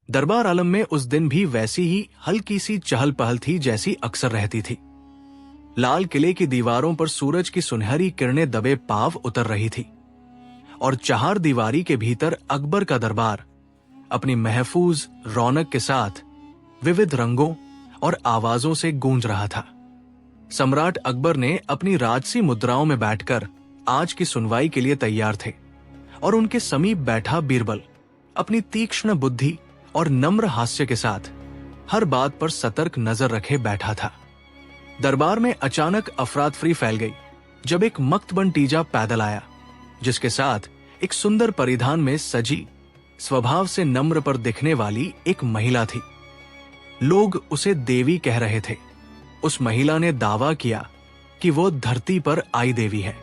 दरबार आलम में उस दिन भी वैसी ही हल्की सी चहल पहल थी जैसी अक्सर रहती थी। लाल किले की दीवारों पर सूरज की सुनहरी किरणें दबे पांव उतर रही थी और चार दीवारी के भीतर अकबर का दरबार अपनी महफूज रौनक के साथ विविध रंगों और आवाजों से गूंज रहा था। सम्राट अकबर ने अपनी राजसी मुद्राओं में बैठकर आज की सुनवाई के लिए तैयार थे और उनके समीप बैठा बीरबल अपनी तीक्ष्ण बुद्धि और नम्र हास्य के साथ हर बात पर सतर्क नजर रखे बैठा था। दरबार में अचानक अफरातफरी फैल गई जब एक मख्तबन टीजा पैदल आया, जिसके साथ एक सुंदर परिधान में सजी, स्वभाव से नम्र पर दिखने वाली एक महिला थी। लोग उसे देवी कह रहे थे। उस महिला ने दावा किया कि वो धरती पर आई देवी है,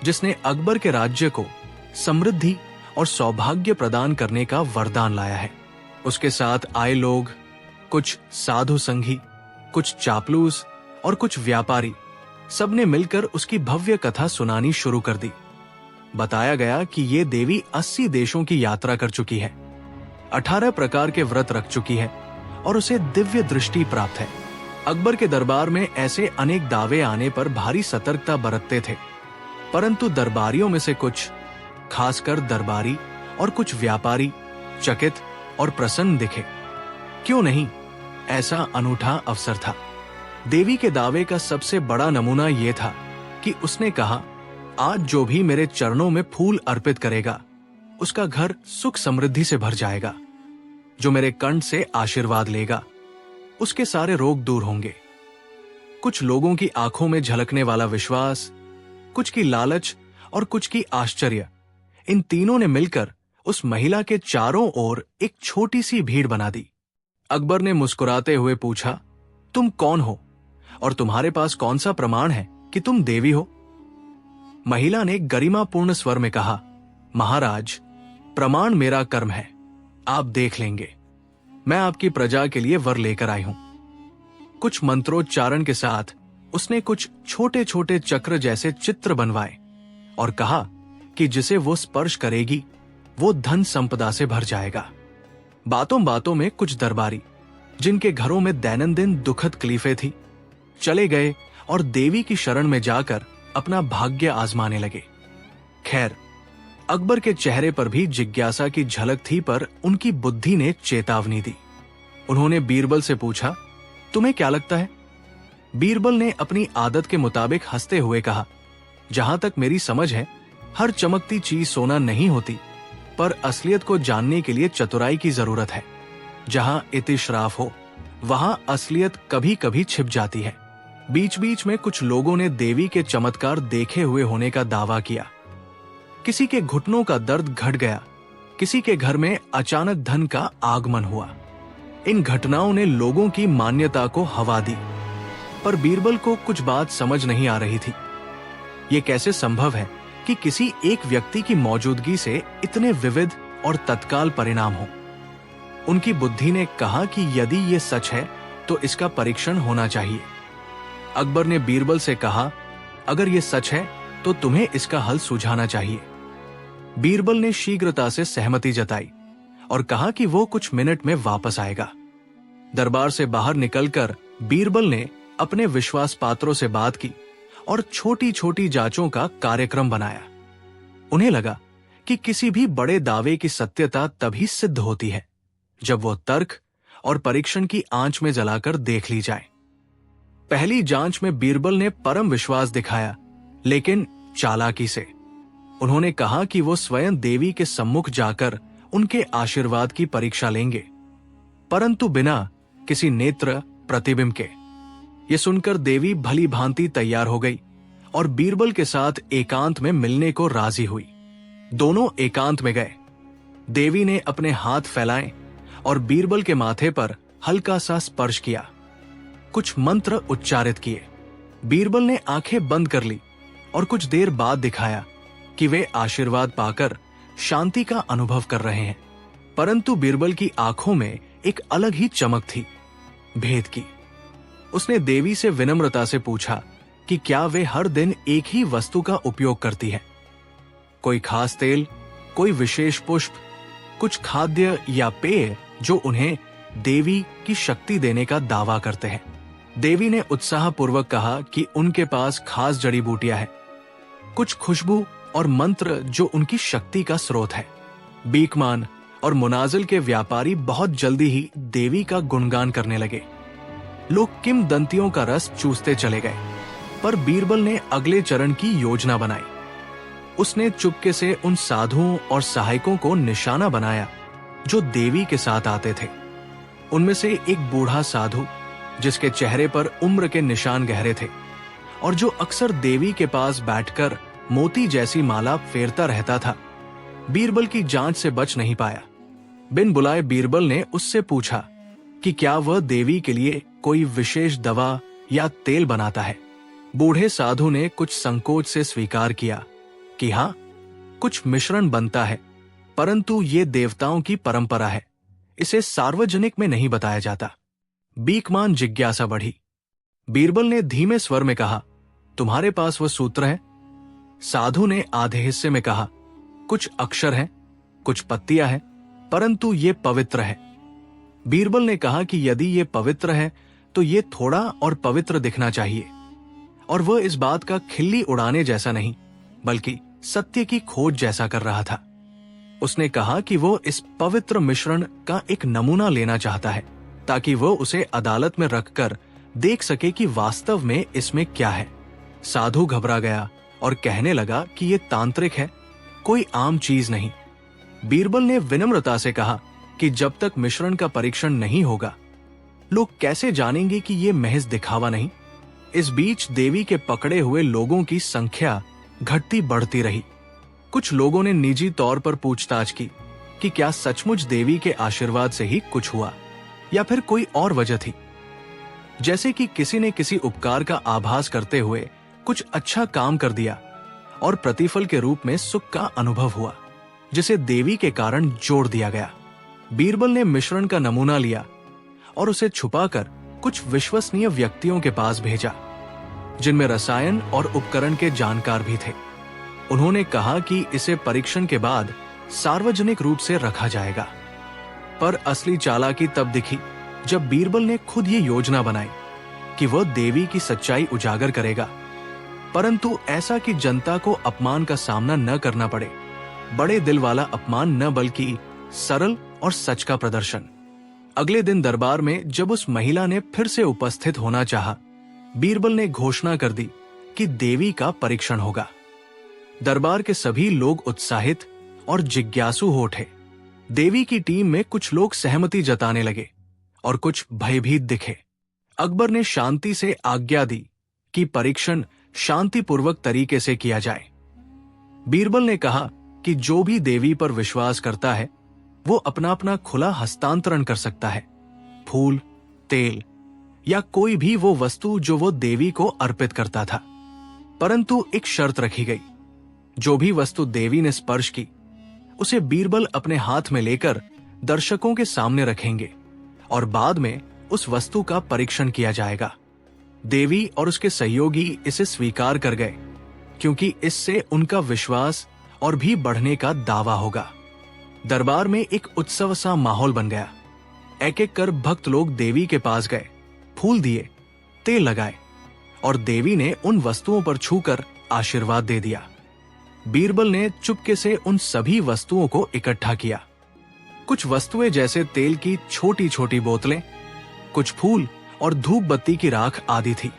जिसने अकबर के राज्य को समृद्धि और सौभाग्य प्रदान करने का वरदान लाया है। उसके साथ आए लोग, कुछ साधु संगी, कुछ चापलूस और कुछ व्यापारी, सबने मिलकर उसकी भव्य कथा सुनानी शुरू कर दी। बताया गया कि ये देवी 80 देशों की यात्रा कर चुकी है, 18 प्रकार के व्रत रख चुकी है और उसे दिव्य दृष्टि प्राप्त है। अकबर के दरबार में ऐसे अनेक दावे आने पर भारी सतर्कता बरतते थे, परंतु दरबारियों में से कुछ, खासकर दरबारी और कुछ व्यापारी, चकित और प्रसन्न दिखे। क्यों नहीं, ऐसा अनूठा अवसर था। देवी के दावे का सबसे बड़ा नमूना यह था कि उसने कहा, आज जो भी मेरे चरणों में फूल अर्पित करेगा उसका घर सुख समृद्धि से भर जाएगा। जो मेरे कंठ से आशीर्वाद लेगा उसके सारे रोग दूर होंगे। कुछ लोगों की आंखों में झलकने वाला विश्वास, कुछ की लालच और कुछ की आश्चर्य, इन तीनों ने मिलकर उस महिला के चारों ओर एक छोटी सी भीड़ बना दी। अकबर ने मुस्कुराते हुए पूछा, तुम कौन हो और तुम्हारे पास कौन सा प्रमाण है कि तुम देवी हो? महिला ने गरिमापूर्ण स्वर में कहा, महाराज, प्रमाण मेरा कर्म है, आप देख लेंगे। मैं आपकी प्रजा के लिए वर लेकर आई हूं। कुछ मंत्रोच्चारण के साथ उसने कुछ छोटे छोटे चक्र जैसे चित्र बनवाए और कहा कि जिसे वो स्पर्श करेगी वो धन संपदा से भर जाएगा। बातों बातों में कुछ दरबारी, जिनके घरों में दैनंदिन दुखद तकलीफें थी, चले गए और देवी की शरण में जाकर अपना भाग्य आजमाने लगे। खैर, अकबर के चेहरे पर भी जिज्ञासा की झलक थी, पर उनकी बुद्धि ने चेतावनी दी। उन्होंने बीरबल से पूछा, तुम्हें क्या लगता है? बीरबल ने अपनी आदत के मुताबिक हंसते हुए कहा, जहां तक मेरी समझ है, हर चमकती चीज सोना नहीं होती, पर असलियत को जानने के लिए चतुराई की जरूरत है। जहां इतिश्राफ हो वहां असलियत कभी कभी छिप जाती है। बीच बीच में कुछ लोगों ने देवी के चमत्कार देखे हुए होने का दावा किया। किसी के घुटनों का दर्द घट गया, किसी के घर में अचानक धन का आगमन हुआ। इन घटनाओं ने लोगों की मान्यता को हवा दी, पर बीरबल को कुछ बात समझ नहीं आ रही थी। ये कैसे संभव है कि किसी एक व्यक्ति की मौजूदगी से इतने विविध और तत्काल परिणाम हो? उनकी बुद्धि ने कहा कि यदि ये सच है तो इसका परीक्षण होना चाहिए। अकबर ने बीरबल से कहा, अगर ये सच है तो तुम्हें इसका हल सुझाना चाहिए। बीरबल ने शीघ्रता से सहमति जताई और कहा कि वो कुछ मिनट में वापस आएगा। दरबार से बाहर निकलकर बीरबल ने अपने विश्वास पात्रों से बात की और छोटी छोटी जांचों का कार्यक्रम बनाया। उन्हें लगा कि किसी भी बड़े दावे की सत्यता तभी सिद्ध होती है जब वो तर्क और परीक्षण की आंच में जलाकर देख ली जाए। पहली जांच में बीरबल ने परम विश्वास दिखाया, लेकिन चालाकी से। उन्होंने कहा कि वो स्वयं देवी के सम्मुख जाकर उनके आशीर्वाद की परीक्षा लेंगे, परंतु बिना किसी नेत्र प्रतिबिंब के। ये सुनकर देवी भली भांति तैयार हो गई और बीरबल के साथ एकांत में मिलने को राजी हुई। दोनों एकांत में गए। देवी ने अपने हाथ फैलाए और बीरबल के माथे पर हल्का सा स्पर्श किया। कुछ मंत्र उच्चारित किए। बीरबल ने आंखें बंद कर ली और कुछ देर बाद दिखाया कि वे आशीर्वाद पाकर शांति का अनुभव कर रहे हैं, परंतु बीरबल की आंखों में एक अलग ही चमक थी, भेद की। उसने देवी से विनम्रता से पूछा कि क्या वे हर दिन एक ही वस्तु का उपयोग करती है? कोई खास तेल, कोई विशेष पुष्प, कुछ खाद्य या पेय जो उन्हें देवी की शक्ति देने का दावा करते हैं। देवी ने उत्साहपूर्वक कहा कि उनके पास खास जड़ी बूटियां हैं, कुछ खुशबू और मंत्र जो उनकी शक्ति का स्रोत है। बीकमान और मुनाजिल के व्यापारी बहुत जल्दी ही देवी का गुणगान करने लगे। लोग किंवदंतियों का रस चूसते चले गए, पर बीरबल ने अगले चरण की योजना बनाई। उसने चुपके से उन साधुओं और सहायकों को निशाना बनाया जो देवी के साथ आते थे। उनमें से एक बूढ़ा साधु, जिसके चेहरे पर उम्र के निशान गहरे थे और जो अक्सर देवी के पास बैठकर मोती जैसी माला फेरता रहता था, बीरबल की जांच से बच नहीं पाया। बिन बुलाए बीरबल ने उससे पूछा कि क्या वह देवी के लिए कोई विशेष दवा या तेल बनाता है। बूढ़े साधु ने कुछ संकोच से स्वीकार किया कि हाँ, कुछ मिश्रण बनता है, परंतु ये देवताओं की परंपरा है, इसे सार्वजनिक में नहीं बताया जाता। बीकमान जिज्ञासा बढ़ी। बीरबल ने धीमे स्वर में कहा, तुम्हारे पास वह सूत्र है? साधु ने आधे हिस्से में कहा, कुछ अक्षर हैं, कुछ पत्तियां हैं, परंतु ये पवित्र है। बीरबल ने कहा कि यदि ये पवित्र है तो ये थोड़ा और पवित्र दिखना चाहिए, और वह इस बात का खिल्ली उड़ाने जैसा नहीं, बल्कि सत्य की खोज जैसा कर रहा था। उसने कहा कि वो इस पवित्र मिश्रण का एक नमूना लेना चाहता है, ताकि वो उसे अदालत में रखकर देख सके कि वास्तव में इसमें क्या है। साधु घबरा गया और कहने लगा कि ये तांत्रिक है, कोई आम चीज नहीं। बीरबल ने विनम्रता से कहा कि जब तक मिश्रण का परीक्षण नहीं होगा, लोग कैसे जानेंगे कि ये महज दिखावा नहीं। इस बीच देवी के पकड़े हुए लोगों की संख्या घटती बढ़ती रही। कुछ लोगों ने निजी तौर पर पूछताछ की कि क्या सचमुच देवी के आशीर्वाद से ही कुछ हुआ या फिर कोई और वजह थी, जैसे कि किसी ने किसी उपकार का आभास करते हुए कुछ अच्छा काम कर दिया और प्रतिफल के रूप में सुख का अनुभव हुआ, जिसे देवी के कारण जोड़ दिया गया। बीरबल ने मिश्रण का नमूना लिया और उसे छुपाकर कुछ विश्वसनीय व्यक्तियों के पास भेजा, जिनमें रसायन और उपकरण के जानकार भी थे। उन्होंने कहा कि इसे परीक्षण के बाद सार्वजनिक रूप से रखा जाएगा। पर असली चालाकी तब दिखी जब बीरबल ने खुद ये योजना बनाई कि वह देवी की सच्चाई उजागर करेगा, परंतु ऐसा कि जनता को अपमान का सामना न करना पड़े। बड़े दिल वाला अपमान न, बल्कि सरल और सच का प्रदर्शन। अगले दिन दरबार में जब उस महिला ने फिर से उपस्थित होना चाहा, बीरबल ने घोषणा कर दी कि देवी का परीक्षण होगा। दरबार के सभी लोग उत्साहित और जिज्ञासु हो उठे। देवी की टीम में कुछ लोग सहमति जताने लगे और कुछ भयभीत दिखे। अकबर ने शांति से आज्ञा दी कि परीक्षण शांतिपूर्वक तरीके से किया जाए। बीरबल ने कहा कि जो भी देवी पर विश्वास करता है वो अपना अपना खुला हस्तांतरण कर सकता है, फूल, तेल या कोई भी वो वस्तु जो वो देवी को अर्पित करता था। परंतु एक शर्त रखी गई, जो भी वस्तु देवी ने स्पर्श की उसे बीरबल अपने हाथ में लेकर दर्शकों के सामने रखेंगे और बाद में उस वस्तु का परीक्षण किया जाएगा। देवी और उसके सहयोगी इसे स्वीकार कर गए, क्योंकि इससे उनका विश्वास और भी बढ़ने का दावा होगा। दरबार में एक उत्सव सा माहौल बन गया। एक एक कर भक्त लोग देवी के पास गए, फूल दिए, तेल लगाए और देवी ने उन वस्तुओं पर छूकर आशीर्वाद दे दिया। बीरबल ने चुपके से उन सभी वस्तुओं को इकट्ठा किया। कुछ वस्तुएं जैसे तेल की छोटी छोटी बोतलें, कुछ फूल और धूप बत्ती की राख आदि थी।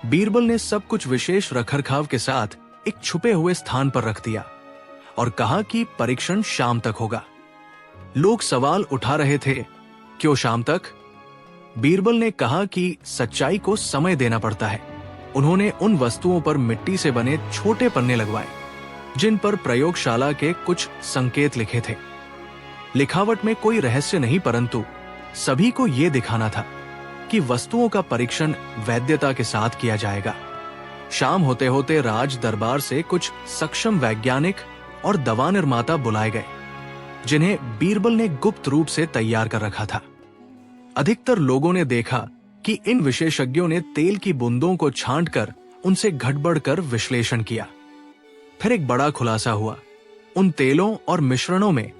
बीरबल ने सब कुछ विशेष रखरखाव के साथ एक छुपे हुए स्थान पर रख दिया और कहा कि परीक्षण शाम तक होगा। लोग सवाल उठा रहे थे, क्यों शाम तक? बीरबल ने कहा कि सच्चाई को समय देना पड़ता है। उन्होंने उन वस्तुओं पर मिट्टी से बने छोटे पन्ने लगवाए, जिन पर प्रयोगशाला के कुछ संकेत लिखे थे। लिखावट में कोई रहस्य नहीं, परंतु सभी को यह दिखाना था कि वस्तुओं का परीक्षण वैधता के साथ किया जाएगा। शाम होते होते राज दरबार से कुछ सक्षम वैज्ञानिक और दवा निर्माता बुलाए गए, जिन्हें बीरबल ने गुप्त रूप से तैयार कर रखा था। अधिकतर लोगों ने देखा कि इन विशेषज्ञों ने तेल की बूंदों को छांटकर उनसे घटबढ़ कर विश्लेषण किया। फिर एक बड़ा खुलासा हुआ। उन तेलों और मिश्रणों में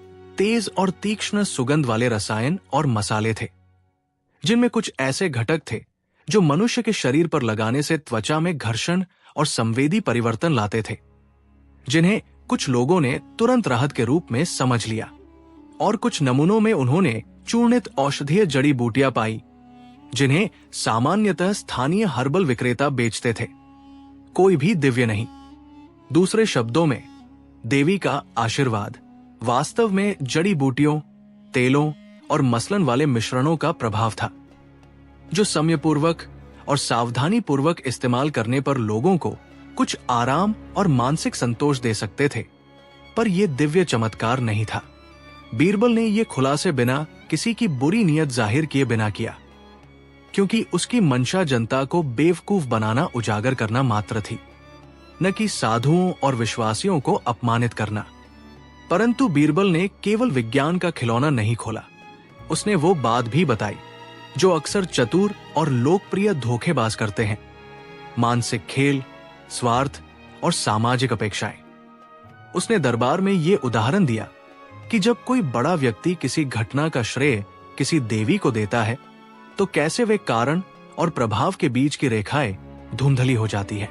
तेज और तीक्ष्ण सुगंध वाले रसायन और मसाले थे, जिनमें कुछ ऐसे घटक थे जो मनुष्य के शरीर पर लगाने से त्वचा में घर्षण और संवेदी परिवर्तन लाते थे, जिन्हें कुछ लोगों ने तुरंत राहत के रूप में समझ लिया। और कुछ नमूनों में उन्होंने चूर्णित औषधीय जड़ी बूटियां पाई, जिन्हें सामान्यतः स्थानीय हर्बल विक्रेता बेचते थे। कोई भी दिव्य नहीं। दूसरे शब्दों में, देवी का आशीर्वाद वास्तव में जड़ी बूटियों, तेलों और मसलन वाले मिश्रणों का प्रभाव था, जो समयपूर्वक और सावधानी पूर्वक इस्तेमाल करने पर लोगों को कुछ आराम और मानसिक संतोष दे सकते थे। पर यह दिव्य चमत्कार नहीं था। बीरबल ने यह खुलासे बिना किसी की बुरी नीयत जाहिर किए बिना किया, क्योंकि उसकी मंशा जनता को बेवकूफ बनाना उजागर करना मात्र थी, न कि साधुओं और विश्वासियों को अपमानित करना। परंतु बीरबल ने केवल विज्ञान का खिलौना नहीं खोला। उसने वो बात भी बताई जो अक्सर चतुर और लोकप्रिय धोखेबाज करते हैं: मानसिक खेल, स्वार्थ और सामाजिक अपेक्षाएं। उसने दरबार में ये उदाहरण दिया कि जब कोई बड़ा व्यक्ति किसी घटना का श्रेय किसी देवी को देता है, तो कैसे वे कारण और प्रभाव के बीच की रेखाएं धुंधली हो जाती है।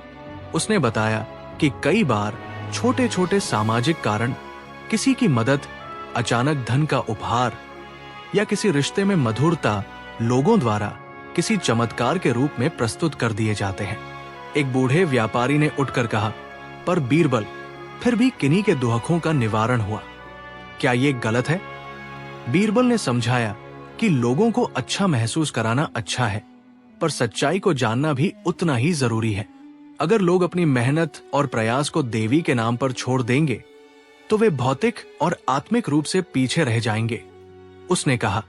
उसने बताया कि कई बार छोटे छोटे सामाजिक कारण, किसी की मदद, अचानक धन का उपहार या किसी रिश्ते में मधुरता लोगों द्वारा किसी चमत्कार के रूप में प्रस्तुत कर दिए जाते हैं। एक बूढ़े व्यापारी ने उठकर कहा, पर बीरबल, फिर भी किन्हीं के दुहकों का निवारण हुआ। क्या ये गलत है? बीरबल ने समझाया कि लोगों को अच्छा महसूस कराना अच्छा है, पर सच्चाई को जानना भी उतना ही जरूरी है। अगर लोग अपनी मेहनत और प्रयास को देवी के नाम पर छोड़ देंगे, तो वे भौतिक और आत्मिक रूप से पीछे रह जाएंगे। उसने कहा,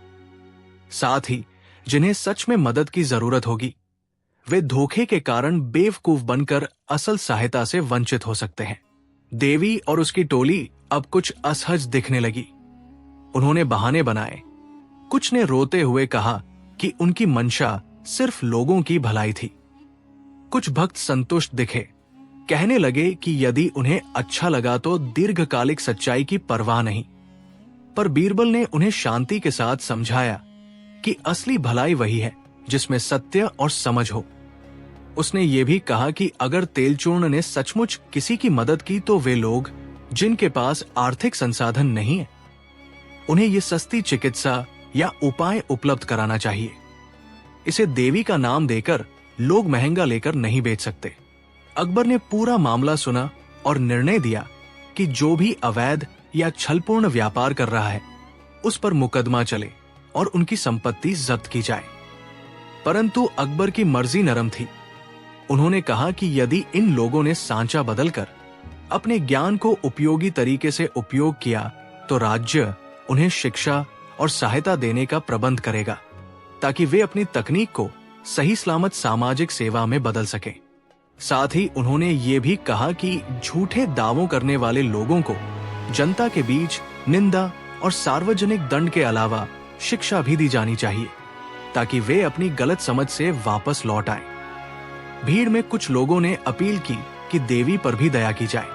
साथ ही जिन्हें सच में मदद की जरूरत होगी, वे धोखे के कारण बेवकूफ बनकर असल सहायता से वंचित हो सकते हैं। देवी और उसकी टोली अब कुछ असहज दिखने लगी। उन्होंने बहाने बनाए। कुछ ने रोते हुए कहा कि उनकी मंशा सिर्फ लोगों की भलाई थी। कुछ भक्त संतुष्ट दिखे, कहने लगे कि यदि उन्हें अच्छा लगा तो दीर्घकालिक सच्चाई की परवाह नहीं। पर बीरबल ने उन्हें शांति के साथ समझाया कि असली भलाई वही है जिसमें सत्य और समझ हो। उसने ये भी कहा कि अगर तेलचूर्ण ने सचमुच किसी की मदद की, तो वे लोग जिनके पास आर्थिक संसाधन नहीं है, उन्हें ये सस्ती चिकित्सा या उपाय उपलब्ध कराना चाहिए। इसे देवी का नाम देकर लोग महंगा लेकर नहीं बेच सकते। अकबर ने पूरा मामला सुना और निर्णय दिया कि जो भी अवैध या छलपूर्ण व्यापार कर रहा है, उस पर मुकदमा चले और उनकी संपत्ति जब्त की जाए। परंतु अकबर की मर्जी नरम थी। उन्होंने कहा कि यदि इन लोगों ने सांचा बदलकर अपने ज्ञान को उपयोगी तरीके से उपयोग किया, तो राज्य उन्हें शिक्षा और सहायता देने का प्रबंध करेगा, ताकि वे अपनी तकनीक को सही सलामत सामाजिक सेवा में बदल सकें। साथ ही उन्होंने ये भी कहा कि झूठे दावों करने वाले लोगों को जनता के बीच निंदा और सार्वजनिक दंड के अलावा शिक्षा भी दी जानी चाहिए, ताकि वे अपनी गलत समझ से वापस लौट आएं। भीड़ में कुछ लोगों ने अपील की कि देवी पर भी दया की जाए,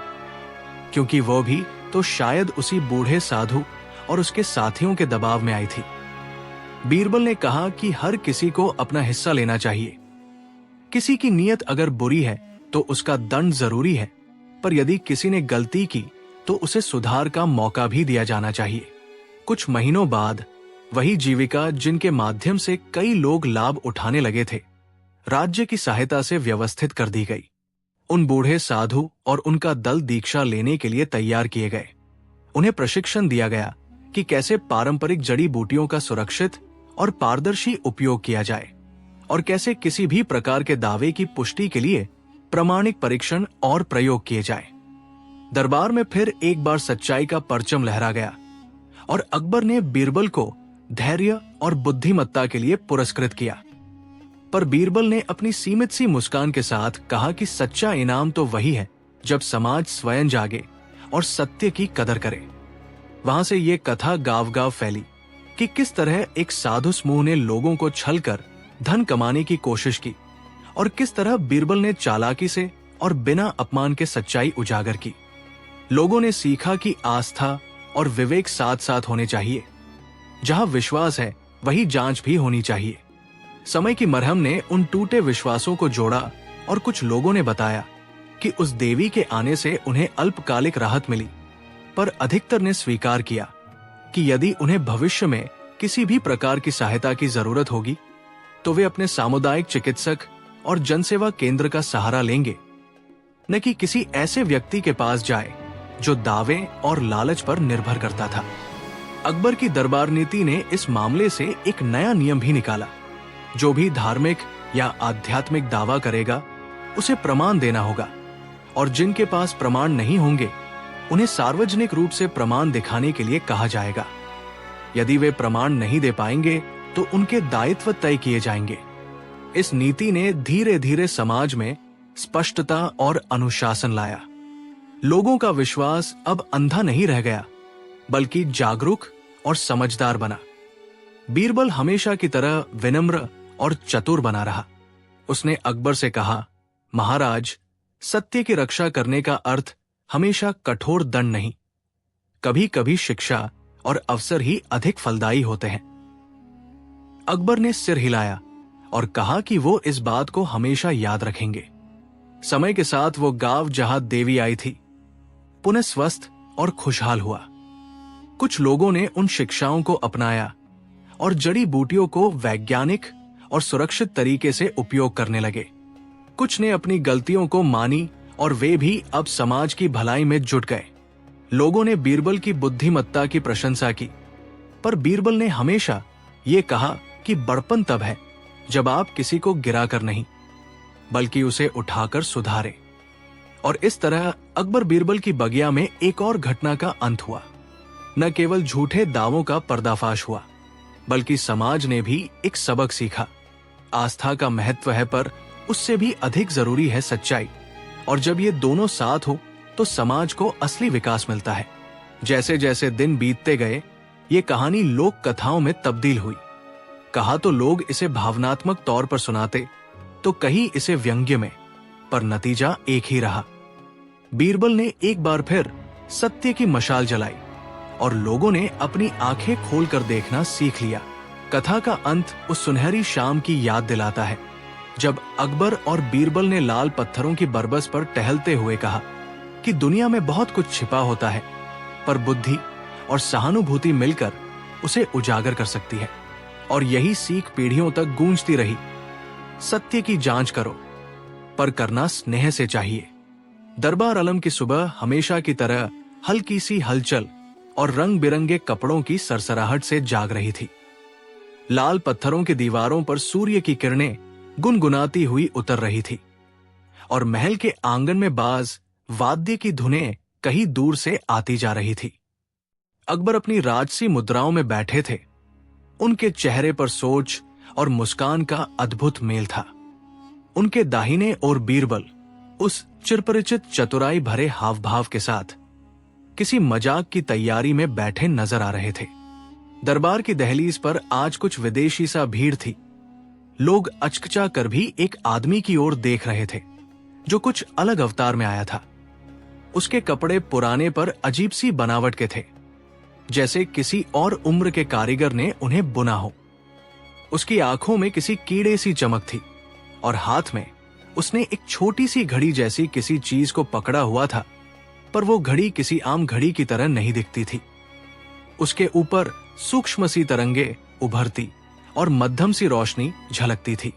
क्योंकि वो भी तो शायद उसी बूढ़े साधु और उसके साथियों के दबाव में आई थी। बीरबल ने कहा कि हर किसी को अपना हिस्सा लेना चाहिए। किसी की नीयत अगर बुरी है तो उसका दंड जरूरी है, पर यदि किसी ने गलती की तो उसे सुधार का मौका भी दिया जाना चाहिए। कुछ महीनों बाद वही जीविका जिनके माध्यम से कई लोग लाभ उठाने लगे थे, राज्य की सहायता से व्यवस्थित कर दी गई। उन बूढ़े साधु और उनका दल दीक्षा लेने के लिए तैयार किए गए। उन्हें प्रशिक्षण दिया गया कि कैसे पारंपरिक जड़ी बूटियों का सुरक्षित और पारदर्शी उपयोग किया जाए, और कैसे किसी भी प्रकार के दावे की पुष्टि के लिए प्रामाणिक परीक्षण और प्रयोग किए जाए। दरबार में फिर एक बार सच्चाई का परचम लहरा गया और अकबर ने बीरबल को धैर्य और बुद्धिमत्ता के लिए पुरस्कृत किया। पर बीरबल ने अपनी सीमित सी मुस्कान के साथ कहा कि सच्चा इनाम तो वही है जब समाज स्वयं जागे और सत्य की कदर करे। वहां से ये कथा गांव-गांव फैली कि किस तरह एक साधु समूह ने लोगों को छलकर धन कमाने की कोशिश की, और किस तरह बीरबल ने चालाकी से और बिना अपमान के सच्चाई उजागर की। लोगों ने सीखा कि आस्था और विवेक साथ साथ होने चाहिए। जहां विश्वास है वही जांच भी होनी चाहिए। समय की मरहम ने उन टूटे विश्वासों को जोड़ा और कुछ लोगों ने बताया कि उस देवी के आने से उन्हें अल्पकालिक राहत मिली, पर अधिकतर ने स्वीकार किया कि यदि उन्हें भविष्य में किसी भी प्रकार की सहायता की जरूरत होगी तो वे अपने सामुदायिक चिकित्सक और जनसेवा केंद्र का सहारा लेंगे, न कि किसी ऐसे व्यक्ति के पास जाए जो दावे और लालच पर निर्भर करता था। अकबर की दरबार नीति ने इस मामले से एक नया नियम भी निकाला। जो भी धार्मिक या आध्यात्मिक दावा करेगा उसे प्रमाण देना होगा, और जिनके पास प्रमाण नहीं होंगे उन्हें सार्वजनिक रूप से प्रमाण दिखाने के लिए कहा जाएगा। यदि वे प्रमाण नहीं दे पाएंगे तो उनके दायित्व तय किए जाएंगे। इस नीति ने धीरे धीरे समाज में स्पष्टता और अनुशासन लाया। लोगों का विश्वास अब अंधा नहीं रह गया, बल्कि जागरूक और समझदार बना। बीरबल हमेशा की तरह विनम्र और चतुर बना रहा। उसने अकबर से कहा, महाराज, सत्य की रक्षा करने का अर्थ हमेशा कठोर दंड नहीं, कभी कभी शिक्षा और अवसर ही अधिक फलदायी होते हैं। अकबर ने सिर हिलाया और कहा कि वो इस बात को हमेशा याद रखेंगे। समय के साथ वो गांव जहां देवी आई थी पुनः स्वस्थ और खुशहाल हुआ। कुछ लोगों ने उन शिक्षाओं को अपनाया और जड़ी बूटियों को वैज्ञानिक और सुरक्षित तरीके से उपयोग करने लगे। कुछ ने अपनी गलतियों को मानी और वे भी अब समाज की भलाई में जुट गए। लोगों ने बीरबल की बुद्धिमत्ता की प्रशंसा की, पर बीरबल ने हमेशा ये कहा कि बड़पन तब है जब आप किसी को गिराकर नहीं, बल्कि उसे उठाकर सुधारे। और इस तरह अकबर बीरबल की बगिया में एक और घटना का अंत हुआ। न केवल झूठे दावों का पर्दाफाश हुआ, बल्कि समाज ने भी एक सबक सीखा। आस्था का महत्व है, पर उससे भी अधिक जरूरी है सच्चाई। और जब ये दोनों साथ हो तो समाज को असली विकास मिलता है। जैसे जैसे दिन बीतते गए ये कहानी लोक कथाओं में तब्दील हुई। कहा तो लोग इसे भावनात्मक तौर पर सुनाते, तो कहीं इसे व्यंग्य में, पर नतीजा एक ही रहा। बीरबल ने एक बार फिर सत्य की मशाल जलाई और लोगों ने अपनी आंखें खोलकर देखना सीख लिया। कथा का अंत उस सुनहरी शाम की याद दिलाता है जब अकबर और बीरबल ने लाल पत्थरों की बरबस पर टहलते हुए कहा कि दुनिया में बहुत कुछ छिपा होता है, पर बुद्धि और सहानुभूति मिलकर उसे उजागर कर सकती है। और यही सीख पीढ़ियों तक गूंजती रही। सत्य की जांच करो, पर करना स्नेह से चाहिए। दरबार आलम की सुबह हमेशा की तरह हल्की सी हलचल और रंग बिरंगे कपड़ों की सरसराहट से जाग रही थी। लाल पत्थरों की दीवारों पर सूर्य की किरणें गुनगुनाती हुई उतर रही थी और महल के आंगन में बाज वाद्य की धुनें कहीं दूर से आती जा रही थी। अकबर अपनी राजसी मुद्राओं में बैठे थे। उनके चेहरे पर सोच और मुस्कान का अद्भुत मेल था। उनके दाहिने ओर बीरबल उस चिरपरिचित चतुराई भरे हाव भाव के साथ किसी मजाक की तैयारी में बैठे नजर आ रहे थे। दरबार की दहलीज पर आज कुछ विदेशी सा भीड़ थी। लोग अचकचा कर भी एक आदमी की ओर देख रहे थे जो कुछ अलग अवतार में आया था। उसके कपड़े पुराने पर अजीब सी बनावट के थे, जैसे किसी और उम्र के कारीगर ने उन्हें बुना हो। उसकी आंखों में किसी कीड़े सी चमक थी और हाथ में उसने एक छोटी सी घड़ी जैसी किसी चीज को पकड़ा हुआ था, पर वो घड़ी किसी आम घड़ी की तरह नहीं दिखती थी। उसके ऊपर सूक्ष्म सी तरंगे उभरती और मध्यम सी रोशनी झलकती थी।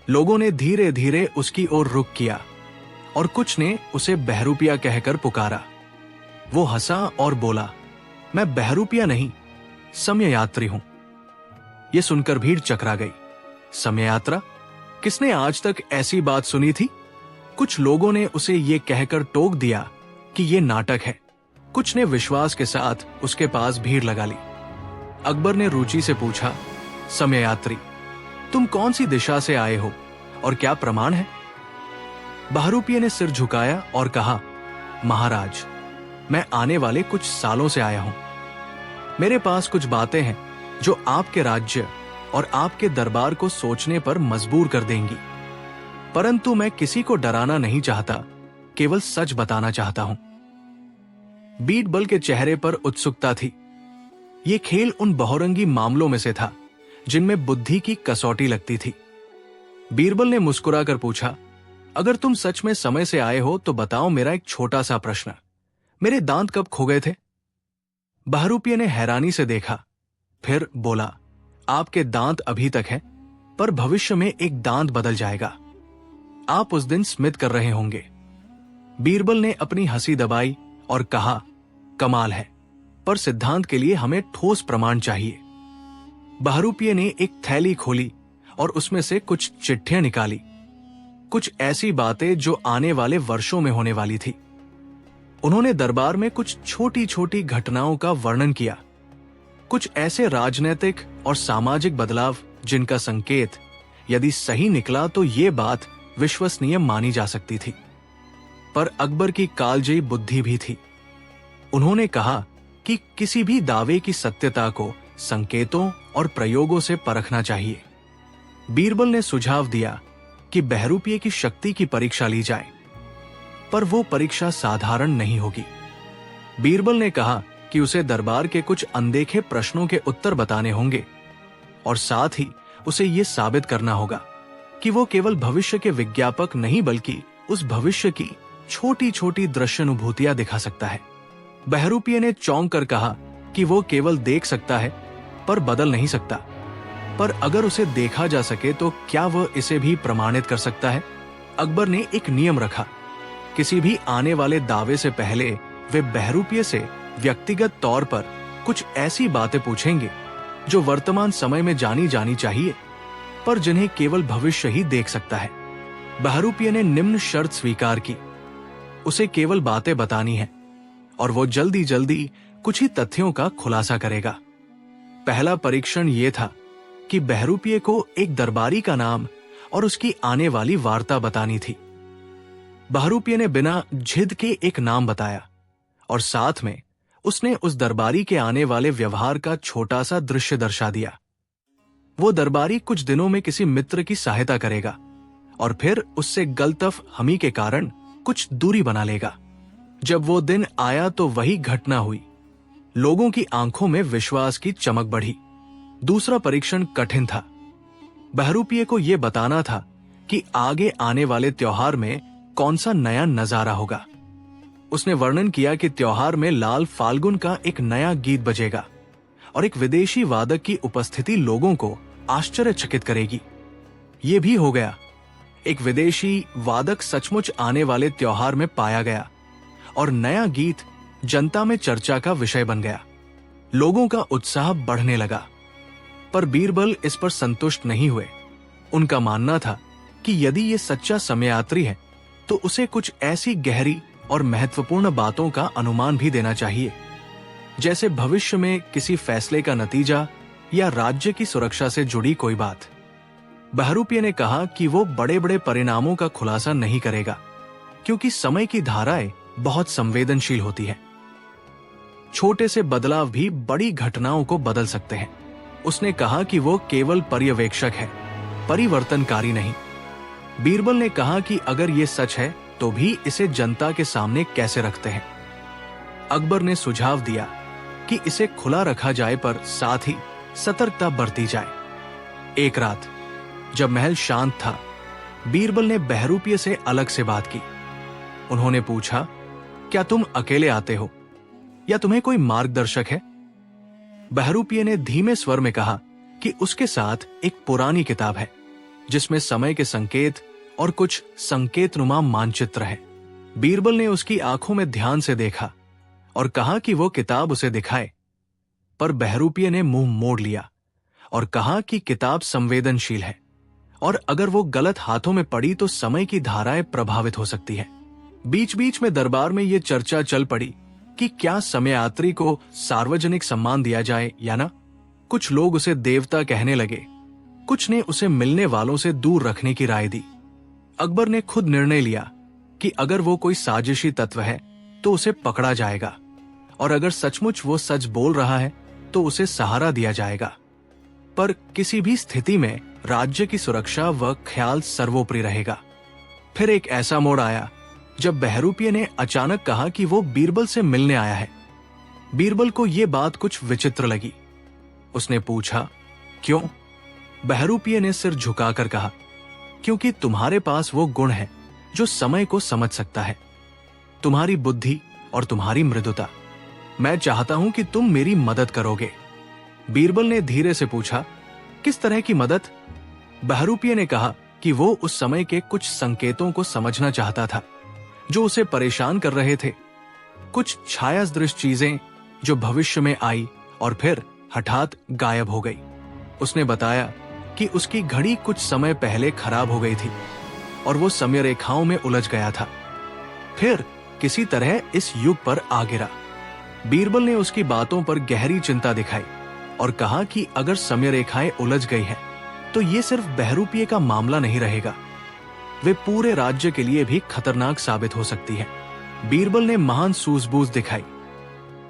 लोगों ने धीरे धीरे उसकी ओर रुख किया और कुछ ने उसे बहरूपिया कहकर पुकारा। वो हंसा और बोला, मैं बहरूपिया नहीं, समय यात्री हूं। यह सुनकर भीड़ चकरा गई। समय यात्रा? किसने आज तक ऐसी बात सुनी थी? कुछ लोगों ने उसे ये कहकर टोक दिया कि ये नाटक है। कुछ ने विश्वास के साथ उसके पास भीड़ लगा ली। अकबर ने रुचि से पूछा, समय यात्री, तुम कौन सी दिशा से आए हो और क्या प्रमाण है? बहरूपिये ने सिर झुकाया और कहा, महाराज, मैं आने वाले कुछ सालों से आया हूं। मेरे पास कुछ बातें हैं जो आपके राज्य और आपके दरबार को सोचने पर मजबूर कर देंगी, परंतु मैं किसी को डराना नहीं चाहता, केवल सच बताना चाहता हूं। बीरबल के चेहरे पर उत्सुकता थी। ये खेल उन बहुरंगी मामलों में से था जिनमें बुद्धि की कसौटी लगती थी। बीरबल ने मुस्कुराकर पूछा, अगर तुम सच में समय से आए हो तो बताओ, मेरा एक छोटा सा प्रश्न, मेरे दांत कब खो गए थे? बहरूपिये ने हैरानी से देखा, फिर बोला, आपके दांत अभी तक हैं, पर भविष्य में एक दांत बदल जाएगा। आप उस दिन स्मित कर रहे होंगे। बीरबल ने अपनी हंसी दबाई और कहा, कमाल है, पर सिद्धांत के लिए हमें ठोस प्रमाण चाहिए। बहरूपिये ने एक थैली खोली और उसमें से कुछ चिट्ठियां निकाली, कुछ ऐसी बातें जो आने वाले वर्षों में होने वाली थी। उन्होंने दरबार में कुछ छोटी छोटी घटनाओं का वर्णन किया, कुछ ऐसे राजनीतिक और सामाजिक बदलाव जिनका संकेत यदि सही निकला तो ये बात विश्वसनीय मानी जा सकती थी। पर अकबर की कालजयी बुद्धि भी थी। उन्होंने कहा कि किसी भी दावे की सत्यता को संकेतों और प्रयोगों से परखना चाहिए। बीरबल ने सुझाव दिया कि बहरूपिये की शक्ति की परीक्षा ली जाए, पर वो परीक्षा साधारण नहीं होगी। बीरबल ने कहा कि उसे दरबार के कुछ अनदेखे प्रश्नों के उत्तर बताने होंगे और साथ ही उसे ये साबित करना होगा कि वो केवल भविष्य के विज्ञापक नहीं बल्कि उस भविष्य की छोटी छोटी दृश्यानुभूतियां दिखा सकता है। बहरूपिये ने चौंक कर कहा कि वो केवल देख सकता है पर बदल नहीं सकता, पर अगर उसे देखा जा सके तो क्या वह इसे भी प्रमाणित कर सकता है? अकबर ने एक नियम रखा, किसी भी आने वाले दावे से पहले वे बहरूपिये से व्यक्तिगत तौर पर कुछ ऐसी बातें पूछेंगे जो वर्तमान समय में जानी जानी चाहिए, पर जिन्हें केवल भविष्य ही देख सकता है। बहरूपिये ने निम्न शर्त स्वीकार की, उसे केवल बातें बतानी है और वो जल्दी जल्दी कुछ ही तथ्यों का खुलासा करेगा। पहला परीक्षण यह था कि बहरूपिये को एक दरबारी का नाम और उसकी आने वाली वार्ता बतानी थी। बहरूपिये ने बिना झिद के एक नाम बताया और साथ में उसने उस दरबारी के आने वाले व्यवहार का छोटा सा दृश्य दर्शा दिया। वो दरबारी कुछ दिनों में किसी मित्र की सहायता करेगा और फिर उससे गलतफ हमी के कारण कुछ दूरी बना लेगा। जब वो दिन आया तो वही घटना हुई। लोगों की आंखों में विश्वास की चमक बढ़ी। दूसरा परीक्षण कठिन था। बहरूपिये को यह बताना था कि आगे आने वाले त्योहार में कौन सा नया नजारा होगा। उसने वर्णन किया कि त्योहार में लाल फाल्गुन का एक नया गीत बजेगा और एक विदेशी वादक की उपस्थिति लोगों को आश्चर्यचकित करेगी। ये भी हो गया। एक विदेशी वादक सचमुच आने वाले त्योहार में पाया गया और नया गीत जनता में चर्चा का विषय बन गया। लोगों का उत्साह बढ़ने लगा, पर बीरबल इस पर संतुष्ट नहीं हुए। उनका मानना था कि यदि ये सच्चा समयात्री है तो उसे कुछ ऐसी गहरी और महत्वपूर्ण बातों का अनुमान भी देना चाहिए, जैसे भविष्य में किसी फैसले का नतीजा या राज्य की सुरक्षा से जुड़ी कोई बात। बहरूपिये ने कहा कि वो बड़े बड़े परिणामों का खुलासा नहीं करेगा, क्योंकि समय की धाराएं बहुत संवेदनशील होती है। छोटे से बदलाव भी बड़ी घटनाओं को बदल सकते हैं। उसने कहा कि वो केवल पर्यवेक्षक है, परिवर्तनकारी नहीं। बीरबल ने कहा कि अगर ये सच है तो भी इसे जनता के सामने कैसे रखते हैं। अकबर ने सुझाव दिया कि इसे खुला रखा जाए, पर साथ ही सतर्कता बरती जाए। एक रात जब महल शांत था, बीरबल ने बहरूपिये से अलग से बात की। उन्होंने पूछा, क्या तुम अकेले आते हो या तुम्हें कोई मार्गदर्शक है? बहरूपिये ने धीमे स्वर में कहा कि उसके साथ एक पुरानी किताब है जिसमें समय के संकेत और कुछ संकेतनुमा मानचित्र है। बीरबल ने उसकी आंखों में ध्यान से देखा और कहा कि वो किताब उसे दिखाए, पर बहरूपिये ने मुंह मोड़ लिया और कहा कि किताब संवेदनशील है और अगर वो गलत हाथों में पड़ी तो समय की धाराएं प्रभावित हो सकती है। बीच बीच में दरबार में ये चर्चा चल पड़ी कि क्या समयात्री को सार्वजनिक सम्मान दिया जाए या ना। कुछ लोग उसे देवता कहने लगे, कुछ ने उसे मिलने वालों से दूर रखने की राय दी। अकबर ने खुद निर्णय लिया कि अगर वो कोई साजिशी तत्व है तो उसे पकड़ा जाएगा और अगर सचमुच वो सच बोल रहा है तो उसे सहारा दिया जाएगा, पर किसी भी स्थिति में राज्य की सुरक्षा व ख्याल सर्वोपरि रहेगा। फिर एक ऐसा मोड़ आया जब बहरूपिये ने अचानक कहा कि वो बीरबल से मिलने आया है। बीरबल को ये बात कुछ विचित्र लगी। उसने पूछा, क्यों? बहरूपिये ने सिर झुकाकर कहा, क्योंकि तुम्हारे पास वो गुण है जो समय को समझ सकता है, तुम्हारी बुद्धि और तुम्हारी मृदुता। मैं चाहता हूं कि तुम मेरी मदद करोगे। बीरबल ने धीरे से पूछा, किस तरह की मदद? बहरूपिये ने कहा कि वो उस समय के कुछ संकेतों को समझना चाहता था जो उसे परेशान कर रहे थे, कुछ छायादृश चीजें जो भविष्य में आई और फिर हठात गायब हो गई। उसने बताया कि उसकी घड़ी कुछ समय पहले खराब हो गई थी और वो समय रेखाओं में उलझ गया था, फिर किसी तरह इस युग पर आ गिरा। बीरबल ने उसकी बातों पर गहरी चिंता दिखाई और कहा कि अगर समय रेखाएं उलझ गई हैं, तो ये सिर्फ बहरूपिये का मामला नहीं रहेगा, वे पूरे राज्य के लिए भी खतरनाक साबित हो सकती है। बीरबल ने महान सूझबूझ दिखाई।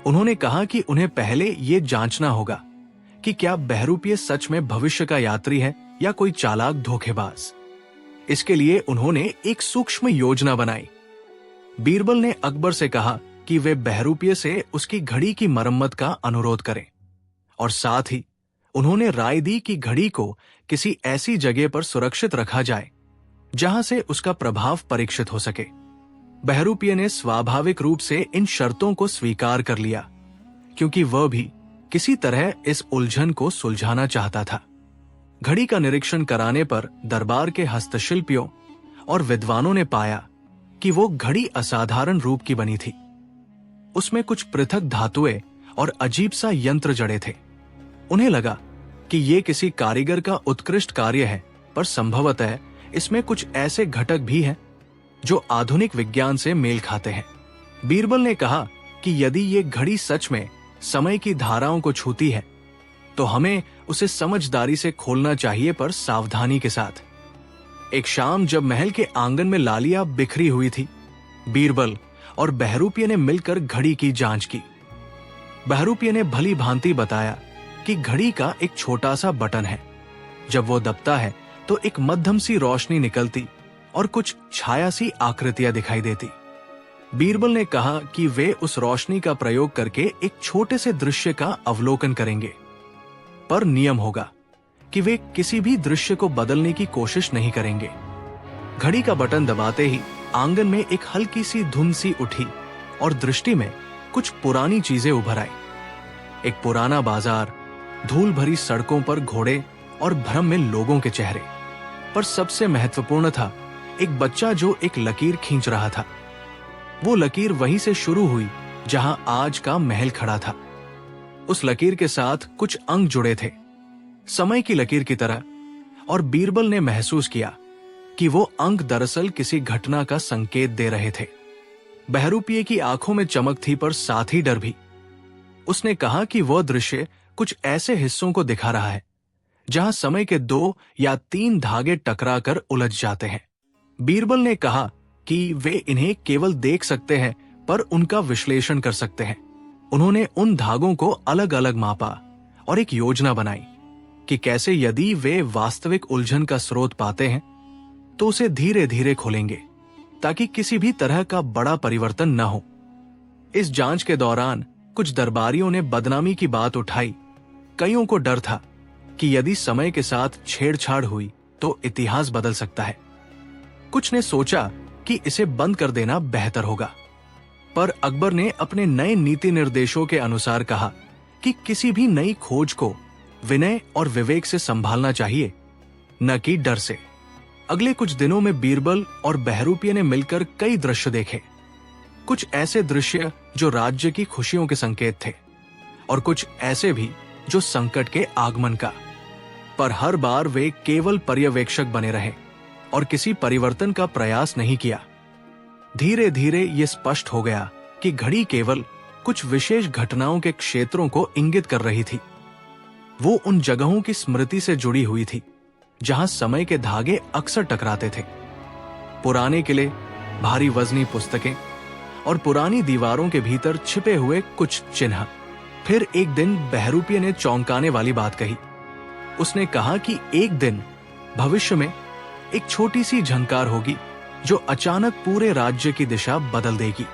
उन्होंने कहा कि उन्हें पहले ये जांचना होगा कि क्या बहरूपिये सच में भविष्य का यात्री है या कोई चालाक धोखेबाज। इसके लिए उन्होंने एक सूक्ष्म योजना बनाई। बीरबल ने अकबर से कहा कि वे बहरूपिये से उसकी घड़ी की मरम्मत का अनुरोध करें और साथ ही उन्होंने राय दी कि घड़ी को किसी ऐसी जगह पर सुरक्षित रखा जाए जहां से उसका प्रभाव परीक्षित हो सके। बहरूपिये ने स्वाभाविक रूप से इन शर्तों को स्वीकार कर लिया, क्योंकि वह भी किसी तरह इस उलझन को सुलझाना चाहता था। घड़ी का निरीक्षण कराने पर दरबार के हस्तशिल्पियों और विद्वानों ने पाया कि वो घड़ी असाधारण रूप की बनी थी। उसमें कुछ पृथक धातुएं और अजीब सा यंत्र जड़े थे। उन्हें लगा कि ये किसी कारीगर का उत्कृष्ट कार्य है, पर संभवतः इसमें कुछ ऐसे घटक भी हैं जो आधुनिक विज्ञान से मेल खाते हैं। बीरबल ने कहा कि यदि ये घड़ी सच में समय की धाराओं को छूती है, तो हमें उसे समझदारी से खोलना चाहिए, पर सावधानी के साथ। एक शाम जब महल के आंगन में लालिया बिखरी हुई थी, बीरबल और बहरूपिये ने मिलकर घड़ी की जांच की। बहरूपिये ने भली भांति बताया कि घड़ी का एक छोटा सा बटन है, जब वो दबता है तो एक मध्यम सी रोशनी निकलती और कुछ छाया सी आकृतियां दिखाई देती। बीरबल ने कहा कि वे उस रोशनी का प्रयोग करके एक छोटे से दृश्य का अवलोकन करेंगे, पर नियम होगा कि वे किसी भी दृश्य को बदलने की कोशिश नहीं करेंगे। घड़ी का बटन दबाते ही आंगन में एक हल्की सी धुंध सी उठी और दृष्टि में कुछ पुरानी चीजें उभर आई। एक पुराना बाजार, धूल भरी सड़कों पर घोड़े और भ्रम में लोगों के चेहरे, पर सबसे महत्वपूर्ण था एक बच्चा जो एक लकीर खींच रहा था। वो लकीर वहीं से शुरू हुई जहां आज का महल खड़ा था। उस लकीर के साथ कुछ अंक जुड़े थे, समय की लकीर की तरह, और बीरबल ने महसूस किया कि वो अंक दरअसल किसी घटना का संकेत दे रहे थे। बहरूपिये की आंखों में चमक थी, पर साथ ही डर भी। उसने कहा कि वह दृश्य कुछ ऐसे हिस्सों को दिखा रहा है जहां समय के 2 या 3 धागे टकराकर उलझ जाते हैं। बीरबल ने कहा कि वे इन्हें केवल देख सकते हैं, पर उनका विश्लेषण कर सकते हैं। उन्होंने उन धागों को अलग अलग मापा और एक योजना बनाई कि कैसे यदि वे वास्तविक उलझन का स्रोत पाते हैं तो उसे धीरे धीरे खोलेंगे, ताकि किसी भी तरह का बड़ा परिवर्तन न हो। इस जांच के दौरान कुछ दरबारियों ने बदनामी की बात उठाई। कईयों को डर था कि यदि समय के साथ छेड़छाड़ हुई तो इतिहास बदल सकता है। कुछ ने सोचा कि इसे बंद कर देना बेहतर होगा, पर अकबर ने अपने नए नीति निर्देशों के अनुसार कहा कि किसी भी नई खोज को विनय और विवेक से संभालना चाहिए, न कि डर से। अगले कुछ दिनों में बीरबल और बहरूपिये ने मिलकर कई दृश्य देखे। कुछ ऐसे दृश्य जो राज्य की खुशियों के संकेत थे, और कुछ ऐसे भी जो संकट के आगमन का। पर हर बार वे केवल पर्यवेक्षक बने रहे और किसी परिवर्तन का प्रयास नहीं किया। धीरे धीरे ये स्पष्ट हो गया कि घड़ी केवल कुछ विशेष घटनाओं के क्षेत्रों को इंगित कर रही थी। वो उन जगहों की स्मृति से जुड़ी हुई थी जहां समय के धागे अक्सर टकराते थे। पुराने किले, भारी वजनी पुस्तकें और पुरानी दीवारों के भीतर छिपे हुए कुछ चिन्ह। फिर एक दिन बहरूपिये ने चौंकाने वाली बात कही। उसने कहा कि एक दिन भविष्य में एक छोटी सी झंकार होगी जो अचानक पूरे राज्य की दिशा बदल देगी।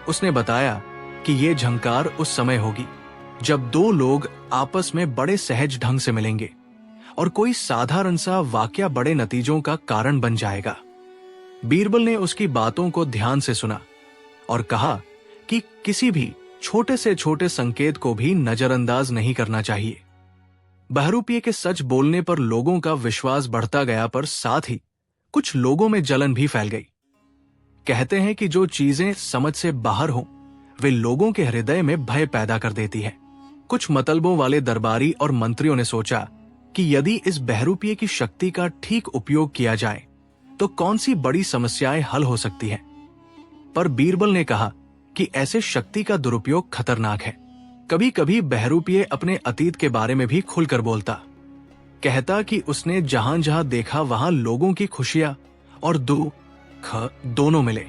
उसने बताया कि ये झंकार उस समय होगी जब दो लोग आपस में बड़े सहज ढंग से मिलेंगे और कोई साधारण सा वाकया बड़े नतीजों का कारण बन जाएगा। बीरबल ने उसकी बातों को ध्यान से सुना और कहा कि किसी भी छोटे से छोटे संकेत को भी नजरअंदाज नहीं करना चाहिए। बहरूपिये के सच बोलने पर लोगों का विश्वास बढ़ता गया, पर साथ ही कुछ लोगों में जलन भी फैल गई। कहते हैं कि जो चीजें समझ से बाहर हों, वे लोगों के हृदय में भय पैदा कर देती हैं। कुछ मतलबों वाले दरबारी और मंत्रियों ने सोचा कि यदि इस बहरूपिये की शक्ति का ठीक उपयोग किया जाए तो कौन सी बड़ी समस्याएं हल हो सकती हैं। पर बीरबल ने कहा कि ऐसे शक्ति का दुरुपयोग खतरनाक है। कभी कभी बहरूपिये अपने अतीत के बारे में भी खुलकर बोलता। कहता कि उसने जहां जहां देखा वहां लोगों की खुशियां और दुख दोनों मिले।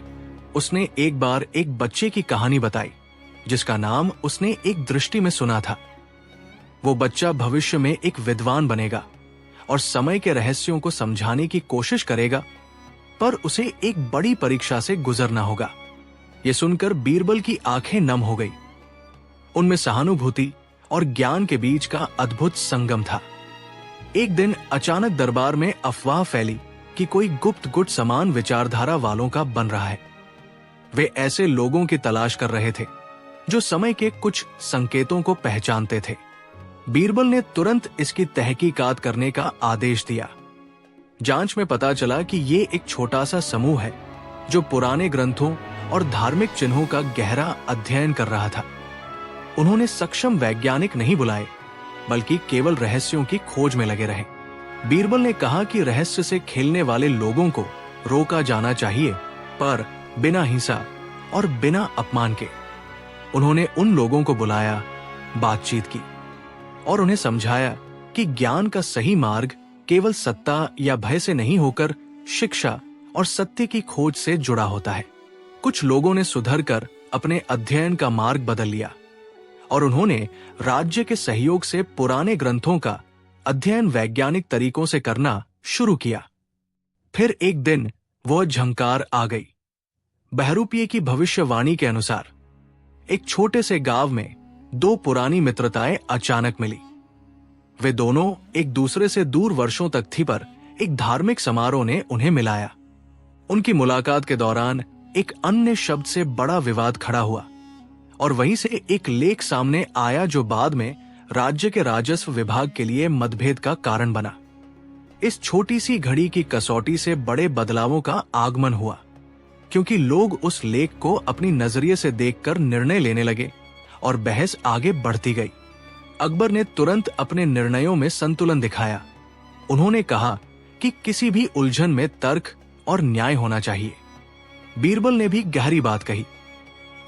उसने एक बार एक बच्चे की कहानी बताई जिसका नाम उसने एक दृष्टि में सुना था। वो बच्चा भविष्य में एक विद्वान बनेगा और समय के रहस्यों को समझाने की कोशिश करेगा, पर उसे एक बड़ी परीक्षा से गुजरना होगा। ये सुनकर बीरबल की आंखें नम हो गई। उनमें सहानुभूति और ज्ञान के बीच का अद्भुत संगम था। एक दिन अचानक दरबार में अफवाह फैली कि कोई गुप्त गुट समान विचारधारा वालों का बन रहा है। वे ऐसे लोगों की तलाश कर रहे थे जो समय के कुछ संकेतों को पहचानते थे। बीरबल ने तुरंत इसकी तहकीकात करने का आदेश दिया। जांच में पता चला कि ये एक छोटा सा समूह है जो पुराने ग्रंथों और धार्मिक चिन्हों का गहरा अध्ययन कर रहा था। उन्होंने सक्षम वैज्ञानिक नहीं बुलाए, बल्कि केवल रहस्यों की खोज में लगे रहे। बीरबल ने कहा कि रहस्य से खेलने वाले लोगों को रोका जाना चाहिए, पर बिना हिंसा और बिना अपमान के। उन्होंने उन लोगों को बुलाया, बातचीत की और उन्हें समझाया कि ज्ञान का सही मार्ग केवल सत्ता या भय से नहीं होकर शिक्षा और सत्य की खोज से जुड़ा होता है। कुछ लोगों ने सुधर कर अपने अध्ययन का मार्ग बदल लिया और उन्होंने राज्य के सहयोग से पुराने ग्रंथों का अध्ययन वैज्ञानिक तरीकों से करना शुरू किया। फिर एक दिन वह झंकार आ गई। बहरूपिये की भविष्यवाणी के अनुसार एक छोटे से गांव में दो पुरानी मित्रताएं अचानक मिली। वे दोनों एक दूसरे से दूर वर्षों तक थी, पर एक धार्मिक समारोह ने उन्हें मिलाया। उनकी मुलाकात के दौरान एक अन्य शब्द से बड़ा विवाद खड़ा हुआ और वहीं से एक लेख सामने आया जो बाद में राज्य के राजस्व विभाग के लिए मतभेद का कारण बना। इस छोटी सी घड़ी की कसौटी से बड़े बदलावों का आगमन हुआ, क्योंकि लोग उस लेख को अपनी नजरिए से देखकर निर्णय लेने लगे और बहस आगे बढ़ती गई। अकबर ने तुरंत अपने निर्णयों में संतुलन दिखाया। उन्होंने कहा कि किसी भी उलझन में तर्क और न्याय होना चाहिए। बीरबल ने भी गहरी बात कही।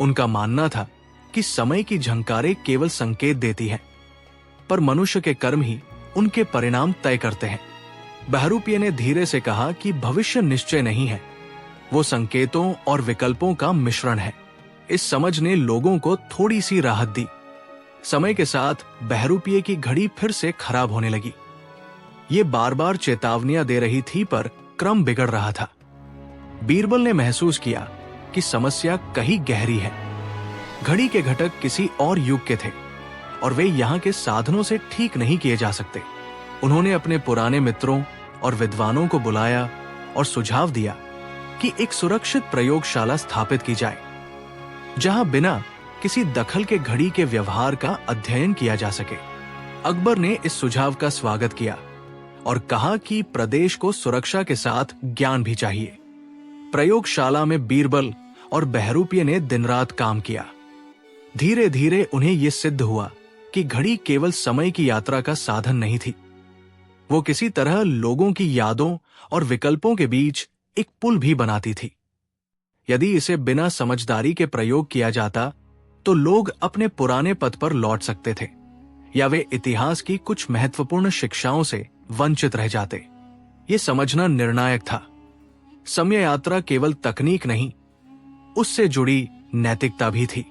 उनका मानना था कि समय की झंकारें केवल संकेत देती हैं, पर मनुष्य के कर्म ही उनके परिणाम तय करते हैं। बहरूपिये ने धीरे से कहा कि भविष्य निश्चय नहीं है, वो संकेतों और विकल्पों का मिश्रण है। इस समझ ने लोगों को थोड़ी सी राहत दी। समय के साथ बहरूपिये की घड़ी फिर से खराब होने लगी। ये बार बार चेतावनियां दे रही थी, पर क्रम बिगड़ रहा था। बीरबल ने महसूस किया कि समस्या कहीं गहरी है। घड़ी के घटक किसी और युग के थे और वे यहाँ के साधनों से ठीक नहीं किए जा सकते। उन्होंने अपने पुराने मित्रों और विद्वानों को बुलाया और सुझाव दिया कि एक सुरक्षित प्रयोगशाला स्थापित की जाए, जहां बिना किसी दखल के घड़ी के व्यवहार का अध्ययन किया जा सके। अकबर ने इस सुझाव का स्वागत किया और कहा कि प्रदेश को सुरक्षा के साथ ज्ञान भी चाहिए। प्रयोगशाला में बीरबल और बहरूपिये ने दिन रात काम किया। धीरे धीरे उन्हें यह सिद्ध हुआ कि घड़ी केवल समय की यात्रा का साधन नहीं थी, वो किसी तरह लोगों की यादों और विकल्पों के बीच एक पुल भी बनाती थी। यदि इसे बिना समझदारी के प्रयोग किया जाता तो लोग अपने पुराने पथ पर लौट सकते थे या वे इतिहास की कुछ महत्वपूर्ण शिक्षाओं से वंचित रह जाते। ये समझना निर्णायक था। समय यात्रा केवल तकनीक नहीं, उससे जुड़ी नैतिकता भी थी।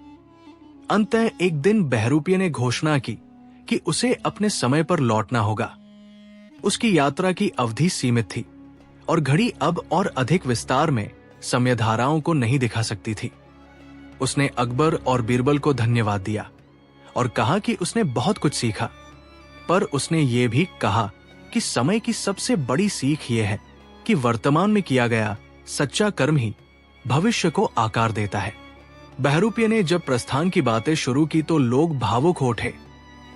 अंततः एक दिन बहरूपिये ने घोषणा की कि उसे अपने समय पर लौटना होगा। उसकी यात्रा की अवधि सीमित थी और घड़ी अब और अधिक विस्तार में समय धाराओं को नहीं दिखा सकती थी। उसने अकबर और बीरबल को धन्यवाद दिया और कहा कि उसने बहुत कुछ सीखा, पर उसने ये भी कहा कि समय की सबसे बड़ी सीख ये है कि वर्तमान में किया गया सच्चा कर्म ही भविष्य को आकार देता है। बहरूपिये ने जब प्रस्थान की बातें शुरू की तो लोग भावुक हो उठे।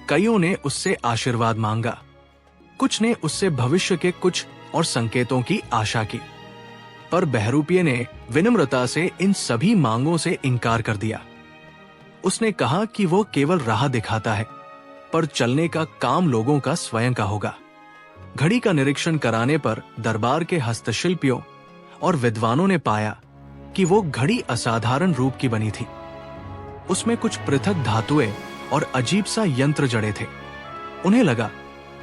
कईयों ने उससे आशीर्वाद मांगा, कुछ ने उससे भविष्य के कुछ और संकेतों की आशा की, पर बहरूपिये ने विनम्रता से इन सभी मांगों से इनकार कर दिया। उसने कहा कि वो केवल राह दिखाता है, पर चलने का काम लोगों का स्वयं का होगा। घड़ी का निरीक्षण कराने पर दरबार के हस्तशिल्पियों और विद्वानों ने पाया कि वो घड़ी असाधारण रूप की बनी थी। उसमें कुछ पृथक धातुएं और अजीब सा यंत्र जड़े थे। उन्हें लगा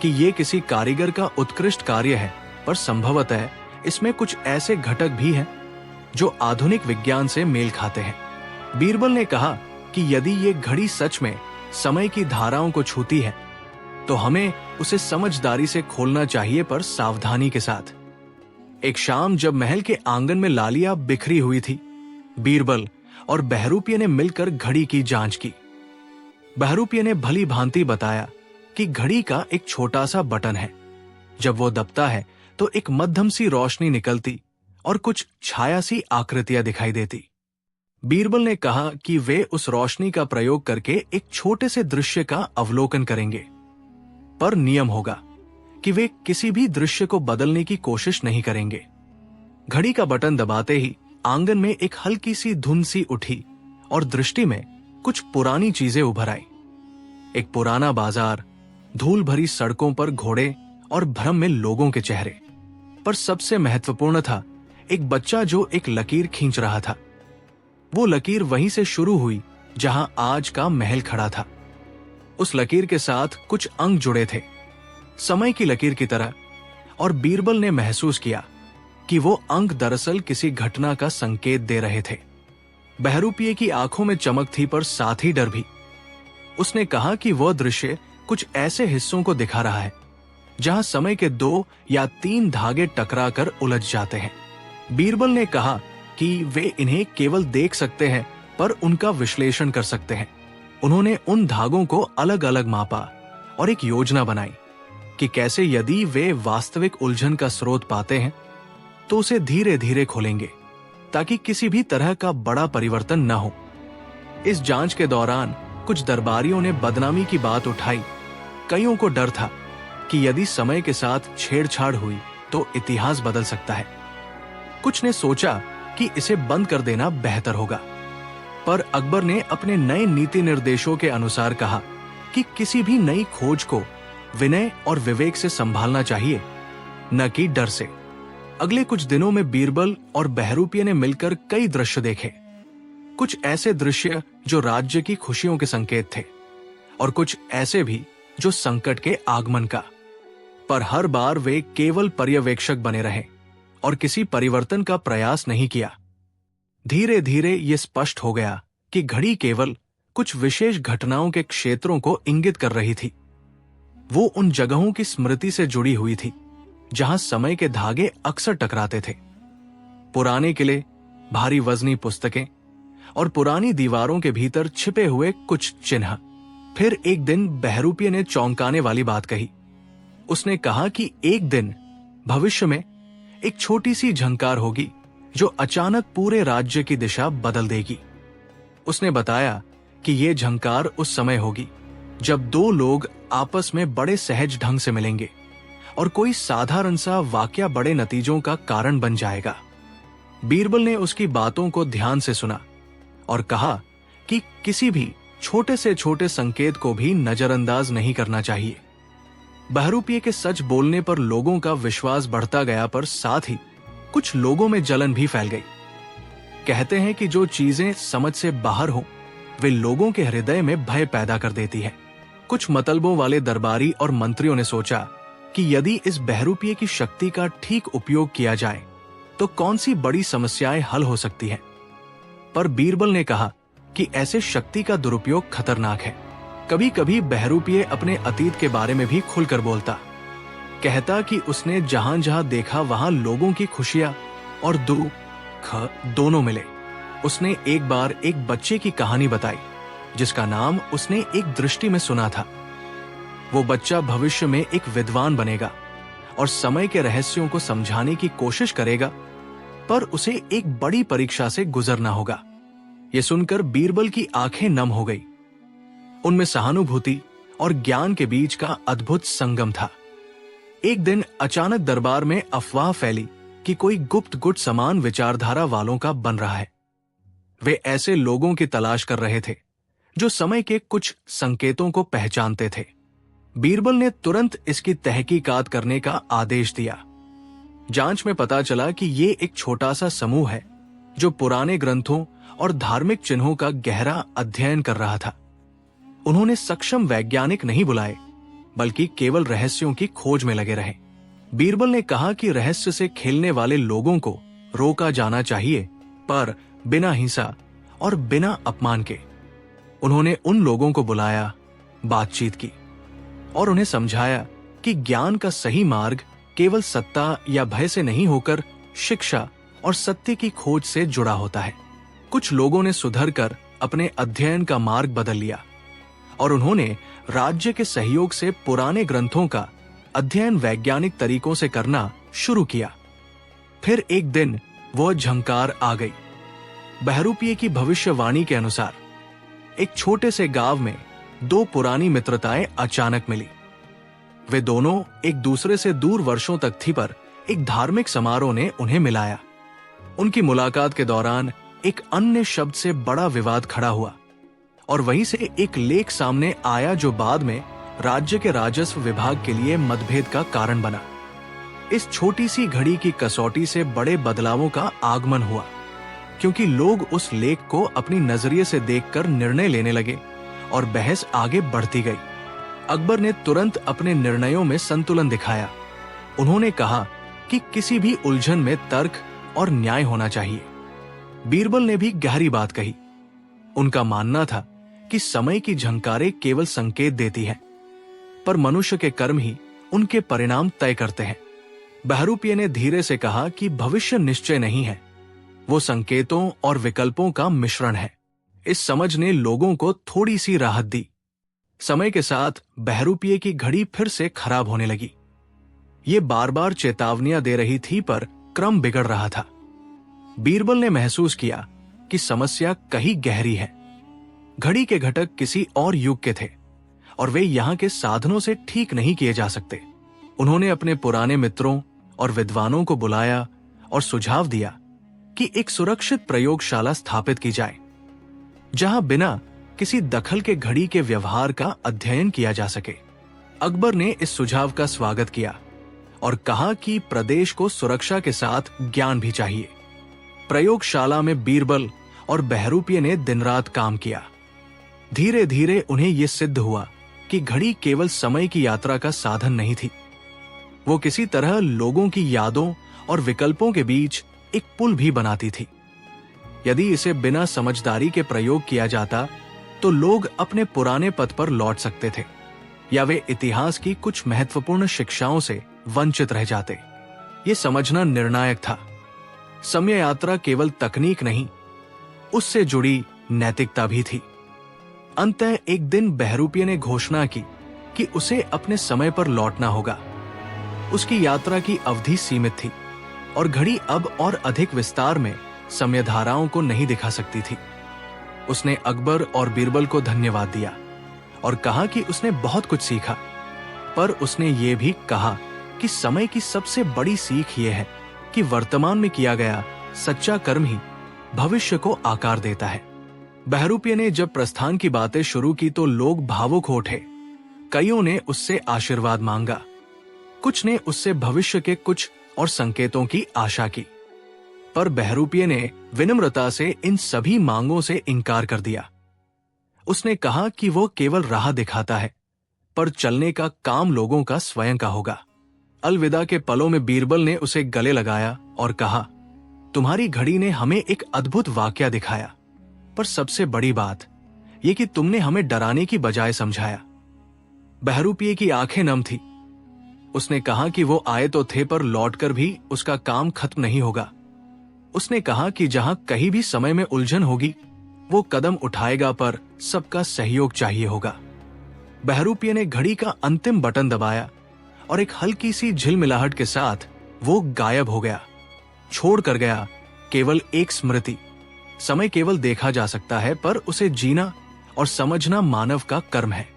कि ये किसी कारीगर का उत्कृष्ट कार्य है, पर संभवतः इसमें कुछ ऐसे घटक भी हैं जो आधुनिक विज्ञान से मेल खाते हैं। बीरबल ने कहा कि यदि ये घड़ी सच में समय की धाराओं को छूती है तो हमें उसे समझदारी से खोलना चाहिए, पर सावधानी के साथ। एक शाम जब महल के आंगन में लालिया बिखरी हुई थी, बीरबल और बहरूपिये ने मिलकर घड़ी की जांच की। बहरूपिये ने भली भांति बताया कि घड़ी का एक छोटा सा बटन है, जब वो दबता है तो एक मध्यम सी रोशनी निकलती और कुछ छाया सी आकृतियां दिखाई देती। बीरबल ने कहा कि वे उस रोशनी का प्रयोग करके एक छोटे से दृश्य का अवलोकन करेंगे, पर नियम होगा कि वे किसी भी दृश्य को बदलने की कोशिश नहीं करेंगे। घड़ी का बटन दबाते ही आंगन में एक हल्की सी धुंध सी उठी और दृष्टि में कुछ पुरानी चीजें उभर आई। एक पुराना बाजार, धूल भरी सड़कों पर घोड़े और भ्रम में लोगों के चेहरे, पर सबसे महत्वपूर्ण था एक बच्चा जो एक लकीर खींच रहा था। वो लकीर वहीं से शुरू हुई जहां आज का महल खड़ा था। उस लकीर के साथ कुछ अंक जुड़े थे, समय की लकीर की तरह, और बीरबल ने महसूस किया कि वो अंक दरअसल किसी घटना का संकेत दे रहे थे। बहरूपिये की आंखों में चमक थी, पर साथ ही डर भी। उसने कहा कि वह दृश्य कुछ ऐसे हिस्सों को दिखा रहा है जहां समय के 2 या 3 धागे टकरा कर उलझ जाते हैं। बीरबल ने कहा कि वे इन्हें केवल देख सकते हैं, पर उनका विश्लेषण कर सकते हैं। उन्होंने उन धागों को अलग अलग मापा और एक योजना बनाई कि कैसे यदि वे वास्तविक उलझन का स्रोत पाते हैं तो उसे धीरे धीरे खोलेंगे, ताकि किसी भी तरह का बड़ा परिवर्तन न हो। इस जांच के दौरान कुछ दरबारियों ने बदनामी की बात उठाई। कईयों को डर था कि यदि समय के साथ छेड़छाड़ हुई तो इतिहास बदल सकता है। कुछ ने सोचा कि इसे बंद कर देना बेहतर होगा, पर अकबर ने अपने नए नीति निर्देशों के अनुसार कहा कि किसी भी नई खोज को विनय और विवेक से संभालना चाहिए, न कि डर से। अगले कुछ दिनों में बीरबल और बहरूपिये ने मिलकर कई दृश्य देखे। कुछ ऐसे दृश्य जो राज्य की खुशियों के संकेत थे, और कुछ ऐसे भी जो संकट के आगमन का। पर हर बार वे केवल पर्यवेक्षक बने रहे और किसी परिवर्तन का प्रयास नहीं किया। धीरे धीरे ये स्पष्ट हो गया कि घड़ी केवल कुछ विशेष घटनाओं के क्षेत्रों को इंगित कर रही थी। वो उन जगहों की स्मृति से जुड़ी हुई थी जहां समय के धागे अक्सर टकराते थे। पुराने किले, भारी वजनी पुस्तकें और पुरानी दीवारों के भीतर छिपे हुए कुछ चिन्ह। फिर एक दिन बहरूपिये ने चौंकाने वाली बात कही। उसने कहा कि एक दिन भविष्य में एक छोटी सी झंकार होगी जो अचानक पूरे राज्य की दिशा बदल देगी। उसने बताया कि यह झंकार उस समय होगी जब 2 लोग आपस में बड़े सहज ढंग से मिलेंगे और कोई साधारण सा वाकया बड़े नतीजों का कारण बन जाएगा। बीरबल ने उसकी बातों को ध्यान से सुना और कहा कि किसी भी छोटे से छोटे संकेत को भी नजरअंदाज नहीं करना चाहिए। बहरूपिये के सच बोलने पर लोगों का विश्वास बढ़ता गया, पर साथ ही कुछ लोगों में जलन भी फैल गई। कहते हैं कि जो चीजें समझ से बाहर हो वे लोगों के हृदय में भय पैदा कर देती है। कुछ मतलबों वाले दरबारी और मंत्रियों ने सोचा कि यदि इस बहरूपिये की शक्ति का ठीक उपयोग किया जाए तो कौन सी बड़ी समस्याएं हल हो सकती हैं। पर बीरबल ने कहा कि ऐसे शक्ति का दुरुपयोग खतरनाक है। कभी कभी बहरूपिये अपने अतीत के बारे में भी खुलकर बोलता। कहता कि उसने जहां जहां देखा वहां लोगों की खुशियां और दुख दोनों मिले। उसने एक बार एक बच्चे की कहानी बताई जिसका नाम उसने एक दृष्टि में सुना था। वो बच्चा भविष्य में एक विद्वान बनेगा और समय के रहस्यों को समझाने की कोशिश करेगा, पर उसे एक बड़ी परीक्षा से गुजरना होगा। यह सुनकर बीरबल की आंखें नम हो गई। उनमें सहानुभूति और ज्ञान के बीच का अद्भुत संगम था। एक दिन अचानक दरबार में अफवाह फैली कि कोई गुप्त गुट समान विचारधारा वालों का बन रहा है। वे ऐसे लोगों की तलाश कर रहे थे जो समय के कुछ संकेतों को पहचानते थे। बीरबल ने तुरंत इसकी तहकीकात करने का आदेश दिया। जांच में पता चला कि ये एक छोटा सा समूह है जो पुराने ग्रंथों और धार्मिक चिन्हों का गहरा अध्ययन कर रहा था। उन्होंने सक्षम वैज्ञानिक नहीं बुलाए, बल्कि केवल रहस्यों की खोज में लगे रहे। बीरबल ने कहा कि रहस्य से खेलने वाले लोगों को रोका जाना चाहिए, पर बिना हिंसा और बिना अपमान के। उन्होंने उन लोगों को बुलाया, बातचीत की और उन्हें समझाया कि ज्ञान का सही मार्ग केवल सत्ता या भय से नहीं होकर शिक्षा और सत्य की खोज से जुड़ा होता है। कुछ लोगों ने सुधर कर अपने अध्ययन का मार्ग बदल लिया और उन्होंने राज्य के सहयोग से पुराने ग्रंथों का अध्ययन वैज्ञानिक तरीकों से करना शुरू किया। फिर एक दिन वह झंकार आ गई। बहरूपिये की भविष्यवाणी के अनुसार एक छोटे से गांव में दो पुरानी मित्रताएं अचानक मिली। वे दोनों एक दूसरे से दूर वर्षों तक थी, पर एक धार्मिक समारोह ने उन्हें मिलाया। उनकी मुलाकात के दौरान एक अन्य शब्द से बड़ा विवाद खड़ा हुआ और वहीं से एक लेख सामने आया जो बाद में राज्य के राजस्व विभाग के लिए मतभेद का कारण बना। इस छोटी सी घड़ी की कसौटी से बड़े बदलावों का आगमन हुआ, क्योंकि लोग उस लेख को अपनी नजरिए से देखकर निर्णय लेने लगे और बहस आगे बढ़ती गई। अकबर ने तुरंत अपने निर्णयों में संतुलन दिखाया। उन्होंने कहा कि किसी भी उलझन में तर्क और न्याय होना चाहिए। बीरबल ने भी गहरी बात कही। उनका मानना था कि समय की झंकारें केवल संकेत देती हैं, पर मनुष्य के कर्म ही उनके परिणाम तय करते हैं। बहरूपिये ने धीरे से कहा कि भविष्य निश्चय नहीं है, वो संकेतों और विकल्पों का मिश्रण है। इस समझ ने लोगों को थोड़ी सी राहत दी। समय के साथ बहरूपिये की घड़ी फिर से खराब होने लगी। ये बार बार चेतावनियां दे रही थी, पर क्रम बिगड़ रहा था। बीरबल ने महसूस किया कि समस्या कहीं गहरी है। घड़ी के घटक किसी और युग के थे और वे यहाँ के साधनों से ठीक नहीं किए जा सकते। उन्होंने अपने पुराने मित्रों और विद्वानों को बुलाया और सुझाव दिया कि एक सुरक्षित प्रयोगशाला स्थापित की जाए, जहां बिना किसी दखल के घड़ी के व्यवहार का अध्ययन किया जा सके। अकबर ने इस सुझाव का स्वागत किया और कहा कि प्रदेश को सुरक्षा के साथ ज्ञान भी चाहिए। प्रयोगशाला में बीरबल और बहरूपिये ने दिन रात काम किया। धीरे धीरे उन्हें यह सिद्ध हुआ कि घड़ी केवल समय की यात्रा का साधन नहीं थी, वो किसी तरह लोगों की यादों और विकल्पों के बीच एक पुल भी बनाती थी। यदि इसे बिना समझदारी के प्रयोग किया जाता तो लोग अपने पुराने पथ पर लौट सकते थे या वे इतिहास की कुछ महत्वपूर्ण शिक्षाओं से वंचित रह जाते। ये समझना निर्णायक था। समय यात्रा केवल तकनीक नहीं, उससे जुड़ी नैतिकता भी थी। अंततः एक दिन बहरूपिये ने घोषणा की कि उसे अपने समय पर लौटना होगा। उसकी यात्रा की अवधि सीमित थी और घड़ी अब और अधिक विस्तार में समय धाराओं को नहीं दिखा सकती थी। उसने अकबर और बीरबल को धन्यवाद दिया और कहा कि उसने बहुत कुछ सीखा, पर उसने ये भी कहा कि समय की सबसे बड़ी सीख ये है कि वर्तमान में किया गया सच्चा कर्म ही भविष्य को आकार देता है। बहरूपिये ने जब प्रस्थान की बातें शुरू की तो लोग भावुक हो उठे। कईयों ने उससे आशीर्वाद मांगा, कुछ ने उससे भविष्य के कुछ और संकेतों की आशा की, पर बहरूपिये ने विनम्रता से इन सभी मांगों से इनकार कर दिया। उसने कहा कि वो केवल राह दिखाता है, पर चलने का काम लोगों का स्वयं का होगा। अलविदा के पलों में बीरबल ने उसे गले लगाया और कहा, तुम्हारी घड़ी ने हमें एक अद्भुत वाकया दिखाया, पर सबसे बड़ी बात यह कि तुमने हमें डराने की बजाय समझाया। बहरूपिये की आंखें नम थी। उसने कहा कि वो आए तो थे पर लौटकर भी उसका काम खत्म नहीं होगा। उसने कहा कि जहां कहीं भी समय में उलझन होगी वो कदम उठाएगा, पर सबका सहयोग चाहिए होगा। बहरूपिये ने घड़ी का अंतिम बटन दबाया और एक हल्की सी झिलमिलाहट के साथ वो गायब हो गया, छोड़ कर गया केवल एक स्मृति। समय केवल देखा जा सकता है, पर उसे जीना और समझना मानव का कर्म है।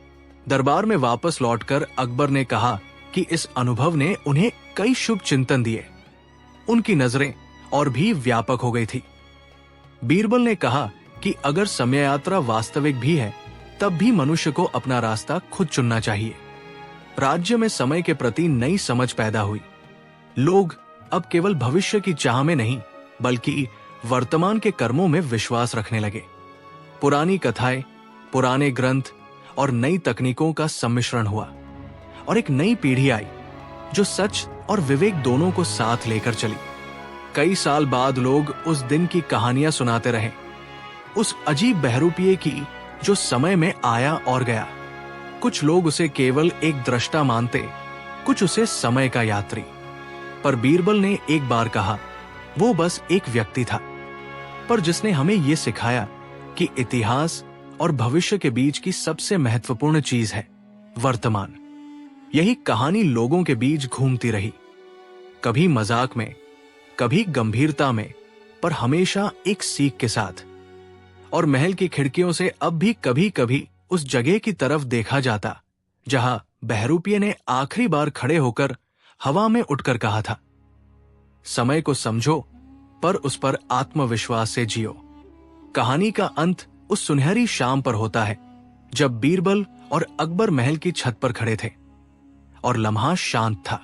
दरबार में वापस लौटकर अकबर ने कहा कि इस अनुभव ने उन्हें कई शुभ चिंतन दिए। उनकी नजरें और भी व्यापक हो गई थी। बीरबल ने कहा कि अगर समय यात्रा वास्तविक भी है, तब भी मनुष्य को अपना रास्ता खुद चुनना चाहिए। राज्य में समय के प्रति नई समझ पैदा हुई। लोग अब केवल भविष्य की चाह में नहीं, बल्कि वर्तमान के कर्मों में विश्वास रखने लगे। पुरानी कथाएं, पुराने ग्रंथ और नई तकनीकों का सम्मिश्रण हुआ और एक नई पीढ़ी आई जो सच और विवेक दोनों को साथ लेकर चली। कई साल बाद लोग उस दिन की कहानियां सुनाते रहे, उस अजीब बहरूपिये की जो समय में आया और गया। कुछ लोग उसे केवल एक दृष्टा मानते, कुछ उसे समय का यात्री। पर बीरबल ने एक बार कहा, वो बस एक व्यक्ति था, पर जिसने हमें यह सिखाया कि इतिहास और भविष्य के बीच की सबसे महत्वपूर्ण चीज है वर्तमान। यही कहानी लोगों के बीच घूमती रही, कभी मजाक में, कभी गंभीरता में, पर हमेशा एक सीख के साथ। और महल की खिड़कियों से अब भी कभी कभी उस जगह की तरफ देखा जाता जहां बहरूपिये ने आखिरी बार खड़े होकर हवा में उठकर कहा था, समय को समझो पर उस पर आत्मविश्वास से जियो। कहानी का अंत उस सुनहरी शाम पर होता है जब बीरबल और अकबर महल की छत पर खड़े थे और लम्हा शांत था।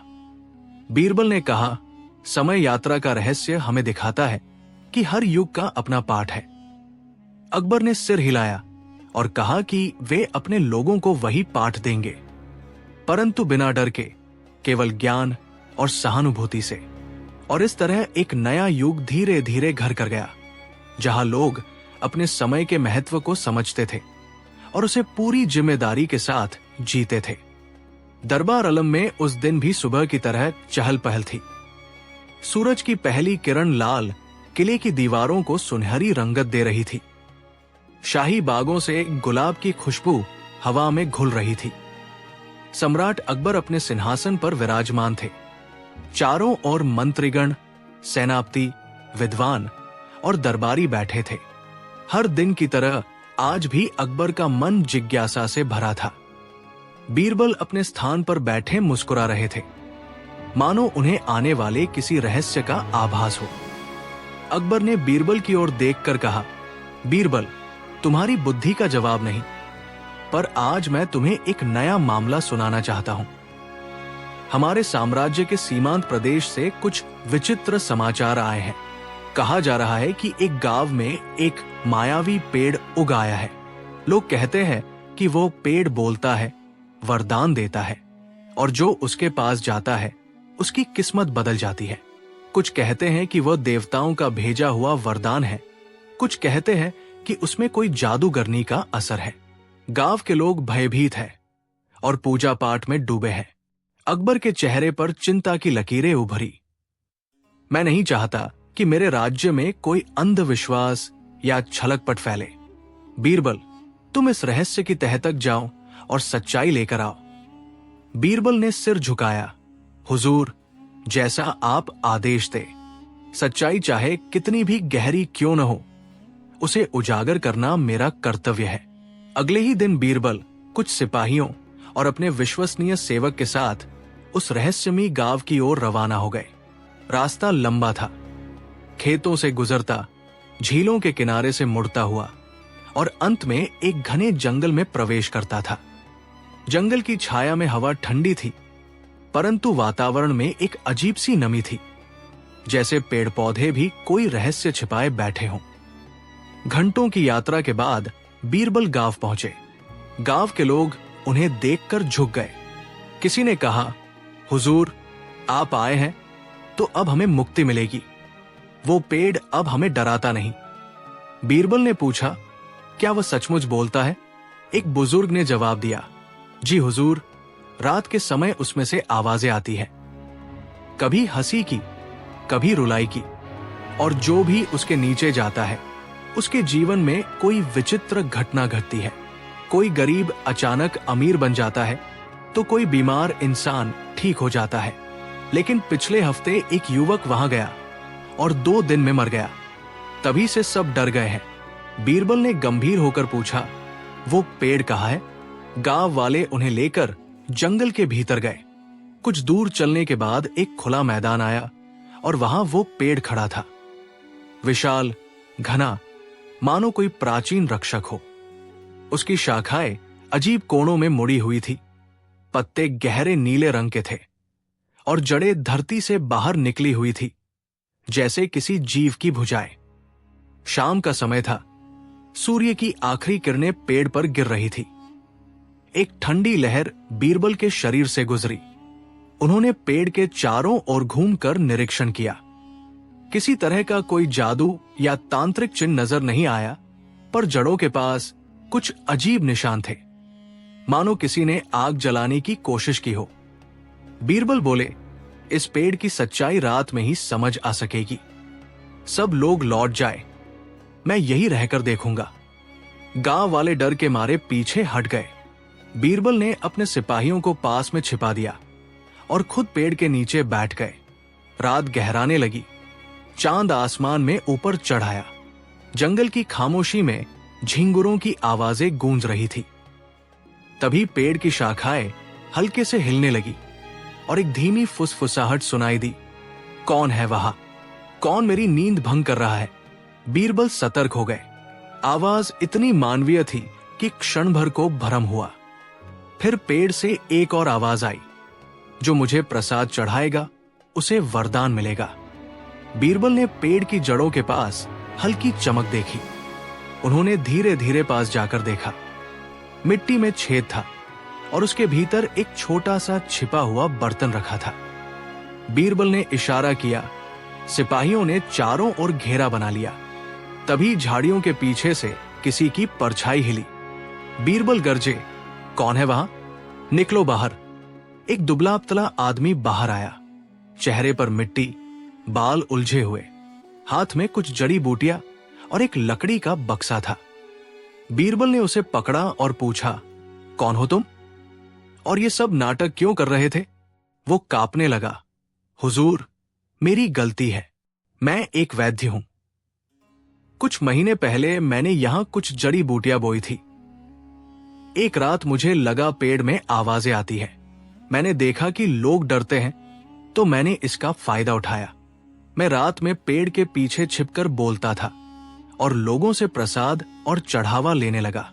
बीरबल ने कहा, समय यात्रा का रहस्य हमें दिखाता है कि हर युग का अपना पाठ है। अकबर ने सिर हिलाया और कहा कि वे अपने लोगों को वही पाठ देंगे, परंतु बिना डर के, केवल ज्ञान और सहानुभूति से। और इस तरह एक नया युग धीरे धीरे घर कर गया, जहां लोग अपने समय के महत्व को समझते थे और उसे पूरी जिम्मेदारी के साथ जीते थे। दरबार आलम में उस दिन भी सुबह की तरह चहल पहल थी। सूरज की पहली किरण लाल किले की दीवारों को सुनहरी रंगत दे रही थी। शाही बागों से गुलाब की खुशबू हवा में घुल रही थी। सम्राट अकबर अपने सिंहासन पर विराजमान थे। चारों ओर मंत्रीगण, सेनापति, विद्वान और दरबारी बैठे थे। हर दिन की तरह आज भी अकबर का मन जिज्ञासा से भरा था। बीरबल अपने स्थान पर बैठे मुस्कुरा रहे थे, मानो उन्हें आने वाले किसी रहस्य का आभास हो। अकबर ने बीरबल की ओर देखकर कहा, बीरबल, तुम्हारी बुद्धि का जवाब नहीं, पर आज मैं तुम्हें एक नया मामला सुनाना चाहता हूं। हमारे साम्राज्य के सीमांत प्रदेश से कुछ विचित्र समाचार आए हैं। कहा जा रहा है कि एक गांव में एक मायावी पेड़ उग आया है। लोग कहते हैं कि वो पेड़ बोलता है, वरदान देता है, और जो उसके पास जाता है उसकी किस्मत बदल जाती है। कुछ कहते हैं कि वह देवताओं का भेजा हुआ वरदान है, कुछ कहते हैं कि उसमें कोई जादूगरनी का असर है। गांव के लोग भयभीत हैं और पूजा पाठ में डूबे हैं। अकबर के चेहरे पर चिंता की लकीरें उभरी। मैं नहीं चाहता कि मेरे राज्य में कोई अंधविश्वास या छलकपट फैले। बीरबल, तुम इस रहस्य की तह तक जाओ और सच्चाई लेकर आओ। बीरबल ने सिर झुकाया, हुजूर, जैसा आप आदेश दे। सच्चाई चाहे कितनी भी गहरी क्यों न हो, उसे उजागर करना मेरा कर्तव्य है। अगले ही दिन बीरबल कुछ सिपाहियों और अपने विश्वसनीय सेवक के साथ उस रहस्यमयी गांव की ओर रवाना हो गए। रास्ता लंबा था, खेतों से गुजरता, झीलों के किनारे से मुड़ता हुआ और अंत में एक घने जंगल में प्रवेश करता था। जंगल की छाया में हवा ठंडी थी, परंतु वातावरण में एक अजीब सी नमी थी, जैसे पेड़ पौधे भी कोई रहस्य छिपाए बैठे हों। घंटों की यात्रा के बाद बीरबल गांव पहुंचे। गांव के लोग उन्हें देखकर झुक गए। किसी ने कहा, हुजूर, आप आए हैं तो अब हमें मुक्ति मिलेगी। वो पेड़ अब हमें डराता नहीं। बीरबल ने पूछा, क्या वह सचमुच बोलता है? एक बुजुर्ग ने जवाब दिया, जी हुजूर, रात के समय उसमें से आवाजें आती हैं, कभी हंसी की, कभी रुलाई की, और जो भी उसके नीचे जाता है उसके जीवन में कोई विचित्र घटना घटती है। कोई गरीब अचानक अमीर बन जाता है तो कोई बीमार इंसान ठीक हो जाता है। लेकिन पिछले हफ्ते एक युवक वहां गया और 2 दिन में मर गया। तभी से सब डर गए हैं। बीरबल ने गंभीर होकर पूछा, वो पेड़ कहाँ है? गांव वाले उन्हें लेकर जंगल के भीतर गए। कुछ दूर चलने के बाद एक खुला मैदान आया और वहां वो पेड़ खड़ा था, विशाल, घना, मानो कोई प्राचीन रक्षक हो। उसकी शाखाएं अजीब कोणों में मुड़ी हुई थी, पत्ते गहरे नीले रंग के थे और जड़ें धरती से बाहर निकली हुई थी, जैसे किसी जीव की भुजाएं। शाम का समय था। सूर्य की आखिरी किरणें पेड़ पर गिर रही थी। एक ठंडी लहर बीरबल के शरीर से गुजरी। उन्होंने पेड़ के चारों ओर घूमकर निरीक्षण किया। किसी तरह का कोई जादू या तांत्रिक चिन्ह नजर नहीं आया, पर जड़ों के पास कुछ अजीब निशान थे, मानो किसी ने आग जलाने की कोशिश की हो। बीरबल बोले, इस पेड़ की सच्चाई रात में ही समझ आ सकेगी। सब लोग लौट जाए, मैं यही रहकर देखूंगा। गांव वाले डर के मारे पीछे हट गए। बीरबल ने अपने सिपाहियों को पास में छिपा दिया और खुद पेड़ के नीचे बैठ गए। रात गहराने लगी। चांद आसमान में ऊपर चढ़ आया। जंगल की खामोशी में झिंगुरों की आवाजें गूंज रही थी। तभी पेड़ की शाखाएं हल्के से हिलने लगी और एक धीमी फुसफुसाहट सुनाई दी। कौन है वहां? कौन मेरी नींद भंग कर रहा है? बीरबल सतर्क हो गए। आवाज इतनी मानवीय थी कि क्षण भर को भ्रम हुआ। फिर पेड़ से एक और आवाज आई, जो मुझे प्रसाद चढ़ाएगा उसे वरदान मिलेगा। बीरबल ने पेड़ की जड़ों के पास हल्की चमक देखी। उन्होंने धीरे धीरे पास जाकर देखा। मिट्टी में छेद था और उसके भीतर एक छोटा सा छिपा हुआ बर्तन रखा था। बीरबल ने इशारा किया। सिपाहियों ने चारों ओर घेरा बना लिया। तभी झाड़ियों के पीछे से किसी की परछाई हिली। बीरबल गरजे, कौन है वहां? निकलो बाहर। एक दुबला पतला आदमी बाहर आया। चेहरे पर मिट्टी, बाल उलझे हुए, हाथ में कुछ जड़ी बूटियां और एक लकड़ी का बक्सा था। बीरबल ने उसे पकड़ा और पूछा, कौन हो तुम? और ये सब नाटक क्यों कर रहे थे? वो कांपने लगा। हुजूर, मेरी गलती है। मैं एक वैद्य हूं। कुछ महीने पहले मैंने यहां कुछ जड़ी बूटियां बोई थी। एक रात मुझे लगा पेड़ में आवाजें आती है। मैंने देखा कि लोग डरते हैं, तो मैंने इसका फायदा उठाया। मैं रात में पेड़ के पीछे छिपकर बोलता था और लोगों से प्रसाद और चढ़ावा लेने लगा।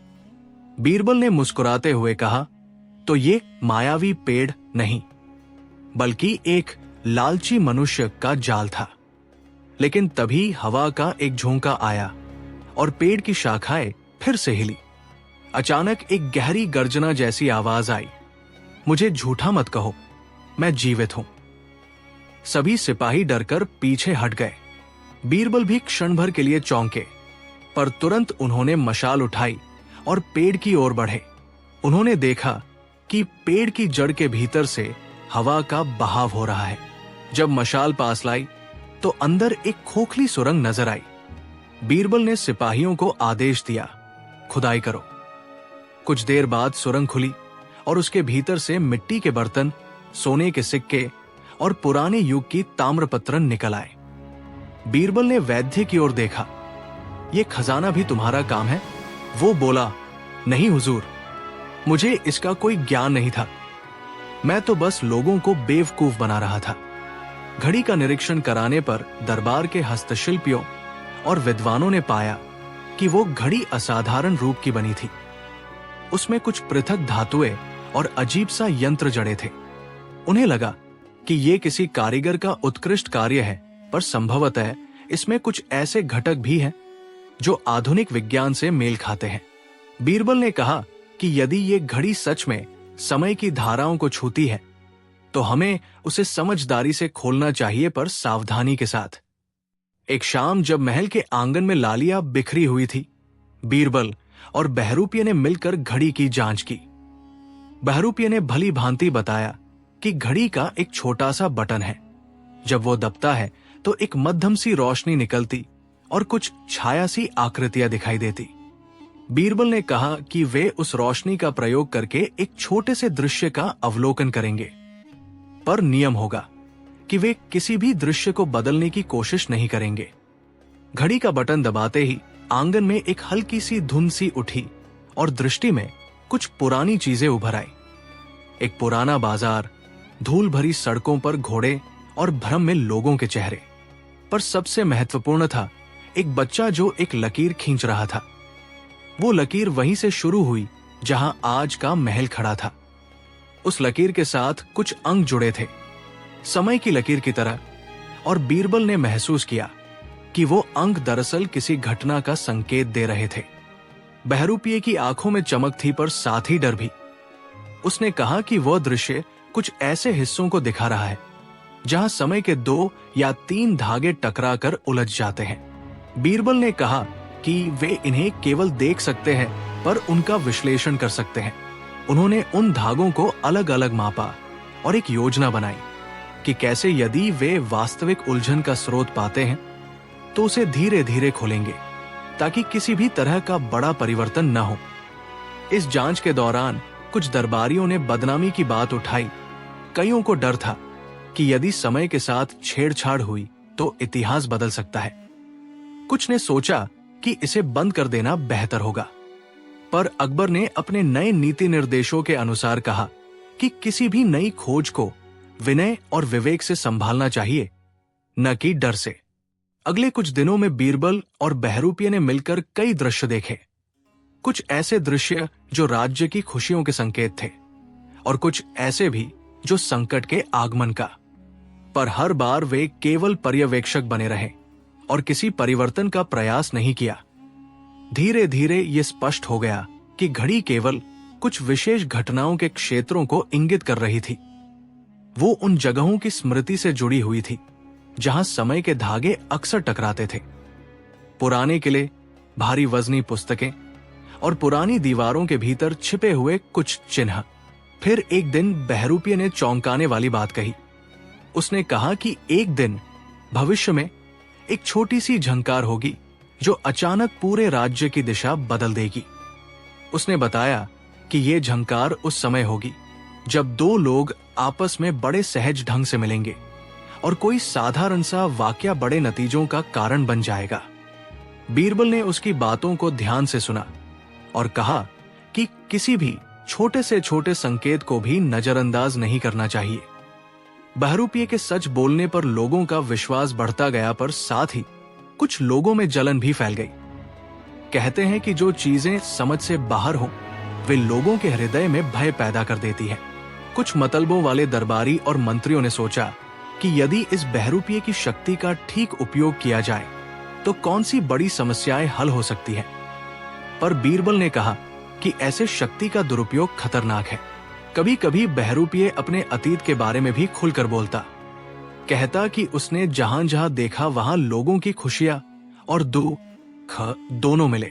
बीरबल ने मुस्कुराते हुए कहा, तो ये मायावी पेड़ नहीं, बल्कि एक लालची मनुष्य का जाल था। लेकिन तभी हवा का एक झोंका आया और पेड़ की शाखाएं फिर से हिली। अचानक एक गहरी गर्जना जैसी आवाज आई, मुझे झूठा मत कहो, मैं जीवित हूं। सभी सिपाही डरकर पीछे हट गए। बीरबल भी क्षण भर के लिए चौंके, पर तुरंत उन्होंने मशाल उठाई और पेड़ की ओर बढ़े। उन्होंने देखा कि पेड़ की जड़ के भीतर से हवा का बहाव हो रहा है। जब मशाल पास लाई तो अंदर एक खोखली सुरंग नजर आई। बीरबल ने सिपाहियों को आदेश दिया, खुदाई करो। कुछ देर बाद सुरंग खुली और उसके भीतर से मिट्टी के बर्तन, सोने के सिक्के और पुराने युग की ताम्रपत्रन निकल आए। बीरबल ने वैद्य की ओर देखा, ये खजाना भी तुम्हारा काम है? वो बोला, नहीं हुजूर, मुझे इसका कोई ज्ञान नहीं था। मैं तो बस लोगों को बेवकूफ बना रहा था। घड़ी का निरीक्षण कराने पर दरबार के हस्तशिल्पियों और विद्वानों ने पाया कि वो घड़ी असाधारण रूप की बनी थी। उसमें कुछ पृथक धातुएं और अजीब सा यंत्र जड़े थे। उन्हें लगा कि ये किसी कारीगर का उत्कृष्ट कार्य है, पर संभवतः इसमें कुछ ऐसे घटक भी हैं जो आधुनिक विज्ञान से मेल खाते हैं। बीरबल ने कहा कि यदि ये घड़ी सच में समय की धाराओं को छूती है, तो हमें उसे समझदारी से खोलना चाहिए, पर सावधानी के साथ। एक शाम जब महल के आंगन में लालिया बिखरी हुई थी, बीरबल और बहरूपिये ने मिलकर घड़ी की जांच की। बहरूपिये ने भली भांति बताया कि घड़ी का एक छोटा सा बटन है, जब वो दबता है तो एक मध्यम सी रोशनी निकलती और कुछ छाया सी आकृतियां दिखाई देती। बीरबल ने कहा कि वे उस रोशनी का प्रयोग करके एक छोटे से दृश्य का अवलोकन करेंगे, पर नियम होगा कि वे किसी भी दृश्य को बदलने की कोशिश नहीं करेंगे। घड़ी का बटन दबाते ही आंगन में एक हल्की सी धुंध सी उठी और दृष्टि में कुछ पुरानी चीजें उभर आई। एक पुराना बाजार, धूल भरी सड़कों पर घोड़े और भ्रम में लोगों के चेहरे, पर सबसे महत्वपूर्ण था एक बच्चा जो एक लकीर खींच रहा था। वो लकीर वहीं से शुरू हुई जहां आज का महल खड़ा था। उस लकीर के साथ कुछ अंक जुड़े थे, समय की लकीर की तरह, और बीरबल ने महसूस किया कि वो अंक दरअसल किसी घटना का संकेत दे रहे थे। बहरूपिये की आंखों में चमक थी, पर साथ ही डर भी। उसने कहा कि वह दृश्य कुछ ऐसे हिस्सों को दिखा रहा है जहां समय के 2 या 3 धागे टकरा कर उलझ जाते हैं। बीरबल ने कहा कि वे इन्हें केवल देख सकते हैं, पर उनका विश्लेषण कर सकते हैं। उन्होंने उन धागों को अलग अलग मापा और एक योजना बनाई कि कैसे यदि वे वास्तविक उलझन का स्रोत पाते हैं तो उसे धीरे धीरे खोलेंगे, ताकि किसी भी तरह का बड़ा परिवर्तन न हो। इस जांच के दौरान कुछ दरबारियों ने बदनामी की बात उठाई। कईयों को डर था कि यदि समय के साथ छेड़छाड़ हुई तो इतिहास बदल सकता है। कुछ ने सोचा कि इसे बंद कर देना बेहतर होगा, पर अकबर ने अपने नए नीति निर्देशों के अनुसार कहा कि किसी भी नई खोज को विनय और विवेक से संभालना चाहिए, न कि डर से। अगले कुछ दिनों में बीरबल और बहरूपिये ने मिलकर कई दृश्य देखे। कुछ ऐसे दृश्य जो राज्य की खुशियों के संकेत थे, और कुछ ऐसे भी जो संकट के आगमन का। पर हर बार वे केवल पर्यवेक्षक बने रहे और किसी परिवर्तन का प्रयास नहीं किया। धीरे धीरे ये स्पष्ट हो गया कि घड़ी केवल कुछ विशेष घटनाओं के क्षेत्रों को इंगित कर रही थी। वो उन जगहों की स्मृति से जुड़ी हुई थी जहां समय के धागे अक्सर टकराते थे। पुराने किले, भारी वजनी पुस्तकें और पुरानी दीवारों के भीतर छिपे हुए कुछ चिन्ह। फिर एक दिन बहरूपिये ने चौंकाने वाली बात कही। उसने कहा कि एक दिन भविष्य में एक छोटी सी झंकार होगी जो अचानक पूरे राज्य की दिशा बदल देगी। उसने बताया कि यह झंकार उस समय होगी जब 2 लोग आपस में बड़े सहज ढंग से मिलेंगे और कोई साधारण सा वाकया बड़े नतीजों का कारण बन जाएगा। बीरबल ने उसकी बातों को ध्यान से सुना और कहा कि किसी भी छोटे से छोटे संकेत को भी नजरअंदाज नहीं करना चाहिए। बहरूपिये के सच बोलने पर लोगों का विश्वास बढ़ता गया, पर साथ ही कुछ लोगों में जलन भी फैल गई। कहते हैं कि जो चीजें समझ से बाहर हो वे लोगों के हृदय में भय पैदा कर देती है। कुछ मतलबों वाले दरबारी और मंत्रियों ने सोचा कि यदि इस बहरूपिये की शक्ति का ठीक उपयोग किया जाए तो कौन सी बड़ी समस्याएं हल हो सकती है। पर बीरबल ने कहा कि ऐसे शक्ति का दुरुपयोग खतरनाक है। कभी कभी बहरूपिये अपने अतीत के बारे में भी खुलकर बोलता। कहता कि उसने जहां जहां देखा वहां लोगों की खुशियां और दुख दोनों मिले।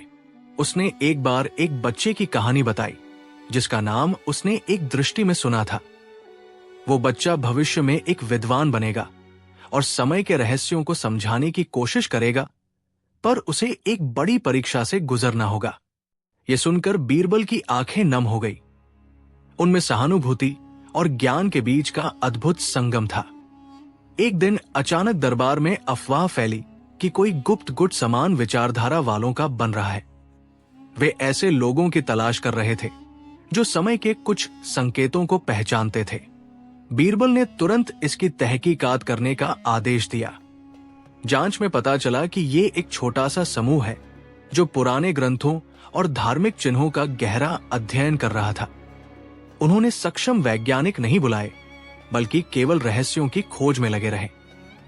उसने एक बार एक बच्चे की कहानी बताई जिसका नाम उसने एक दृष्टि में सुना था। वो बच्चा भविष्य में एक विद्वान बनेगा और समय के रहस्यों को समझाने की कोशिश करेगा, पर उसे एक बड़ी परीक्षा से गुजरना होगा। यह सुनकर बीरबल की आंखें नम हो गई। उनमें सहानुभूति और ज्ञान के बीच का अद्भुत संगम था। एक दिन अचानक दरबार में अफवाह फैली कि कोई गुप्त गुट समान विचारधारा वालों का बन रहा है। वे ऐसे लोगों की तलाश कर रहे थे जो समय के कुछ संकेतों को पहचानते थे। बीरबल ने तुरंत इसकी तहकीकात करने का आदेश दिया। जांच में पता चला कि ये एक छोटा सा समूह है जो पुराने ग्रंथों और धार्मिक चिन्हों का गहरा अध्ययन कर रहा था। उन्होंने सक्षम वैज्ञानिक नहीं बुलाए, बल्कि केवल रहस्यों की खोज में लगे रहे।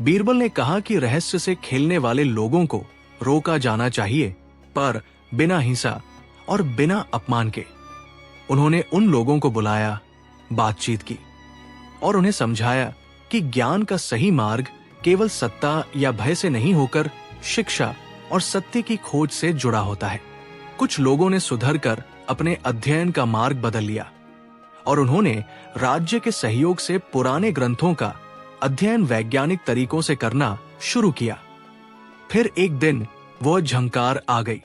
बीरबल ने कहा कि रहस्य से खेलने वाले लोगों को रोका जाना चाहिए, पर बिना हिंसा और बिना अपमान के। उन्होंने उन लोगों को बुलाया, बातचीत की और उन्हें समझाया कि ज्ञान का सही मार्ग केवल सत्ता या भय से नहीं होकर शिक्षा और सत्य की खोज से जुड़ा होता है। कुछ लोगों ने सुधर कर अपने अध्ययन का मार्ग बदल लिया और उन्होंने राज्य के सहयोग से पुराने ग्रंथों का अध्ययन वैज्ञानिक तरीकों से करना शुरू किया। फिर एक दिन वह झंकार आ गई।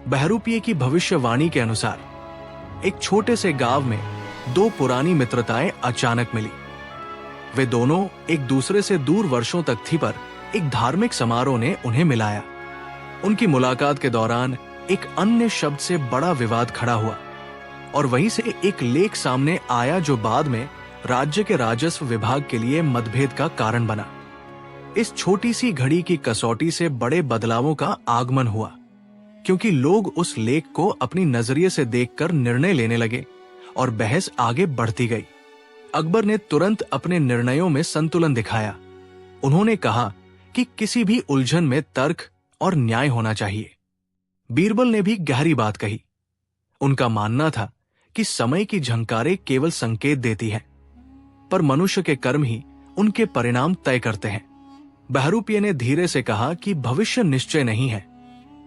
बहरूपिये की भविष्यवाणी के अनुसार एक छोटे से गांव में दो पुरानी मित्रताएं अचानक मिली। वे दोनों एक दूसरे से दूर वर्षों तक थी, पर एक धार्मिक समारोह ने उन्हें मिलाया। उनकी मुलाकात के दौरान एक अन्य शब्द से बड़ा विवाद खड़ा हुआ और वहीं से एक लेख सामने आया जो बाद में राज्य के राजस्व विभाग के लिए मतभेद का कारण बना। इस छोटी सी घड़ी की कसौटी से बड़े बदलावों का आगमन हुआ, क्योंकि लोग उस लेख को अपनी नजरिए से देखकर निर्णय लेने लगे और बहस आगे बढ़ती गई। अकबर ने तुरंत अपने निर्णयों में संतुलन दिखाया। उन्होंने कहा कि किसी भी उलझन में तर्क और न्याय होना चाहिए। बीरबल ने भी गहरी बात कही। उनका मानना था कि समय की झंकारें केवल संकेत देती हैं, पर मनुष्य के कर्म ही उनके परिणाम तय करते हैं। बहरूपिये ने धीरे से कहा कि भविष्य निश्चय नहीं है,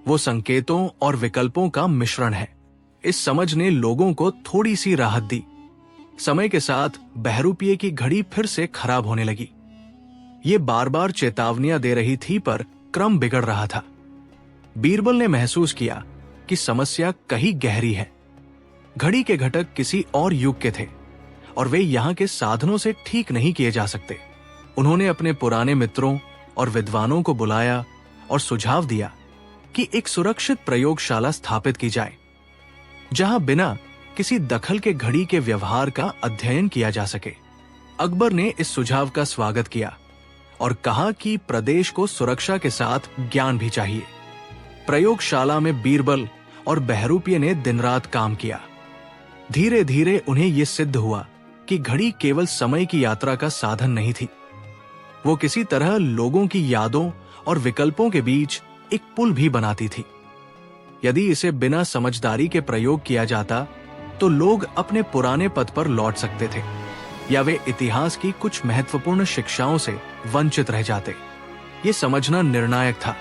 वो संकेतों और विकल्पों का मिश्रण है। इस समझ ने लोगों को थोड़ी सी राहत दी। समय के साथ बहरूपिये की घड़ी फिर से खराब होने लगी। ये बार बार चेतावनियां दे रही थी, पर क्रम बिगड़ रहा था। बीरबल ने महसूस किया कि समस्या कहीं गहरी है। घड़ी के घटक किसी और युग के थे और वे यहाँ के साधनों से ठीक नहीं किए जा सकते। उन्होंने अपने पुराने मित्रों और विद्वानों को बुलाया और सुझाव दिया कि एक सुरक्षित प्रयोगशाला स्थापित की जाए, जहां बिना किसी दखल के घड़ी के व्यवहार का अध्ययन किया जा सके। अकबर ने इस सुझाव का स्वागत किया और कहा कि प्रदेश को सुरक्षा के साथ ज्ञान भी चाहिए। प्रयोगशाला में बीरबल और बहरूपिये ने दिन रात काम किया। धीरे धीरे उन्हें यह सिद्ध हुआ कि घड़ी केवल समय की यात्रा का साधन नहीं थी, वो किसी तरह लोगों की यादों और विकल्पों के बीच एक पुल भी बनाती थी। यदि इसे बिना समझदारी के प्रयोग किया जाता तो लोग अपने पुराने पथ पर लौट सकते थे या वे इतिहास की कुछ महत्वपूर्ण शिक्षाओं से वंचित रह जाते। ये समझना निर्णायक था।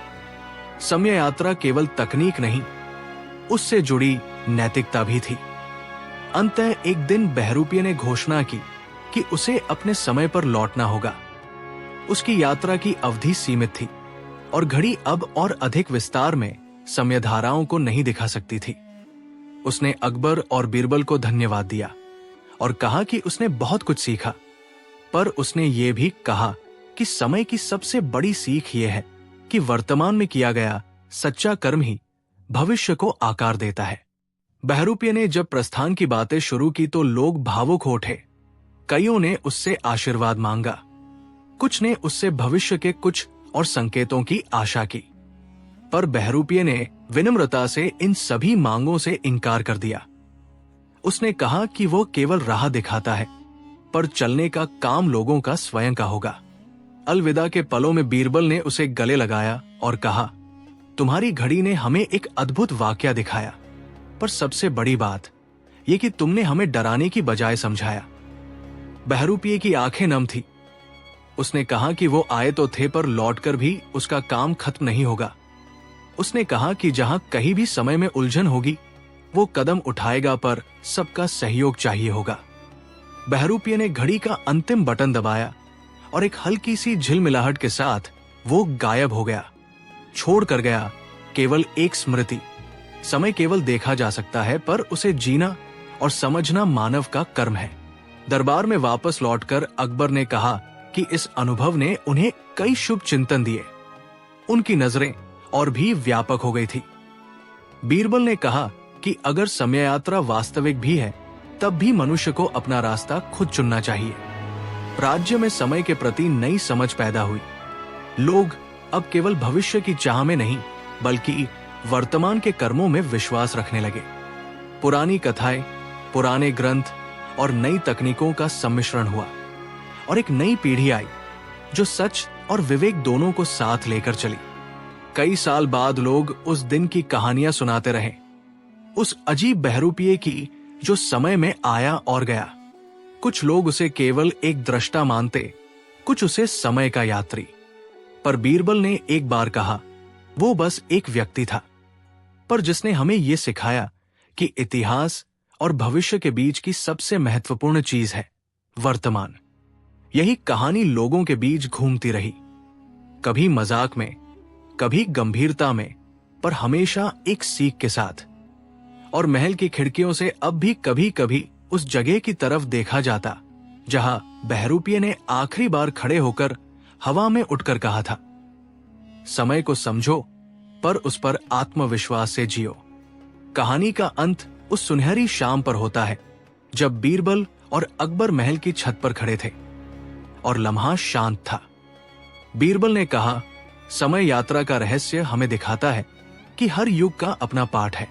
समय यात्रा केवल तकनीक नहीं, उससे जुड़ी नैतिकता भी थी। अंततः एक दिन बहरूपिये ने घोषणा की कि उसे अपने समय पर लौटना होगा। उसकी यात्रा की अवधि सीमित थी और घड़ी अब और अधिक विस्तार में समय धाराओं को नहीं दिखा सकती थी। उसने अकबर और बीरबल को धन्यवाद दिया और कहा कि उसने बहुत कुछ सीखा, पर उसने ये भी कहा कि समय की सबसे बड़ी सीख ये है कि वर्तमान में किया गया सच्चा कर्म ही भविष्य को आकार देता है। बहरूपिये ने जब प्रस्थान की बातें शुरू की तो लोग भावुक हो उठे। कईयों ने उससे आशीर्वाद मांगा, कुछ ने उससे भविष्य के कुछ और संकेतों की आशा की, पर बहरूपिये ने विनम्रता से इन सभी मांगों से इनकार कर दिया। उसने कहा कि वो केवल राह दिखाता है, पर चलने का काम लोगों का स्वयं का होगा। अलविदा के पलों में बीरबल ने उसे गले लगाया और कहा, तुम्हारी घड़ी ने हमें एक अद्भुत वाकया दिखाया, पर सबसे बड़ी बात यह कि तुमने हमें डराने की बजाय समझाया। बहरूपिये की आंखें नम थी। उसने कहा कि वो आए तो थे, पर लौटकर भी उसका काम खत्म नहीं होगा। उसने कहा कि जहां कहीं भी समय में उलझन होगी वो कदम उठाएगा, पर सबका सहयोग चाहिए होगा। बहरूपिये ने घड़ी का अंतिम बटन दबाया और एक हल्की सी झिलमिलाहट के साथ वो गायब हो गया, छोड़ कर गया केवल एक स्मृति। समय केवल देखा जा सकता है, पर उसे जीना और समझना मानव का कर्म है। दरबार में वापस लौटकर अकबर ने कहा कि इस अनुभव ने उन्हें कई शुभ चिंतन दिए। उनकी नजरें और भी व्यापक हो गई थी। बीरबल ने कहा कि अगर समय यात्रा वास्तविक भी है, तब भी मनुष्य को अपना रास्ता खुद चुनना चाहिए। राज्य में समय के प्रति नई समझ पैदा हुई। लोग अब केवल भविष्य की चाह में नहीं, बल्कि वर्तमान के कर्मों में विश्वास रखने लगे। पुरानी कथाएं, पुराने ग्रंथ और नई तकनीकों का सम्मिश्रण हुआ और एक नई पीढ़ी आई जो सच और विवेक दोनों को साथ लेकर चली। कई साल बाद लोग उस दिन की कहानियां सुनाते रहे, उस अजीब बहरूपिये की जो समय में आया और गया। कुछ लोग उसे केवल एक दृष्टा मानते, कुछ उसे समय का यात्री। पर बीरबल ने एक बार कहा, वो बस एक व्यक्ति था, पर जिसने हमें यह सिखाया कि इतिहास और भविष्य के बीच की सबसे महत्वपूर्ण चीज है वर्तमान। यही कहानी लोगों के बीच घूमती रही, कभी मजाक में, कभी गंभीरता में, पर हमेशा एक सीख के साथ। और महल की खिड़कियों से अब भी कभी कभी उस जगह की तरफ देखा जाता जहां बहरूपिये ने आखिरी बार खड़े होकर हवा में उठकर कहा था, समय को समझो पर उस पर आत्मविश्वास से जियो। कहानी का अंत उस सुनहरी शाम पर होता है जब बीरबल और अकबर महल की छत पर खड़े थे और लम्हा शांत था। बीरबल ने कहा, समय यात्रा का रहस्य हमें दिखाता है कि हर युग का अपना पाठ है।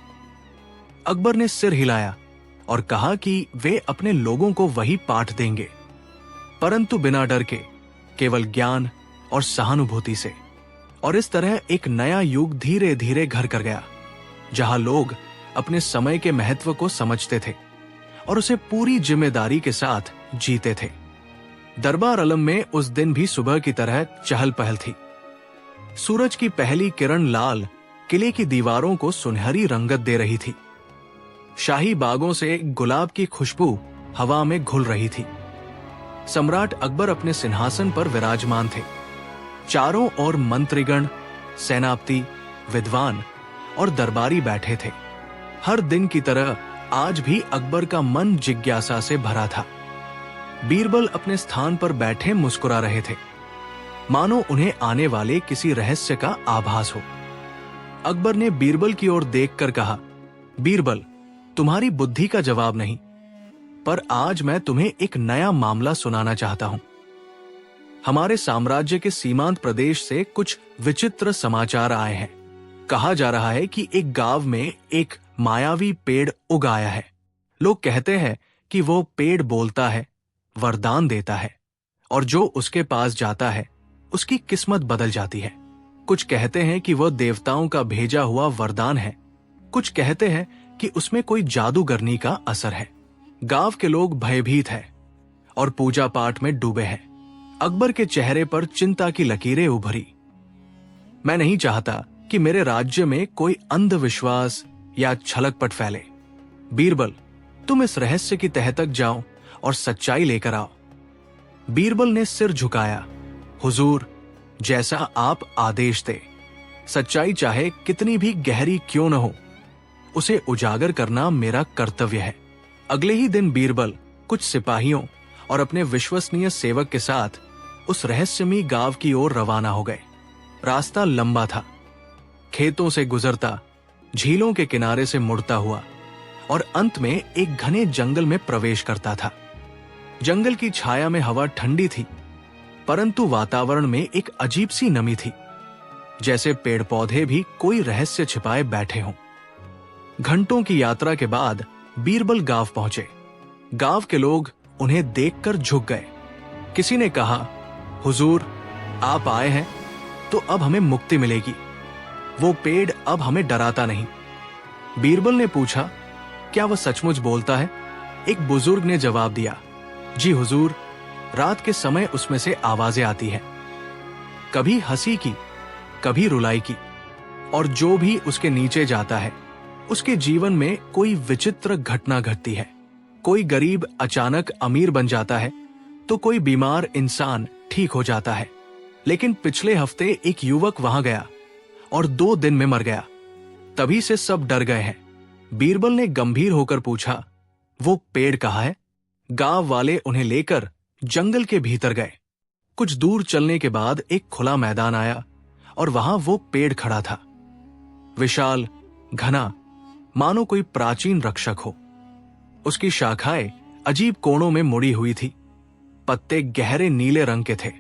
अकबर ने सिर हिलाया और कहा कि वे अपने लोगों को वही पाठ देंगे, परंतु बिना डर के, केवल ज्ञान और सहानुभूति से। और इस तरह एक नया युग धीरे धीरे घर कर गया, जहां लोग अपने समय के महत्व को समझते थे और उसे पूरी जिम्मेदारी के साथ जीते थे। दरबार आलम में उस दिन भी सुबह की तरह चहल पहल थी। सूरज की पहली किरण लाल किले की दीवारों को सुनहरी रंगत दे रही थी। शाही बागों से गुलाब की खुशबू हवा में घुल रही थी। सम्राट अकबर अपने सिंहासन पर विराजमान थे। चारों ओर मंत्रीगण, सेनापति, विद्वान और दरबारी बैठे थे। हर दिन की तरह आज भी अकबर का मन जिज्ञासा से भरा था। बीरबल अपने स्थान पर बैठे मुस्कुरा रहे थे, मानो उन्हें आने वाले किसी रहस्य का आभास हो। अकबर ने बीरबल की ओर देखकर कहा, बीरबल, तुम्हारी बुद्धि का जवाब नहीं, पर आज मैं तुम्हें एक नया मामला सुनाना चाहता हूं। हमारे साम्राज्य के सीमांत प्रदेश से कुछ विचित्र समाचार आए हैं। कहा जा रहा है कि एक गांव में एक मायावी पेड़ उग आया है। लोग कहते हैं कि वो पेड़ बोलता है, वरदान देता है, और जो उसके पास जाता है उसकी किस्मत बदल जाती है। कुछ कहते हैं कि वह देवताओं का भेजा हुआ वरदान है। कुछ कहते हैं कि उसमें कोई जादूगरनी का असर है। गांव के लोग भयभीत हैं और पूजा पाठ में डूबे हैं। अकबर के चेहरे पर चिंता की लकीरें उभरी। मैं नहीं चाहता कि मेरे राज्य में कोई अंधविश्वास या छलकपट फैले। बीरबल, तुम इस रहस्य की तह तक जाओ और सच्चाई लेकर आओ। बीरबल ने सिर झुकाया, हुजूर, जैसा आप आदेश दे। सच्चाई चाहे कितनी भी गहरी क्यों न हो, उसे उजागर करना मेरा कर्तव्य है। अगले ही दिन बीरबल कुछ सिपाहियों और अपने विश्वसनीय सेवक के साथ उस रहस्यमयी गांव की ओर रवाना हो गए। रास्ता लंबा था, खेतों से गुजरता, झीलों के किनारे से मुड़ता हुआ और अंत में एक घने जंगल में प्रवेश करता था। जंगल की छाया में हवा ठंडी थी, परंतु वातावरण में एक अजीब सी नमी थी, जैसे पेड़ पौधे भी कोई रहस्य छिपाए बैठे हों। घंटों की यात्रा के बाद बीरबल गांव पहुंचे। गांव के लोग उन्हें देखकर झुक गए। किसी ने कहा, हुजूर, आप आए हैं तो अब हमें मुक्ति मिलेगी। वो पेड़ अब हमें डराता नहीं। बीरबल ने पूछा, क्या वह सचमुच बोलता है? एक बुजुर्ग ने जवाब दिया, जी हुजूर, रात के समय उसमें से आवाजें आती हैं, कभी हंसी की, कभी रुलाई की, और जो भी उसके नीचे जाता है उसके जीवन में कोई विचित्र घटना घटती है। कोई गरीब अचानक अमीर बन जाता है तो कोई बीमार इंसान ठीक हो जाता है। लेकिन पिछले हफ्ते एक युवक वहां गया और 2 दिन में मर गया। तभी से सब डर गए हैं। बीरबल ने गंभीर होकर पूछा, वो पेड़ कहाँ है? गांव वाले उन्हें लेकर जंगल के भीतर गए। कुछ दूर चलने के बाद एक खुला मैदान आया और वहां वो पेड़ खड़ा था, विशाल, घना, मानो कोई प्राचीन रक्षक हो। उसकी शाखाएं अजीब कोणों में मुड़ी हुई थी, पत्ते गहरे नीले रंग के थे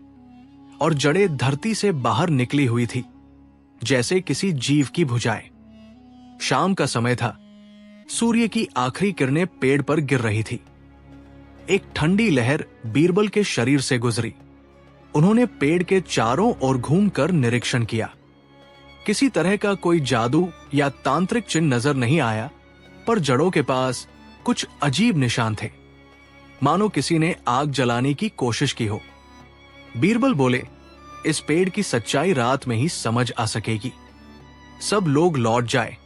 और जड़ें धरती से बाहर निकली हुई थी, जैसे किसी जीव की भुजाएं। शाम का समय था। सूर्य की आखिरी किरणें पेड़ पर गिर रही थी। एक ठंडी लहर बीरबल के शरीर से गुजरी। उन्होंने पेड़ के चारों ओर घूमकर निरीक्षण किया। किसी तरह का कोई जादू या तांत्रिक चिन्ह नजर नहीं आया, पर जड़ों के पास कुछ अजीब निशान थे, मानो किसी ने आग जलाने की कोशिश की हो। बीरबल बोले, इस पेड़ की सच्चाई रात में ही समझ आ सकेगी। सब लोग लौट जाए,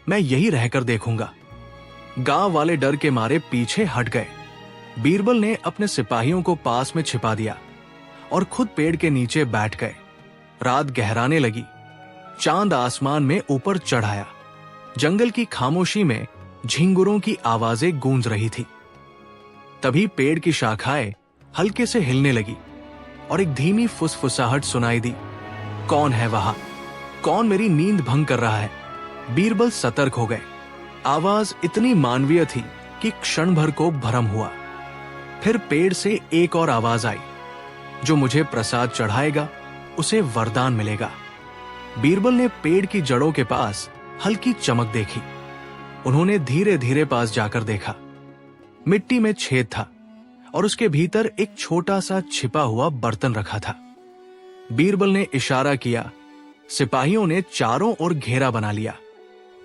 मैं यही रहकर देखूंगा। गांव वाले डर के मारे पीछे हट गए। बीरबल ने अपने सिपाहियों को पास में छिपा दिया और खुद पेड़ के नीचे बैठ गए। रात गहराने लगी। चांद आसमान में ऊपर चढ़ आया। जंगल की खामोशी में झिंगुरों की आवाजें गूंज रही थी। तभी पेड़ की शाखाएं हल्के से हिलने लगी और एक धीमी फुसफुसाहट सुनाई दी। कौन है वहां? कौन मेरी नींद भंग कर रहा है? बीरबल सतर्क हो गए। आवाज इतनी मानवीय थी कि क्षण भर को भ्रम हुआ। फिर पेड़ से एक और आवाज आई, जो मुझे प्रसाद चढ़ाएगा उसे वरदान मिलेगा। बीरबल ने पेड़ की जड़ों के पास हल्की चमक देखी। उन्होंने धीरे धीरे पास जाकर देखा। मिट्टी में छेद था और उसके भीतर एक छोटा सा छिपा हुआ बर्तन रखा था। बीरबल ने इशारा किया। सिपाहियों ने चारों ओर घेरा बना लिया।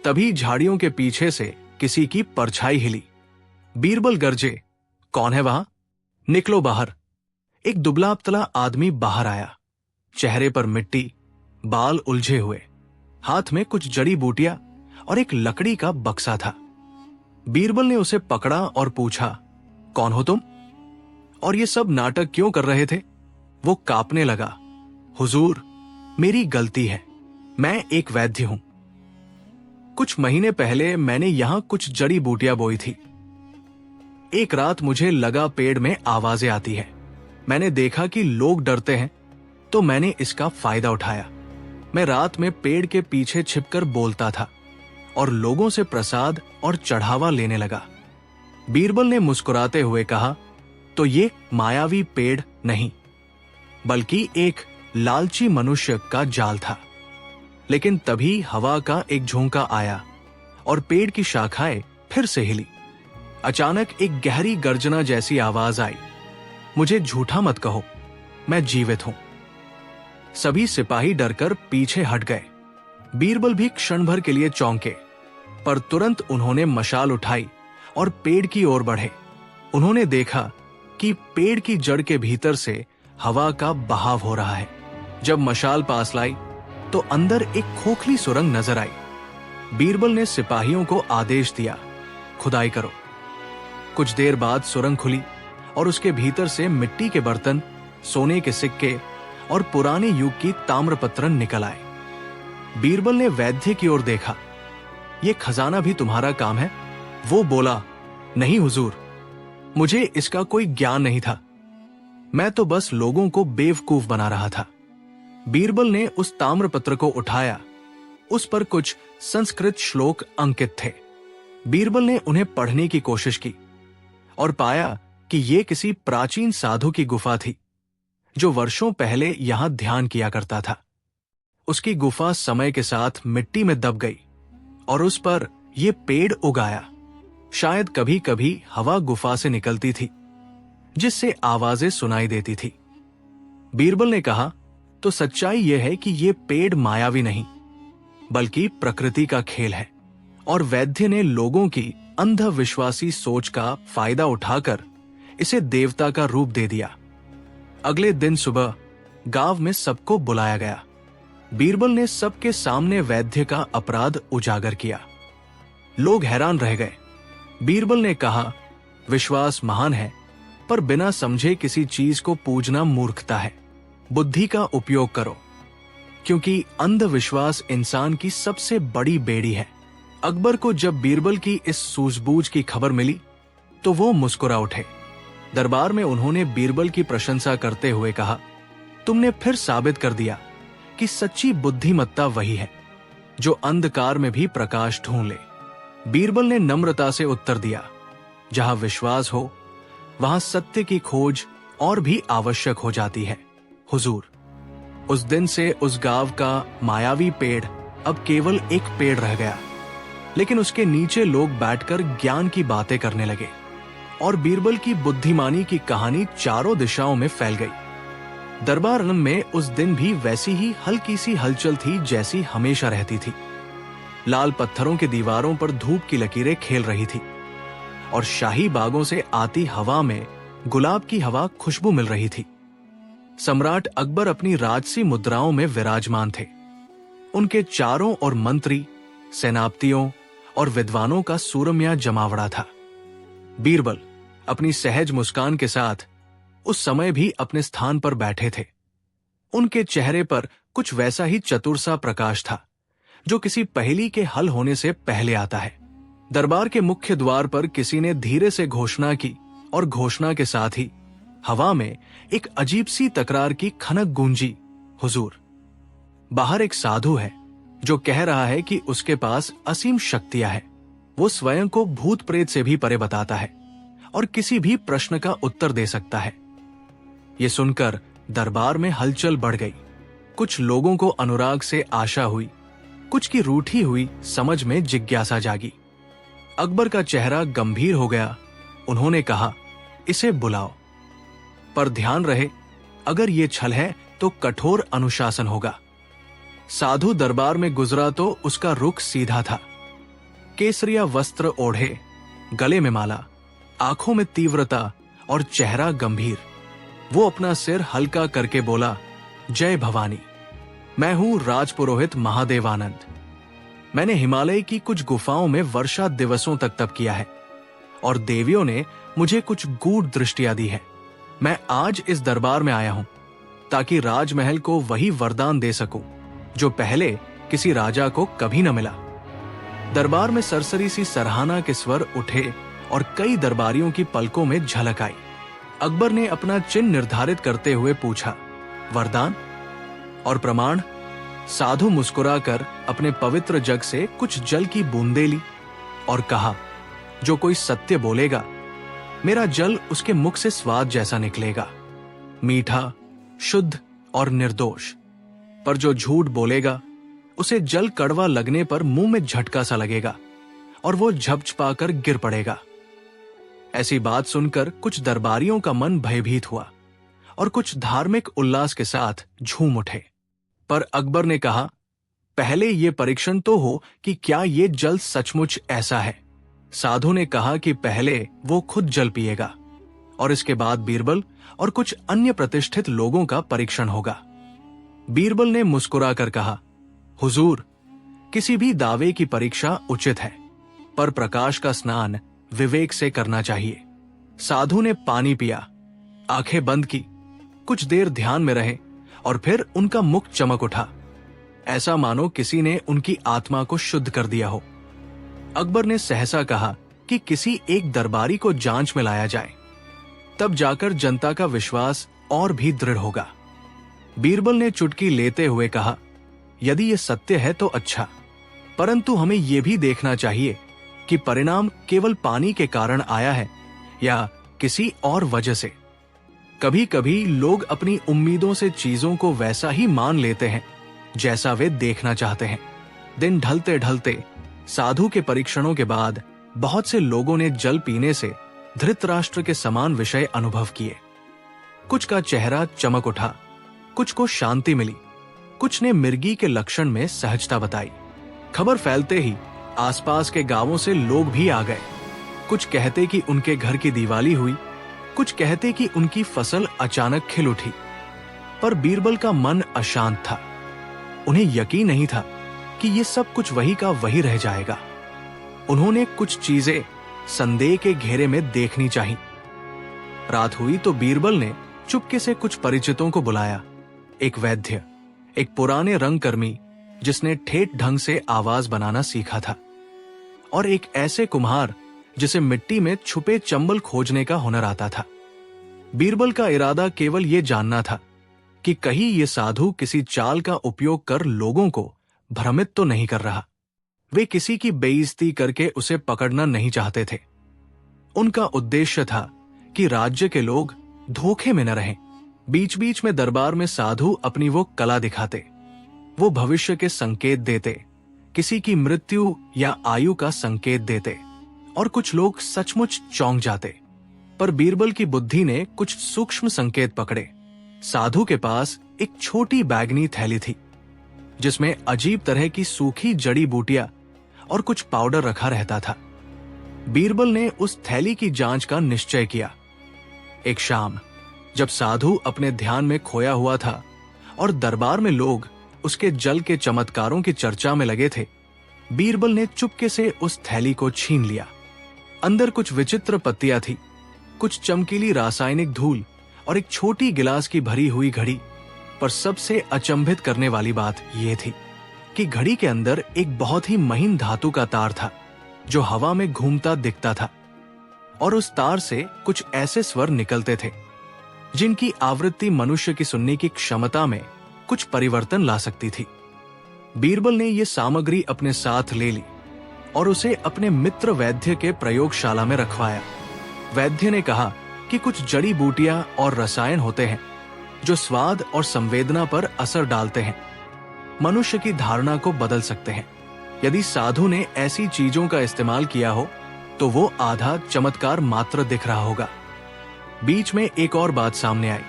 तभी झाड़ियों के पीछे से किसी की परछाई हिली। बीरबल गरजे, कौन है वहां? निकलो बाहर। एक दुबला पतला आदमी बाहर आया। चेहरे पर मिट्टी, बाल उलझे हुए, हाथ में कुछ जड़ी बूटियां और एक लकड़ी का बक्सा था। बीरबल ने उसे पकड़ा और पूछा, कौन हो तुम? और ये सब नाटक क्यों कर रहे थे? वो कांपने लगा। हुजूर, मेरी गलती है। मैं एक वैद्य हूं। कुछ महीने पहले मैंने यहां कुछ जड़ी बूटियां बोई थी। एक रात मुझे लगा पेड़ में आवाजें आती है। मैंने देखा कि लोग डरते हैं, तो मैंने इसका फायदा उठाया। मैं रात में पेड़ के पीछे छिपकर बोलता था और लोगों से प्रसाद और चढ़ावा लेने लगा। बीरबल ने मुस्कुराते हुए कहा, तो ये मायावी पेड़ नहीं, बल्कि एक लालची मनुष्य का जाल था। लेकिन तभी हवा का एक झोंका आया और पेड़ की शाखाएं फिर से हिली। अचानक एक गहरी गर्जना जैसी आवाज आई, मुझे झूठा मत कहो, मैं जीवित हूं। सभी सिपाही डरकर पीछे हट गए। बीरबल भी क्षण भर के लिए चौंके, पर तुरंत उन्होंने मशाल उठाई और पेड़ की ओर बढ़े। उन्होंने देखा कि पेड़ की जड़ के भीतर से हवा का बहाव हो रहा है। जब मशाल पास लाई तो अंदर एक खोखली सुरंग नजर आई। बीरबल ने सिपाहियों को आदेश दिया, खुदाई करो। कुछ देर बाद सुरंग खुली और उसके भीतर से मिट्टी के बर्तन, सोने के सिक्के और पुराने युग की ताम्रपत्रन निकल आए। बीरबल ने वैद्य की ओर देखा, ये खजाना भी तुम्हारा काम है? वो बोला, नहीं हुजूर, मुझे इसका कोई ज्ञान नहीं था। मैं तो बस लोगों को बेवकूफ बना रहा था। बीरबल ने उस ताम्रपत्र को उठाया। उस पर कुछ संस्कृत श्लोक अंकित थे। बीरबल ने उन्हें पढ़ने की कोशिश की और पाया कि यह किसी प्राचीन साधु की गुफा थी, जो वर्षों पहले यहां ध्यान किया करता था। उसकी गुफा समय के साथ मिट्टी में दब गई और उस पर यह पेड़ उगाया। शायद कभी कभी हवा गुफा से निकलती थी, जिससे आवाजें सुनाई देती थी। बीरबल ने कहा, तो सच्चाई यह है कि यह पेड़ मायावी नहीं, बल्कि प्रकृति का खेल है। और वैद्य ने लोगों की अंधविश्वासी सोच का फायदा उठाकर इसे देवता का रूप दे दिया। अगले दिन सुबह गांव में सबको बुलाया गया। बीरबल ने सबके सामने वैद्य का अपराध उजागर किया। लोग हैरान रह गए। बीरबल ने कहा, विश्वास महान है, पर बिना समझे किसी चीज को पूजना मूर्खता है। बुद्धि का उपयोग करो, क्योंकि अंधविश्वास इंसान की सबसे बड़ी बेड़ी है। अकबर को जब बीरबल की इस सूझबूझ की खबर मिली तो वो मुस्कुरा उठे। दरबार में उन्होंने बीरबल की प्रशंसा करते हुए कहा, तुमने फिर साबित कर दिया कि सच्ची बुद्धिमत्ता वही है जो अंधकार में भी प्रकाश ढूंढ ले। बीरबल ने नम्रता से उत्तर दिया, जहां विश्वास हो वहां सत्य की खोज और भी आवश्यक हो जाती है हुजूर। उस दिन से उस गांव का मायावी पेड़ अब केवल एक पेड़ रह गया, लेकिन उसके नीचे लोग बैठकर ज्ञान की बातें करने लगे और बीरबल की बुद्धिमानी की कहानी चारों दिशाओं में फैल गई। दरबार में उस दिन भी वैसी ही हल्की सी हलचल थी जैसी हमेशा रहती थी। लाल पत्थरों की दीवारों पर धूप की लकीरें खेल रही थी और शाही बागों से आती हवा में गुलाब की हवा खुशबू मिल रही थी। सम्राट अकबर अपनी राजसी मुद्राओं में विराजमान थे। उनके चारों ओर मंत्री, सेनापतियों और विद्वानों का सूरम्या जमावड़ा था। बीरबल अपनी सहज मुस्कान के साथ उस समय भी अपने स्थान पर बैठे थे। उनके चेहरे पर कुछ वैसा ही चतुर सा प्रकाश था जो किसी पहेली के हल होने से पहले आता है। दरबार के मुख्य द्वार पर किसी ने धीरे से घोषणा की और घोषणा के साथ ही हवा में एक अजीब सी तकरार की खनक गूंजी, हुजूर, बाहर एक साधु है जो कह रहा है कि उसके पास असीम शक्तियां हैं। वो स्वयं को भूत प्रेत से भी परे बताता है और किसी भी प्रश्न का उत्तर दे सकता है। ये सुनकर दरबार में हलचल बढ़ गई। कुछ लोगों को अनुराग से आशा हुई, कुछ की रूठी हुई समझ में जिज्ञासा जागी। अकबर का चेहरा गंभीर हो गया। उन्होंने कहा, इसे बुलाओ, पर ध्यान रहे अगर ये छल है तो कठोर अनुशासन होगा। साधु दरबार में गुजरा तो उसका रुख सीधा था। केसरिया वस्त्र ओढ़े, गले में माला, आंखों में तीव्रता और चेहरा गंभीर। वो अपना सिर हल्का करके बोला, जय भवानी, मैं हूं राजपुरोहित महादेवानंद। मैंने हिमालय की कुछ गुफाओं में वर्षा दिवसों तक तप किया है और देवियों ने मुझे कुछ गूढ़ दृष्टियां दी है। मैं आज इस दरबार में आया हूं ताकि राजमहल को वही वरदान दे सकूं जो पहले किसी राजा को कभी न मिला। दरबार में सरसरी सी सराहना के स्वर उठे और कई दरबारियों की पलकों में झलक आई। अकबर ने अपना चिन्ह निर्धारित करते हुए पूछा, वरदान और प्रमाण? साधु मुस्कुराकर अपने पवित्र जग से कुछ जल की बूंदें ली और कहा, जो कोई सत्य बोलेगा मेरा जल उसके मुख से स्वाद जैसा निकलेगा, मीठा, शुद्ध और निर्दोष। पर जो झूठ बोलेगा उसे जल कड़वा लगने पर मुंह में झटका सा लगेगा और वो झपझपाकर गिर पड़ेगा। ऐसी बात सुनकर कुछ दरबारियों का मन भयभीत हुआ और कुछ धार्मिक उल्लास के साथ झूम उठे। पर अकबर ने कहा, पहले ये परीक्षण तो हो कि क्या ये जल सचमुच ऐसा है। साधु ने कहा कि पहले वो खुद जल पिएगा और इसके बाद बीरबल और कुछ अन्य प्रतिष्ठित लोगों का परीक्षण होगा। बीरबल ने मुस्कुराकर कहा, हुजूर, किसी भी दावे की परीक्षा उचित है, पर प्रकाश का स्नान विवेक से करना चाहिए। साधु ने पानी पिया, आंखें बंद की, कुछ देर ध्यान में रहे और फिर उनका मुख चमक उठा, ऐसा मानो किसी ने उनकी आत्मा को शुद्ध कर दिया हो। अकबर ने सहसा कहा कि किसी एक दरबारी को जांच में लाया जाए, तब जाकर जनता का विश्वास और भी दृढ़ होगा। बीरबल ने चुटकी लेते हुए कहा, यदि ये सत्य है तो अच्छा, परंतु हमें यह भी देखना चाहिए कि परिणाम केवल पानी के कारण आया है या किसी और वजह से। कभी कभी लोग अपनी उम्मीदों से चीजों को वैसा ही मान लेते हैं जैसा वे देखना चाहते हैं। दिन ढलते ढलते साधु के परीक्षणों के बाद बहुत से लोगों ने जल पीने से धृतराष्ट्र के समान विषय अनुभव किए। कुछ का चेहरा चमक उठा, कुछ को शांति मिली, कुछ ने मिर्गी के लक्षण में सहजता बताई। खबर फैलते ही आसपास के गांवों से लोग भी आ गए। कुछ कहते कि उनके घर की दिवाली हुई, कुछ कहते कि उनकी फसल अचानक खिल उठी। पर बीरबल का मन अशांत था। उन्हें यकीन नहीं था कि ये सब कुछ वही का वही रह जाएगा। उन्होंने कुछ चीजें संदेह के घेरे में देखनी चाहिए। रात हुई तो बीरबल ने चुपके से कुछ परिचितों को बुलाया। एक वैद्य, एक पुराने रंगकर्मी जिसने ठेठ ढंग से आवाज बनाना सीखा था, और एक ऐसे कुम्हार जिसे मिट्टी में छुपे चंबल खोजने का हुनर आता था। बीरबल का इरादा केवल यह जानना था कि कहीं ये साधु किसी चाल का उपयोग कर लोगों को भ्रमित तो नहीं कर रहा। वे किसी की बेइज्जती करके उसे पकड़ना नहीं चाहते थे। उनका उद्देश्य था कि राज्य के लोग धोखे में न रहें। बीच बीच में दरबार में साधु अपनी वो कला दिखाते, वो भविष्य के संकेत देते, किसी की मृत्यु या आयु का संकेत देते, और कुछ लोग सचमुच चौंक जाते। पर बीरबल की बुद्धि ने कुछ सूक्ष्म संकेत पकड़े। साधु के पास एक छोटी बैगनी थैली थी जिसमें अजीब तरह की सूखी जड़ी बूटियां और कुछ पाउडर रखा रहता था। बीरबल ने उस थैली की जांच का निश्चय किया। एक शाम जब साधु अपने ध्यान में खोया हुआ था और दरबार में लोग उसके जल के चमत्कारों की चर्चा में लगे थे, बीरबल ने चुपके से उस थैली को छीन लिया। अंदर कुछ विचित्र पत्तियां थी, कुछ चमकीली रासायनिक धूल और एक छोटी गिलास की भरी हुई घड़ी। पर सबसे अचंभित करने वाली बात यह थी कि घड़ी के अंदर एक बहुत ही महीन धातु का तार था जो हवा में घूमता दिखता था, और उस तार से कुछ ऐसे स्वर निकलते थे जिनकी आवृत्ति मनुष्य की सुनने की क्षमता में कुछ परिवर्तन ला सकती थी। बीरबल ने यह सामग्री अपने साथ ले ली और उसे अपने मित्र वैद्य के प्रयोगशाला में रखवाया। वैद्य ने कहा कि कुछ जड़ी बूटियां और रसायन होते हैं जो स्वाद और संवेदना पर असर डालते हैं, मनुष्य की धारणा को बदल सकते हैं। यदि साधु ने ऐसी चीजों का इस्तेमाल किया हो तो वो आधा चमत्कार मात्र दिख रहा होगा। बीच में एक और बात सामने आई।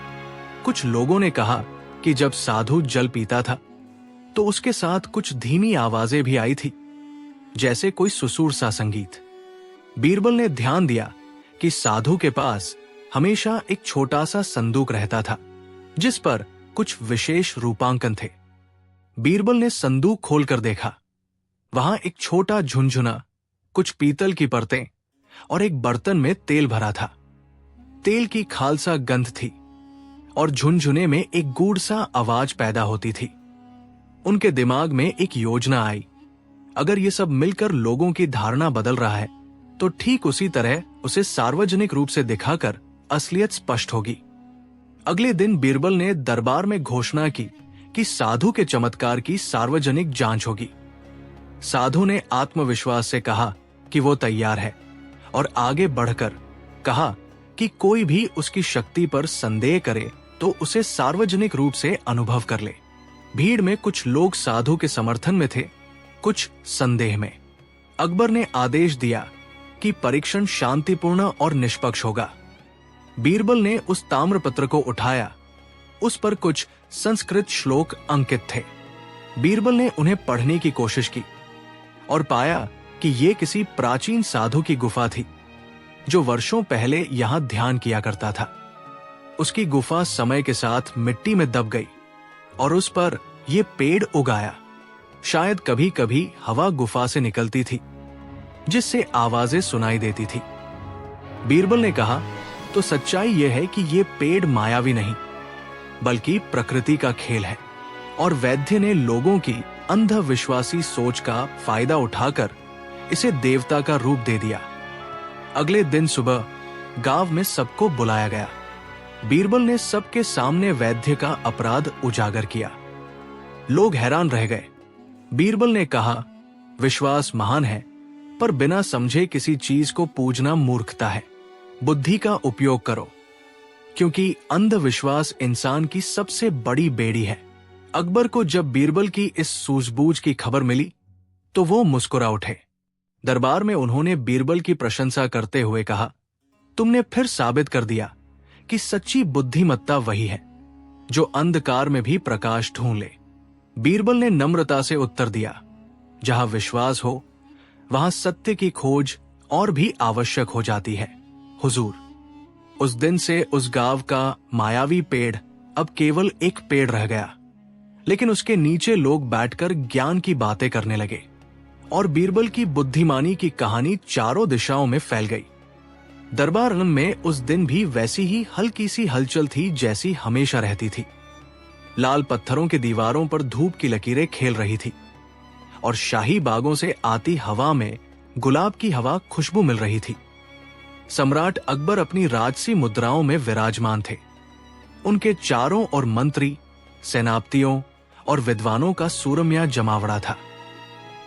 कुछ लोगों ने कहा कि जब साधु जल पीता था तो उसके साथ कुछ धीमी आवाजें भी आई थी, जैसे कोई सुसूर सा संगीत। बीरबल ने ध्यान दिया कि साधु के पास हमेशा एक छोटा सा संदूक रहता था जिस पर कुछ विशेष रूपांकन थे। बीरबल ने संदूक खोलकर देखा। वहां एक छोटा झुनझुना, कुछ पीतल की परतें और एक बर्तन में तेल भरा था। तेल की खालसा गंध थी और झुनझुने में एक गूढ़ सा आवाज पैदा होती थी। उनके दिमाग में एक योजना आई। अगर ये सब मिलकर लोगों की धारणा बदल रहा है तो ठीक उसी तरह उसे सार्वजनिक रूप से दिखाकर असलियत स्पष्ट होगी। अगले दिन बीरबल ने दरबार में घोषणा की कि साधु के चमत्कार की सार्वजनिक जांच होगी। साधु ने आत्मविश्वास से कहा कि वो तैयार है और आगे बढ़कर कहा कि कोई भी उसकी शक्ति पर संदेह करे तो उसे सार्वजनिक रूप से अनुभव कर ले। भीड़ में कुछ लोग साधु के समर्थन में थे, कुछ संदेह में। अकबर ने आदेश दिया कि परीक्षण शांतिपूर्ण और निष्पक्ष होगा। बीरबल ने उस ताम्रपत्र को उठाया। उस पर कुछ संस्कृत श्लोक अंकित थे। बीरबल ने उन्हें पढ़ने की कोशिश की और पाया कि ये किसी प्राचीन साधु की गुफा थी जो वर्षों पहले यहां ध्यान किया करता था। उसकी गुफा समय के साथ मिट्टी में दब गई और उस पर यह पेड़ उगाया। शायद कभी कभी हवा गुफा से निकलती थी जिससे आवाजें सुनाई देती थी। बीरबल ने कहा, तो सच्चाई यह है कि यह पेड़ मायावी नहीं बल्कि प्रकृति का खेल है। और वैद्य ने लोगों की अंधविश्वासी सोच का फायदा उठाकर इसे देवता का रूप दे दिया। अगले दिन सुबह गांव में सबको बुलाया गया। बीरबल ने सबके सामने वैद्य का अपराध उजागर किया। लोग हैरान रह गए। बीरबल ने कहा, विश्वास महान है पर बिना समझे किसी चीज को पूजना मूर्खता है। बुद्धि का उपयोग करो, क्योंकि अंधविश्वास इंसान की सबसे बड़ी बेड़ी है। अकबर को जब बीरबल की इस सूझबूझ की खबर मिली तो वो मुस्कुरा उठे। दरबार में उन्होंने बीरबल की प्रशंसा करते हुए कहा, तुमने फिर साबित कर दिया कि सच्ची बुद्धिमत्ता वही है जो अंधकार में भी प्रकाश ढूंढ ले। बीरबल ने नम्रता से उत्तर दिया, जहां विश्वास हो वहां सत्य की खोज और भी आवश्यक हो जाती है हुजूर। उस दिन से उस गांव का मायावी पेड़ अब केवल एक पेड़ रह गया, लेकिन उसके नीचे लोग बैठकर ज्ञान की बातें करने लगे और बीरबल की बुद्धिमानी की कहानी चारों दिशाओं में फैल गई। दरबार में उस दिन भी वैसी ही हल्की सी हलचल थी जैसी हमेशा रहती थी। लाल पत्थरों की दीवारों पर धूप की लकीरें खेल रही थी और शाही बागों से आती हवा में गुलाब की हवा खुशबू मिल रही थी। सम्राट अकबर अपनी राजसी मुद्राओं में विराजमान थे। उनके चारों ओर मंत्री, सेनापतियों और विद्वानों का सूरम्या जमावड़ा था।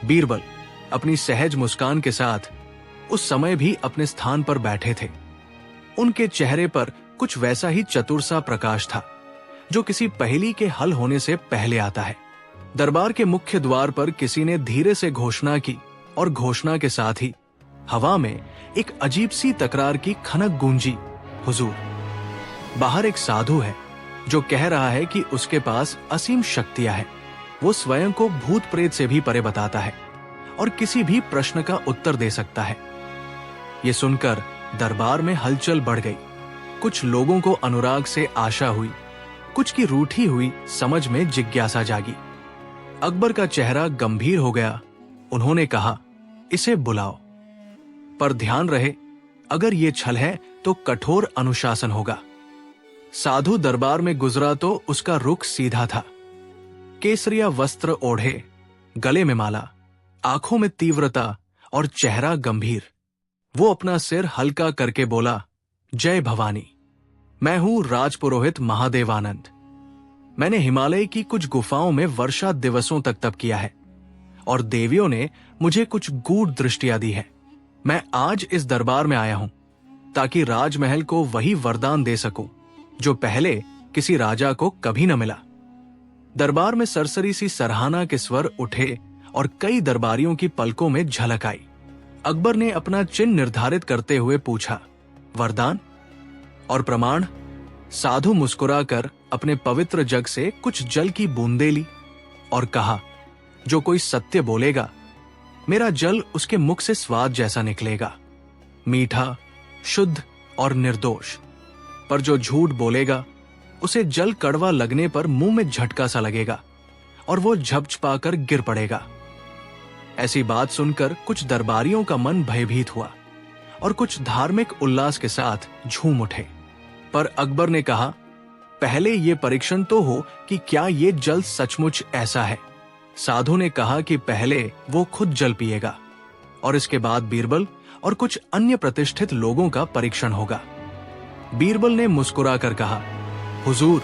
बीरबल अपनी सहज मुस्कान के साथ उस समय भी अपने स्थान पर बैठे थे। उनके चेहरे पर कुछ वैसा ही चतुर सा प्रकाश था जो किसी पहेली के हल होने से पहले आता है। दरबार के मुख्य द्वार पर किसी ने धीरे से घोषणा की और घोषणा के साथ ही हवा में एक अजीब सी तकरार की खनक गूंजी, हुजूर, बाहर एक साधु है जो कह रहा है कि उसके पास असीम शक्तियां हैं। वो स्वयं को भूत प्रेत से भी परे बताता है और किसी भी प्रश्न का उत्तर दे सकता है। ये सुनकर दरबार में हलचल बढ़ गई। कुछ लोगों को अनुराग से आशा हुई, कुछ की रूठी हुई समझ में जिज्ञासा जागी। अकबर का चेहरा गंभीर हो गया उन्होंने कहा, इसे बुलाओ। पर ध्यान रहे, अगर ये छल है तो कठोर अनुशासन होगा। साधु दरबार में गुजरा तो उसका रुख सीधा था। केसरिया वस्त्र ओढ़े, गले में माला, आंखों में तीव्रता और चेहरा गंभीर। वो अपना सिर हल्का करके बोला, जय भवानी, मैं हूं राजपुरोहित महादेवानंद। मैंने हिमालय की कुछ गुफाओं में वर्षा दिवसों तक तप किया है और देवियों ने मुझे कुछ गूढ़ दृष्टियां दी है। मैं आज इस दरबार में आया हूं ताकि राजमहल को वही वरदान दे सकूं जो पहले किसी राजा को कभी न मिला। दरबार में सरसरी सी सराहना के स्वर उठे और कई दरबारियों की पलकों में झलक आई। अकबर ने अपना चिन्ह निर्धारित करते हुए पूछा, वरदान और प्रमाण? साधु मुस्कुराकर अपने पवित्र जग से कुछ जल की बूंदें ली और कहा, जो कोई सत्य बोलेगा, मेरा जल उसके मुख से स्वाद जैसा निकलेगा, मीठा, शुद्ध और निर्दोष। पर जो झूठ बोलेगा, उसे जल कड़वा लगने पर मुंह में झटका सा लगेगा और वो झपझपाकर गिर पड़ेगा। ऐसी बात सुनकर कुछ दरबारियों का मन भयभीत हुआ और कुछ धार्मिक उल्लास के साथ झूम उठे। पर अकबर ने कहा, पहले ये परीक्षण तो हो कि क्या ये जल सचमुच ऐसा है। साधु ने कहा कि पहले वो खुद जल पिएगा और इसके बाद बीरबल और कुछ अन्य प्रतिष्ठित लोगों का परीक्षण होगा। बीरबल ने मुस्कुराकर कहा, हुजूर,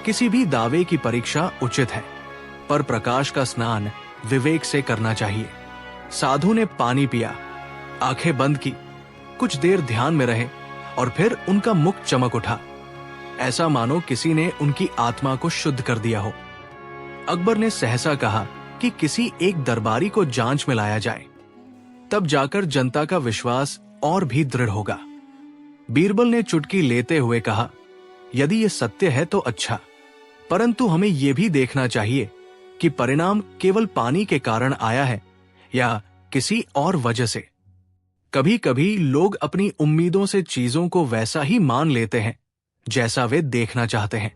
किसी भी दावे की परीक्षा उचित है, पर प्रकाश का स्नान विवेक से करना चाहिए। साधु ने पानी पिया, आंखें बंद की, कुछ देर ध्यान में रहे और फिर उनका मुख चमक उठा, ऐसा मानो किसी ने उनकी आत्मा को शुद्ध कर दिया हो। अकबर ने सहसा कहा कि किसी एक दरबारी को जांच में लाया जाए, तब जाकर जनता का विश्वास और भी दृढ़ होगा। बीरबल ने चुटकी लेते हुए कहा, यदि ये सत्य है तो अच्छा, परंतु हमें यह भी देखना चाहिए कि परिणाम केवल पानी के कारण आया है या किसी और वजह से। कभी कभी लोग अपनी उम्मीदों से चीजों को वैसा ही मान लेते हैं जैसा वे देखना चाहते हैं।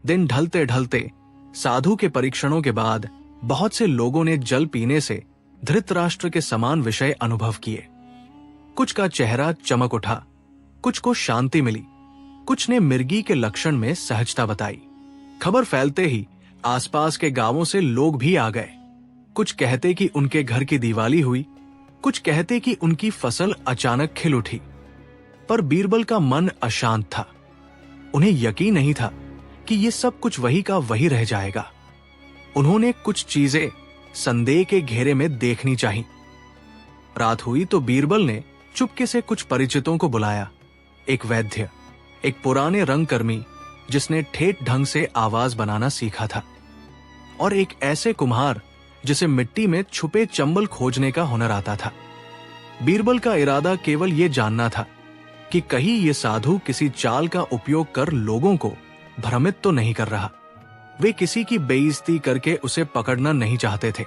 दिन ढलते ढलते साधु के परीक्षणों के बाद बहुत से लोगों ने जल पीने से धृतराष्ट्र के समान विषय अनुभव किए। कुछ का चेहरा चमक उठा, कुछ को शांति मिली, कुछ ने मिर्गी के लक्षण में सहजता बताई। खबर फैलते ही आसपास के गांवों से लोग भी आ गए। कुछ कहते कि उनके घर की दिवाली हुई, कुछ कहते कि उनकी फसल अचानक खिल उठी। पर बीरबल का मन अशांत था। उन्हें यकीन नहीं था कि ये सब कुछ वही का वही रह जाएगा। उन्होंने कुछ चीजें संदेह के घेरे में देखनी चाहिए। रात हुई तो बीरबल ने चुपके से कुछ परिचितों को बुलाया। एक वैद्य, एक पुराने रंगकर्मी जिसने ठेठ ढंग से आवाज बनाना सीखा था, और एक ऐसे कुम्हार जिसे मिट्टी में छुपे चंबल खोजने का हुनर आता था। बीरबल का इरादा केवल यह जानना था कि कहीं ये साधु किसी चाल का उपयोग कर लोगों को भ्रमित तो नहीं कर रहा। वे किसी की बेइज्जती करके उसे पकड़ना नहीं चाहते थे।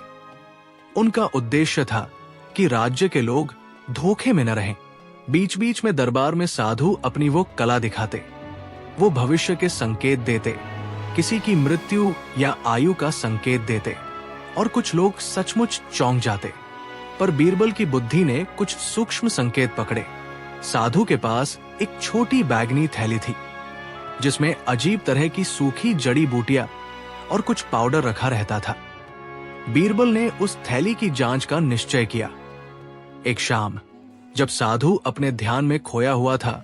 उनका उद्देश्य था कि राज्य के लोग धोखे में न रहें। बीच बीच में दरबार में साधु अपनी वो कला दिखाते, वो भविष्य के संकेत देते, किसी की मृत्यु या आयु का संकेत देते, और कुछ लोग सचमुच चौंक जाते। पर बीरबल की बुद्धि ने कुछ सूक्ष्म संकेत पकड़े। साधु के पास एक छोटी बैगनी थैली थी जिसमें अजीब तरह की सूखी जड़ी बूटियां और कुछ पाउडर रखा रहता था। बीरबल ने उस थैली की जांच का निश्चय किया। एक शाम जब साधु अपने ध्यान में खोया हुआ था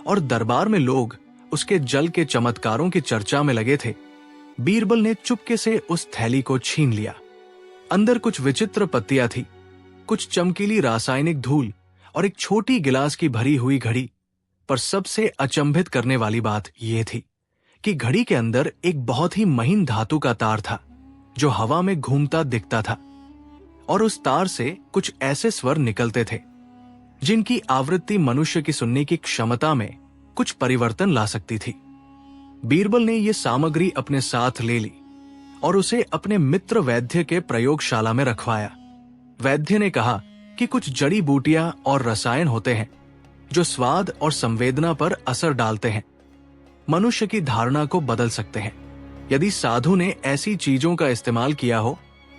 और दरबार में लोग उसके जल के चमत्कारों की चर्चा में लगे थे, बीरबल ने चुपके से उस थैली को छीन लिया। अंदर कुछ विचित्र पत्तियां थी, कुछ चमकीली रासायनिक धूल और एक छोटी गिलास की भरी हुई घड़ी। पर सबसे अचंभित करने वाली बात यह थी कि घड़ी के अंदर एक बहुत ही महीन धातु का तार था जो हवा में घूमता दिखता था, और उस तार से कुछ ऐसे स्वर निकलते थे जिनकी आवृत्ति मनुष्य की सुनने की क्षमता में कुछ परिवर्तन ला सकती थी। बीरबल ने यह सामग्री अपने साथ ले ली और उसे अपने मित्र वैद्य के प्रयोगशाला में रखवाया। वैद्य ने कहा कि कुछ जड़ी बूटियां और रसायन होते हैं जो स्वाद और संवेदना पर असर डालते हैं, मनुष्य की धारणा को बदल सकते हैं। यदि साधु ने ऐसी चीजों का इस्तेमाल किया हो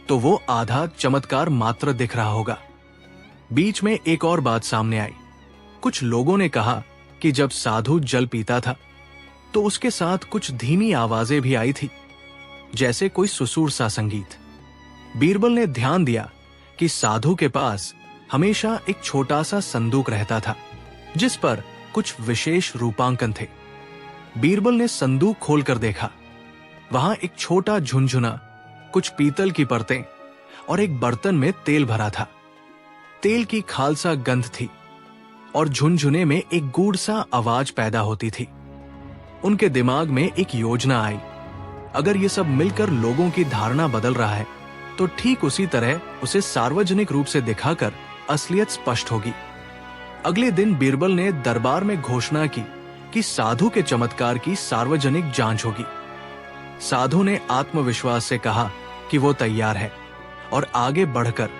तो वो आधा चमत्कार मात्र दिख रहा होगा। बीच में एक और बात सामने आई। कुछ लोगों ने कहा कि जब साधु जल पीता था तो उसके साथ कुछ धीमी आवाजें भी आई थी, जैसे कोई सुसूर सा संगीत। बीरबल ने ध्यान दिया कि साधु के पास हमेशा एक छोटा सा संदूक रहता था जिस पर कुछ विशेष रूपांकन थे। बीरबल ने संदूक खोलकर देखा। वहां एक छोटा झुनझुना, कुछ पीतल की परतें और एक बर्तन में तेल भरा था। तेल की खालसा गंध थी और झुनझुने में एक गूढ़ सा आवाज पैदा होती थी। उनके दिमाग में एक योजना आई। अगर ये सब मिलकर लोगों की धारणा बदल रहा है तो ठीक उसी तरह उसे सार्वजनिक रूप से दिखाकर असलियत स्पष्ट होगी। अगले दिन बीरबल ने दरबार में घोषणा की कि साधु के चमत्कार की सार्वजनिक जांच होगी। साधु ने आत्मविश्वास से कहा कि वो तैयार है और आगे बढ़कर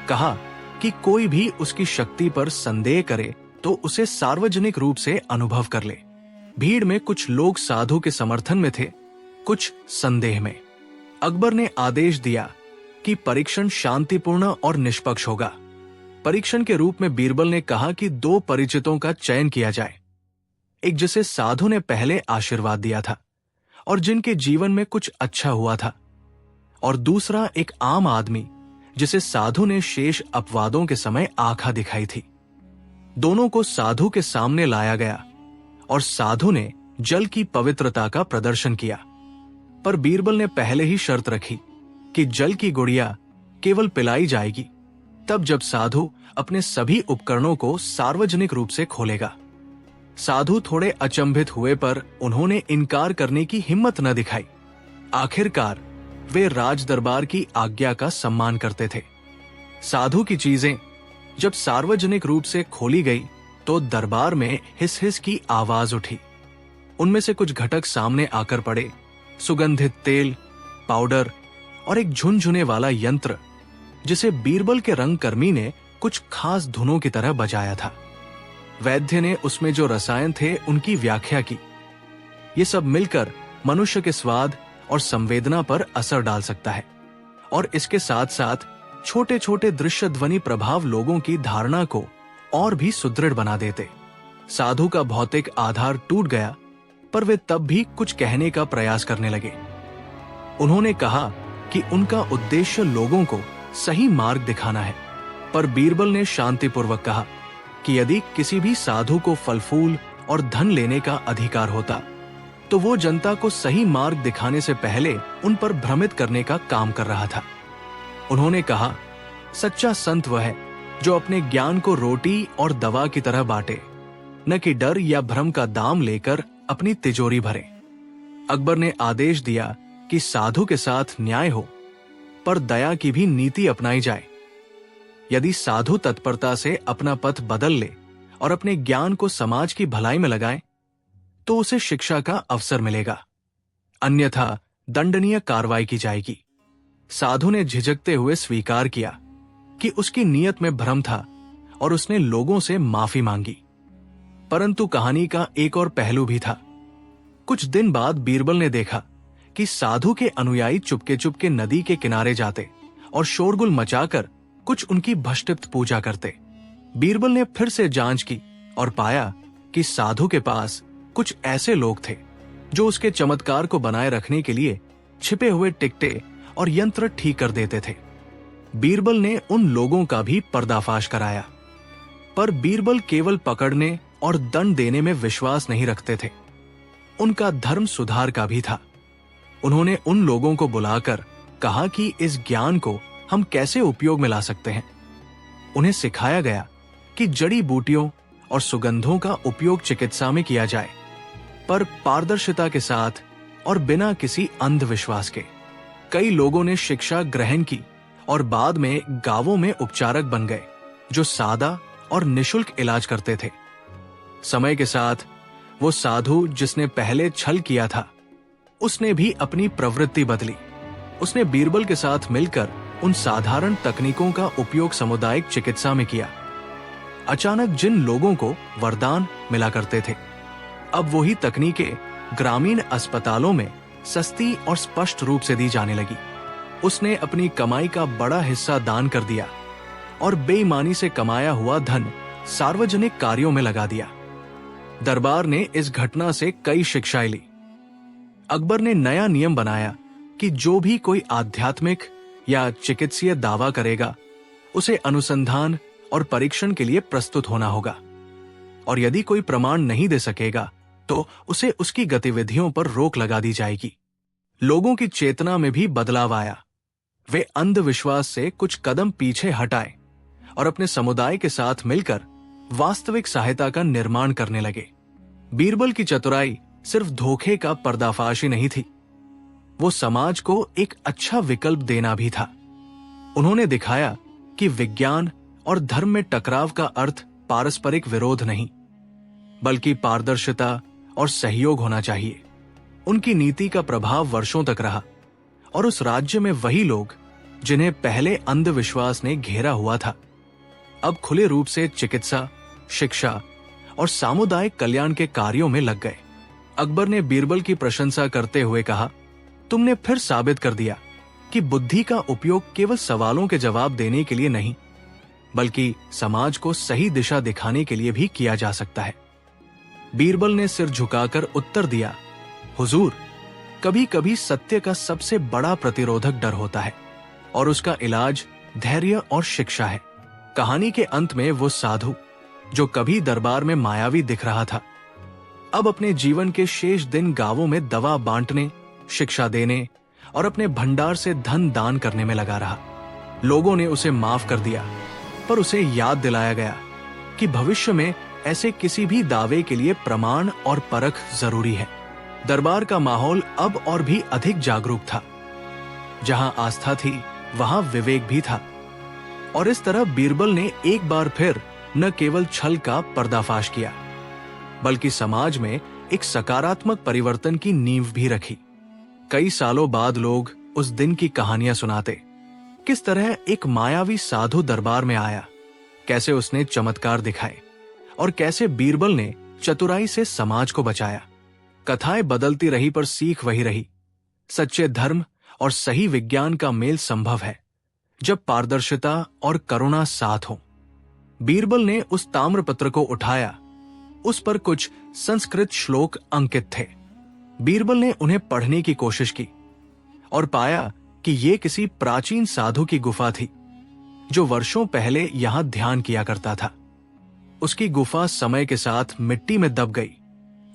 कहा कि कोई भी उसकी शक्ति पर संदेह करे तो उसे सार्वजनिक रूप से अनुभव कर ले। भीड़ में कुछ लोग साधु के समर्थन में थे, कुछ संदेह में। अकबर ने आदेश दिया कि परीक्षण शांतिपूर्ण और निष्पक्ष होगा। परीक्षण के रूप में बीरबल ने कहा कि 2 परिचितों का चयन किया जाए, एक जिसे साधु ने पहले आशीर्वाद दिया था और जिनके जीवन में कुछ अच्छा हुआ था, और दूसरा एक आम आदमी जिसे साधु ने शेष अपवादों के समय आंखा दिखाई थी। दोनों को साधु के सामने लाया गया और साधु ने जल की पवित्रता का प्रदर्शन किया। पर बीरबल ने पहले ही शर्त रखी कि जल की गुड़िया केवल पिलाई जाएगी तब जब साधु अपने सभी उपकरणों को सार्वजनिक रूप से खोलेगा। साधु थोड़े अचंभित हुए पर उन्होंने इनकार करने की हिम्मत न दिखाई। आखिरकार वे राज दरबार की आज्ञा का सम्मान करते थे। साधु की चीजें जब सार्वजनिक रूप से खोली गई तो दरबार में हिस हिस की आवाज उठी। उनमें से कुछ घटक सामने आकर पड़े, सुगंधित तेल, पाउडर और एक झुनझुने वाला यंत्र जिसे बीरबल के रंगकर्मी ने कुछ खास धुनों की तरह बजाया था। वैद्य ने उसमें जो रसायन थे उनकी व्याख्या की। ये सब मिलकर मनुष्य के स्वाद और संवेदना पर असर डाल सकता है और इसके साथ साथ छोटे छोटे दृश्य ध्वनि प्रभाव लोगों की धारणा को और भी सुदृढ़ बना देते। साधु का भौतिक आधार टूट गया पर वे तब भी कुछ कहने का प्रयास करने लगे। उन्होंने कहा कि उनका उद्देश्य लोगों को सही मार्ग दिखाना है। पर बीरबल ने शांतिपूर्वक कहा कि यदि किसी भी साधु को फल फूल और धन लेने का अधिकार होता तो वो जनता को सही मार्ग दिखाने से पहले उन पर भ्रमित करने का काम कर रहा था। उन्होंने कहा, सच्चा संत वह है जो अपने ज्ञान को रोटी और दवा की तरह बांटे, न कि डर या भ्रम का दाम लेकर अपनी तिजोरी भरे। अकबर ने आदेश दिया कि साधु के साथ न्याय हो पर दया की भी नीति अपनाई जाए। यदि साधु तत्परता से अपना पथ बदल ले और अपने ज्ञान को समाज की भलाई में लगाए तो उसे शिक्षा का अवसर मिलेगा, अन्यथा दंडनीय कार्रवाई की जाएगी। साधु ने झिझकते हुए स्वीकार किया कि उसकी नीयत में भ्रम था और उसने लोगों से माफी मांगी। परंतु कहानी का एक और पहलू भी था। कुछ दिन बाद बीरबल ने देखा कि साधु के अनुयायी चुपके चुपके नदी के किनारे जाते और शोरगुल मचाकर कुछ उनकी भष्टित पूजा करते। बीरबल ने फिर से जांच की और पाया कि साधु के पास कुछ ऐसे लोग थे जो उसके चमत्कार को बनाए रखने के लिए छिपे हुए टिकटे और यंत्र ठीक कर देते थे। बीरबल ने उन लोगों का भी पर्दाफाश कराया। पर बीरबल केवल पकड़ने और दंड देने में विश्वास नहीं रखते थे, उनका धर्म सुधार का भी था। उन्होंने उन लोगों को बुलाकर कहा कि इस ज्ञान को हम कैसे उपयोग में ला सकते हैं। उन्हें सिखाया गया कि जड़ी बूटियों और सुगंधों का उपयोग चिकित्सा में किया जाए, पर पारदर्शिता के साथ और बिना किसी अंधविश्वास के। कई लोगों ने शिक्षा ग्रहण की और बाद में गांवों में उपचारक बन गए जो सादा और निशुल्क इलाज करते थे। समय के साथ वो साधु जिसने पहले छल किया था, उसने भी अपनी प्रवृत्ति बदली। उसने बीरबल के साथ मिलकर उन साधारण तकनीकों का उपयोग सामुदायिक चिकित्सा में किया। अचानक जिन लोगों को वरदान मिला करते थे, अब वही तकनीकें ग्रामीण अस्पतालों में सस्ती और स्पष्ट रूप से दी जाने लगी। उसने अपनी कमाई का बड़ा हिस्सा दान कर दिया और बेईमानी से कमाया हुआ धन सार्वजनिक कार्यों में लगा दिया। दरबार ने इस घटना से कई शिक्षाएं ली। अकबर ने नया नियम बनाया कि जो भी कोई आध्यात्मिक या चिकित्सीय दावा करेगा उसे अनुसंधान और परीक्षण के लिए प्रस्तुत होना होगा, और यदि कोई प्रमाण नहीं दे सकेगा तो उसे उसकी गतिविधियों पर रोक लगा दी जाएगी। लोगों की चेतना में भी बदलाव आया। वे अंधविश्वास से कुछ कदम पीछे हटाए और अपने समुदाय के साथ मिलकर वास्तविक सहायता का निर्माण करने लगे। बीरबल की चतुराई सिर्फ धोखे का पर्दाफाश ही नहीं थी, वो समाज को एक अच्छा विकल्प देना भी था। उन्होंने दिखाया कि विज्ञान और धर्म में टकराव का अर्थ पारस्परिक विरोध नहीं, बल्कि पारदर्शिता और सहयोग होना चाहिए। उनकी नीति का प्रभाव वर्षों तक रहा और उस राज्य में वही लोग जिन्हें पहले अंधविश्वास ने घेरा हुआ था, अब खुले रूप से चिकित्सा, शिक्षा और सामुदायिक कल्याण के कार्यों में लग गए। अकबर ने बीरबल की प्रशंसा करते हुए कहा, तुमने फिर साबित कर दिया कि बुद्धि का उपयोग केवल सवालों के जवाब देने के लिए नहीं, बल्कि समाज को सही दिशा दिखाने के लिए भी किया जा सकता है। बीरबल ने सिर झुकाकर उत्तर दिया, हुजूर, कभी कभी सत्य का सबसे बड़ा प्रतिरोधक डर होता है और उसका इलाज धैर्य और शिक्षा है। कहानी के अंत में वो साधु जो कभी दरबार में मायावी दिख रहा था, अब अपने जीवन के शेष दिन गांवों में दवा बांटने, शिक्षा देने और अपने भंडार से धन दान करने में लगा रहा। लोगों ने उसे माफ कर दिया, पर उसे याद दिलाया गया कि भविष्य में ऐसे किसी भी दावे के लिए प्रमाण और परख जरूरी है। दरबार का माहौल अब और भी अधिक जागरूक था। जहां आस्था थी वहां विवेक भी था, और इस तरह बीरबल ने एक बार फिर न केवल छल का पर्दाफाश किया, बल्कि समाज में एक सकारात्मक परिवर्तन की नींव भी रखी। कई सालों बाद लोग उस दिन की कहानियां सुनाते, किस तरह एक मायावी साधु दरबार में आया, कैसे उसने चमत्कार दिखाए और कैसे बीरबल ने चतुराई से समाज को बचाया। कथाएं बदलती रही पर सीख वही रही, सच्चे धर्म और सही विज्ञान का मेल संभव है जब पारदर्शिता और करुणा साथ हो। बीरबल ने उस ताम्रपत्र को उठाया, उस पर कुछ संस्कृत श्लोक अंकित थे। बीरबल ने उन्हें पढ़ने की कोशिश की और पाया कि ये किसी प्राचीन साधु की गुफा थी जो वर्षों पहले यहां ध्यान किया करता था। उसकी गुफा समय के साथ मिट्टी में दब गई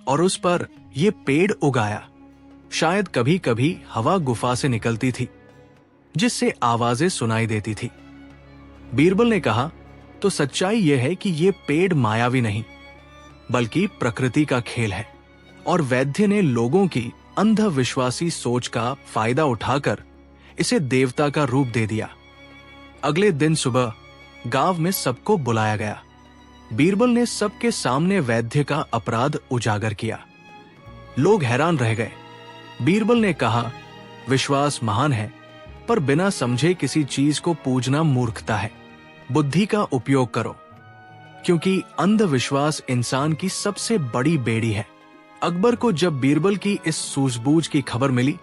और उस पर यह पेड़ उगाया। शायद कभी कभी हवा गुफा से निकलती थी जिससे आवाजें सुनाई देती थी। बीरबल ने कहा, तो सच्चाई यह है कि यह पेड़ मायावी नहीं बल्कि प्रकृति का खेल है, और वैद्य ने लोगों की अंधविश्वासी सोच का फायदा उठाकर इसे देवता का रूप दे दिया। अगले दिन सुबह गांव में सबको बुलाया गया। बीरबल ने सबके सामने वैद्य का अपराध उजागर किया। लोग हैरान रह गए। बीरबल ने कहा, विश्वास महान है, पर बिना समझे किसी चीज को पूजना मूर्खता है। बुद्धि का उपयोग करो, क्योंकि अंधविश्वास इंसान की सबसे बड़ी बेड़ी है। अकबर को जब बीरबल की इस सूझबूझ की खबर मिली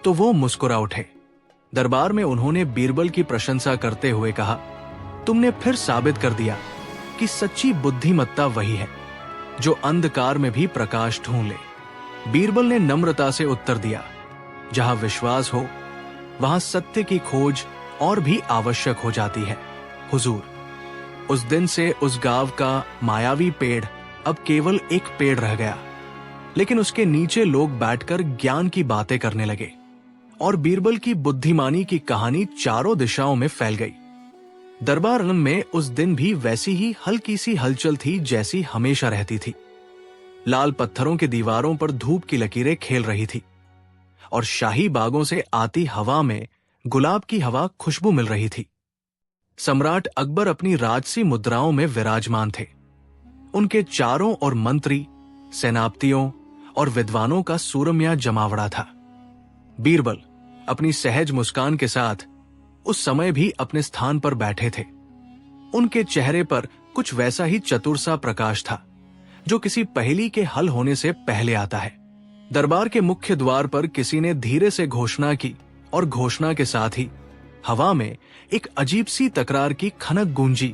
तो वो मुस्कुरा उठे। दरबार में उन्होंने बीरबल की प्रशंसा करते हुए कहा, तुमने फिर साबित कर दिया कि सच्ची बुद्धिमत्ता वही है जो अंधकार में भी प्रकाश ढूंढ ले। बीरबल ने नम्रता से उत्तर दिया, जहां विश्वास हो वहां सत्य की खोज और भी आवश्यक हो जाती है। हुजूर, उस दिन से उस गांव का मायावी पेड़ अब केवल एक पेड़ रह गया, लेकिन उसके नीचे लोग बैठकर ज्ञान की बातें करने लगे और बीरबल की बुद्धिमानी की कहानी चारों दिशाओं में फैल गई। दरबार में उस दिन भी वैसी ही हल्की सी हलचल थी जैसी हमेशा रहती थी। लाल पत्थरों की दीवारों पर धूप की लकीरें खेल रही थी और शाही बागों से आती हवा में गुलाब की हवा खुशबू मिल रही थी। सम्राट अकबर अपनी राजसी मुद्राओं में विराजमान थे। उनके चारों ओर मंत्री, सेनापतियों और विद्वानों का सूरम्या जमावड़ा था। बीरबल अपनी सहज मुस्कान के साथ उस समय भी अपने स्थान पर बैठे थे। उनके चेहरे पर कुछ वैसा ही चतुर सा प्रकाश था जो किसी पहेली के हल होने से पहले आता है। दरबार के मुख्य द्वार पर किसी ने धीरे से घोषणा की और घोषणा के साथ ही हवा में एक अजीब सी तकरार की खनक गूंजी,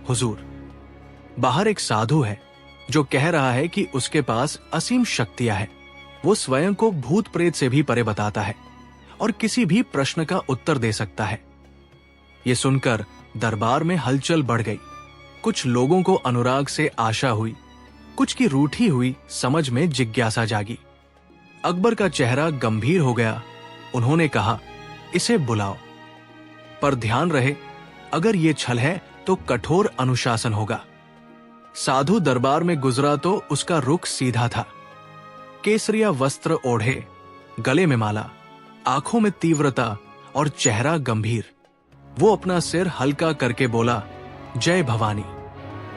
हुजूर, बाहर एक साधु है जो कह रहा है कि उसके पास असीम शक्तियां हैं। वो स्वयं को भूत प्रेत से भी परे बताता है और किसी भी प्रश्न का उत्तर दे सकता है। ये सुनकर दरबार में हलचल बढ़ गई। कुछ लोगों को अनुराग से आशा हुई, कुछ की रूठी हुई समझ में जिज्ञासा जागी। अकबर का चेहरा गंभीर हो गया। उन्होंने कहा, इसे बुलाओ, पर ध्यान रहे अगर ये छल है तो कठोर अनुशासन होगा। साधु दरबार में गुजरा तो उसका रुख सीधा था। केसरिया वस्त्र ओढ़े, गले में माला, आंखों में तीव्रता और चेहरा गंभीर। वो अपना सिर हल्का करके बोला, जय भवानी,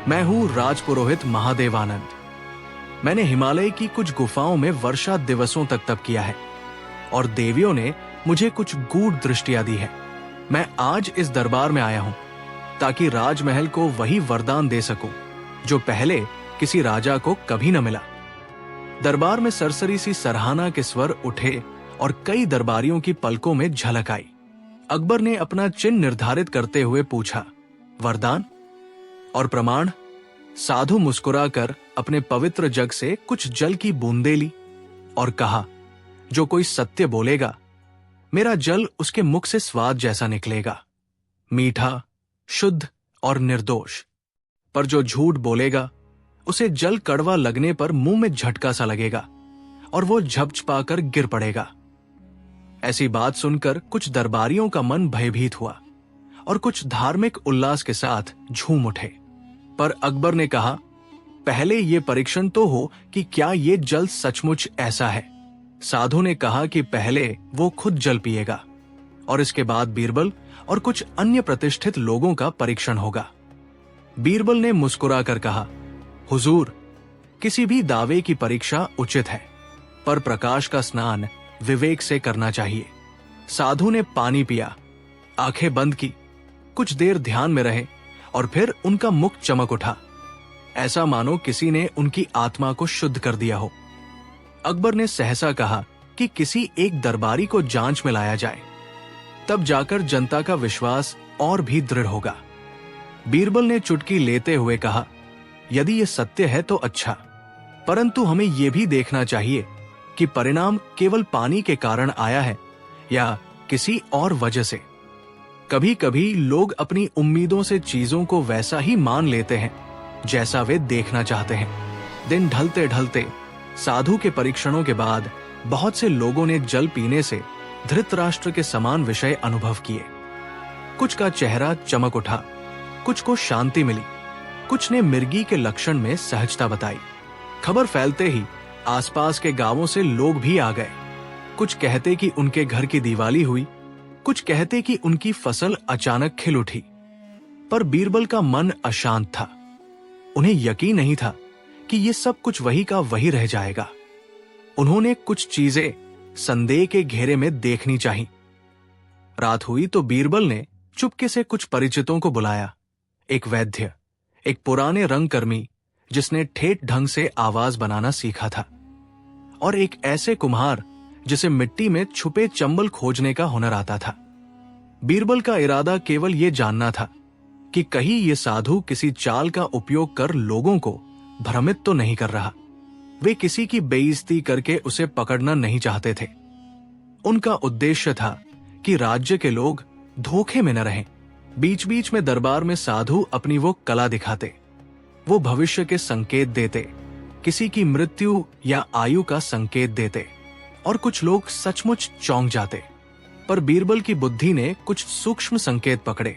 मैं हूं राजपुरोहित महादेवानंद। मैंने हिमालय की कुछ गुफाओं में वर्षा दिवसों तक तप किया है और देवियों ने मुझे कुछ गूढ़ दृष्टियां दी है। मैं आज इस दरबार में आया हूं ताकि राजमहल को वही वरदान दे सकूं जो पहले किसी राजा को कभी न मिला। दरबार में सरसरी सी सराहना के स्वर उठे और कई दरबारियों की पलकों में झलक आई। अकबर ने अपना चिन्ह निर्धारित करते हुए पूछा, वरदान और प्रमाण? साधु मुस्कुराकर अपने पवित्र जग से कुछ जल की बूंदें ली और कहा, जो कोई सत्य बोलेगा मेरा जल उसके मुख से स्वाद जैसा निकलेगा, मीठा, शुद्ध और निर्दोष। पर जो झूठ बोलेगा उसे जल कड़वा लगने पर मुंह में झटका सा लगेगा और वो झपझपाकर गिर पड़ेगा। ऐसी बात सुनकर कुछ दरबारियों का मन भयभीत हुआ और कुछ धार्मिक उल्लास के साथ झूम उठे। पर अकबर ने कहा, पहले ये परीक्षण तो हो कि क्या ये जल सचमुच ऐसा है। साधु ने कहा कि पहले वो खुद जल पिएगा और इसके बाद बीरबल और कुछ अन्य प्रतिष्ठित लोगों का परीक्षण होगा। बीरबल ने मुस्कुराकर कहा, हुजूर, किसी भी दावे की परीक्षा उचित है, पर प्रकाश का स्नान विवेक से करना चाहिए। साधु ने पानी पिया, आंखें बंद की, कुछ देर ध्यान में रहे और फिर उनका मुख चमक उठा, ऐसा मानो किसी ने उनकी आत्मा को शुद्ध कर दिया हो। अकबर ने सहसा कहा कि किसी एक दरबारी को जांच में लाया जाए, तब जाकर जनता का विश्वास और भी दृढ़ होगा। बीरबल ने चुटकी लेते हुए कहा, यदि ये सत्य है तो अच्छा, परंतु हमें यह भी देखना चाहिए कि परिणाम केवल पानी के कारण आया है या किसी और वजह से। कभी कभी लोग अपनी उम्मीदों से चीजों को वैसा ही मान लेते हैं जैसा वे देखना चाहते हैं। दिन ढलते ढलते साधु के परीक्षणों के बाद बहुत से लोगों ने जल पीने से धृतराष्ट्र के समान विषय अनुभव किए। कुछ का चेहरा चमक उठा, कुछ को शांति मिली, कुछ ने मिर्गी के लक्षण में सहजता बताई। खबर फैलते ही आसपास के गांवों से लोग भी आ गए। कुछ कहते कि उनके घर की दिवाली हुई, कुछ कहते कि उनकी फसल अचानक खिल उठी। पर बीरबल का मन अशांत था। उन्हें यकीन नहीं था कि ये सब कुछ वही का वही रह जाएगा। उन्होंने कुछ चीजें संदेह के घेरे में देखनी चाहिए। रात हुई तो बीरबल ने चुपके से कुछ परिचितों को बुलाया। एक वैद्य, एक पुराने रंगकर्मी जिसने ठेठ ढंग से आवाज बनाना सीखा था, और एक ऐसे कुम्हार जिसे मिट्टी में छुपे चंबल खोजने का हुनर आता था। बीरबल का इरादा केवल यह जानना था कि कहीं ये साधु किसी चाल का उपयोग कर लोगों को भ्रमित तो नहीं कर रहा। वे किसी की बेइज्जती करके उसे पकड़ना नहीं चाहते थे। उनका उद्देश्य था कि राज्य के लोग धोखे में न रहें। बीच बीच में दरबार में साधु अपनी वो कला दिखाते, वो भविष्य के संकेत देते, किसी की मृत्यु या आयु का संकेत देते, और कुछ लोग सचमुच चौंक जाते। पर बीरबल की बुद्धि ने कुछ सूक्ष्म संकेत पकड़े।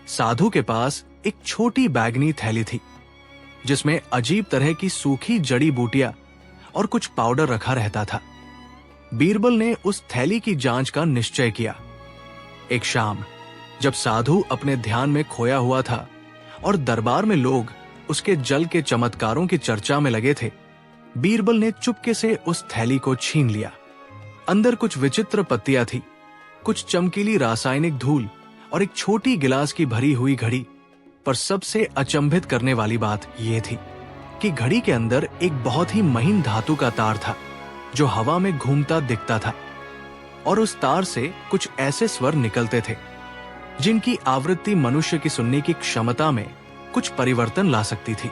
साधु के पास एक छोटी बैगनी थैली थी जिसमें अजीब तरह की सूखी जड़ी बूटियां और कुछ पाउडर रखा रहता था। बीरबल ने उस थैली की जांच का निश्चय किया। एक शाम जब साधु अपने ध्यान में खोया हुआ था और दरबार में लोग उसके जल के चमत्कारों की चर्चा में लगे थे, बीरबल ने चुपके से उस थैली को छीन लिया। अंदर कुछ विचित्र पत्तियां थी, कुछ चमकीली रासायनिक धूल और एक छोटी गिलास की भरी हुई घड़ी। पर सबसे अचंभित करने वाली बात यह थी कि घड़ी के अंदर एक बहुत ही महीन धातु का तार था जो हवा में घूमता दिखता था। और उस तार से कुछ ऐसे स्वर निकलते थे जिनकी आवृत्ति मनुष्य की सुनने की क्षमता में कुछ परिवर्तन ला सकती थी।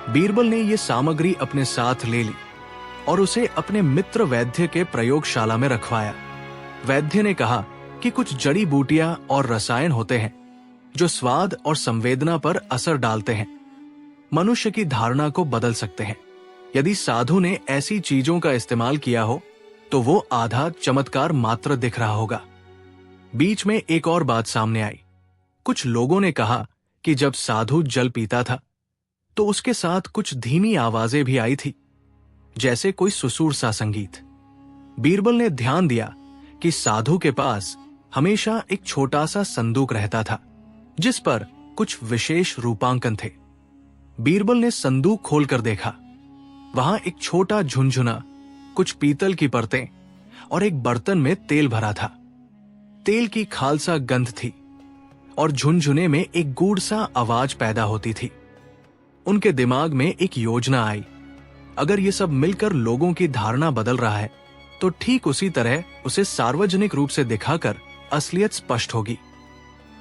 बीरबल ने यह सामग्री अपने साथ ले ली और उसे अपने मित्र वैद्य के प्रयोगशाला में रखवाया। वैद्य ने कहा कि कुछ जड़ी बूटियां और रसायन होते हैं जो स्वाद और संवेदना पर असर डालते हैं, मनुष्य की धारणा को बदल सकते हैं। यदि साधु ने ऐसी चीजों का इस्तेमाल किया हो तो वो आधा चमत्कार मात्र दिख रहा होगा। बीच में एक और बात सामने आई। कुछ लोगों ने कहा कि जब साधु जल पीता था तो उसके साथ कुछ धीमी आवाजें भी आई थी, जैसे कोई सुसूर सा संगीत। बीरबल ने ध्यान दिया कि साधु के पास हमेशा एक छोटा सा संदूक रहता था जिस पर कुछ विशेष रूपांकन थे। बीरबल ने संदूक खोलकर देखा। वहां एक छोटा झुनझुना, कुछ पीतल की परतें और एक बर्तन में तेल भरा था। तेल की खालसा गंध थी और झुनझुने में एक गूढ़ सा आवाज पैदा होती थी। उनके दिमाग में एक योजना आई। अगर ये सब मिलकर लोगों की धारणा बदल रहा है तो ठीक उसी तरह उसे सार्वजनिक रूप से दिखाकर असलियत स्पष्ट होगी।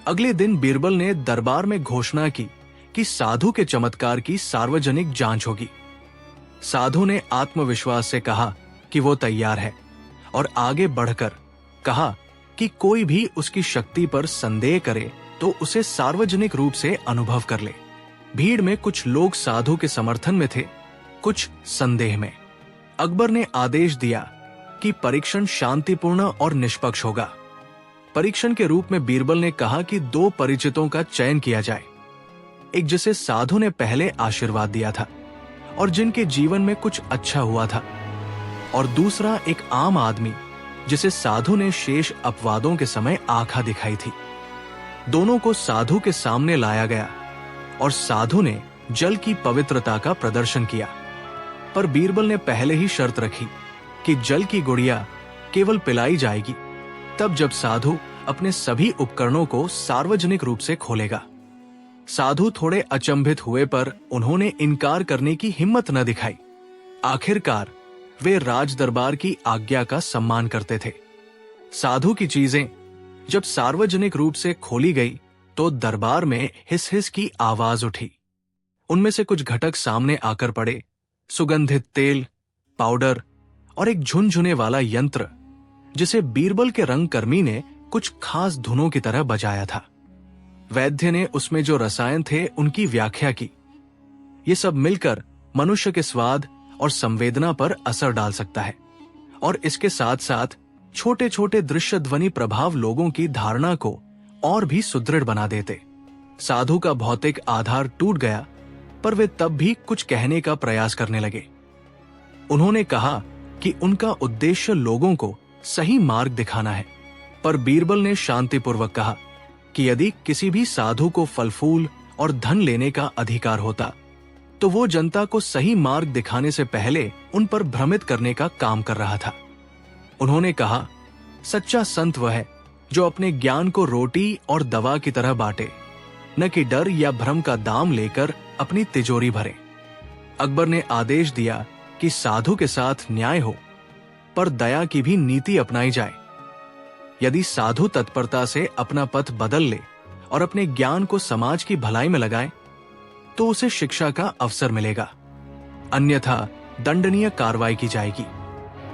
अगले दिन बीरबल ने दरबार में घोषणा की कि साधु के चमत्कार की सार्वजनिक जांच होगी। साधु ने आत्मविश्वास से कहा कि वो तैयार है और आगे बढ़कर कहा कि कोई भी उसकी शक्ति पर संदेह करे तो उसे सार्वजनिक रूप से अनुभव कर ले। भीड़ में कुछ लोग साधु के समर्थन में थे, कुछ संदेह में। अकबर ने आदेश दिया कि परीक्षण शांतिपूर्ण और निष्पक्ष होगा। परीक्षण के रूप में बीरबल ने कहा कि 2 परिचितों का चयन किया जाए, एक जिसे साधु ने पहले आशीर्वाद दिया था और जिनके जीवन में कुछ अच्छा हुआ था, और दूसरा एक आम आदमी जिसे साधु ने शेष अपवादों के समय आंखा दिखाई थी। दोनों को साधु के सामने लाया गया और साधु ने जल की पवित्रता का प्रदर्शन किया। पर बीरबल ने पहले ही शर्त रखी कि जल की गुड़िया केवल पिलाई जाएगी तब जब साधु अपने सभी उपकरणों को सार्वजनिक रूप से खोलेगा। साधु थोड़े अचंभित हुए पर उन्होंने इनकार करने की हिम्मत न दिखाई। आखिरकार वे राज दरबार की आज्ञा का सम्मान करते थे। साधु की चीजें जब सार्वजनिक रूप से खोली गई तो दरबार में हिस हिस की आवाज उठी। उनमें से कुछ घटक सामने आकर पड़े, सुगंधित तेल, पाउडर और एक झुनझुने वाला यंत्र जिसे बीरबल के रंगकर्मी ने कुछ खास धुनों की तरह बजाया था। वैद्य ने उसमें जो रसायन थे उनकी व्याख्या की। ये सब मिलकर मनुष्य के स्वाद और संवेदना पर असर डाल सकता है और इसके साथ साथ छोटे छोटे दृश्य ध्वनि प्रभाव लोगों की धारणा को और भी सुदृढ़ बना देते। साधु का भौतिक आधार टूट गया पर वे तब भी कुछ कहने का प्रयास करने लगे। उन्होंने कहा कि उनका उद्देश्य लोगों को सही मार्ग दिखाना है, पर बीरबल ने शांतिपूर्वक कहा कि यदि किसी भी साधु को फल फूल और धन लेने का अधिकार होता तो वो जनता को सही मार्ग दिखाने से पहले उन पर भ्रमित करने का काम कर रहा था। उन्होंने कहा, सच्चा संत वह है जो अपने ज्ञान को रोटी और दवा की तरह बांटे, न कि डर या भ्रम का दाम लेकर अपनी तिजोरी भरे। अकबर ने आदेश दिया कि साधु के साथ न्याय हो, पर दया की भी नीति अपनाई जाए। यदि साधु तत्परता से अपना पथ बदल ले और अपने ज्ञान को समाज की भलाई में लगाए तो उसे शिक्षा का अवसर मिलेगा, अन्यथा दंडनीय कार्रवाई की जाएगी।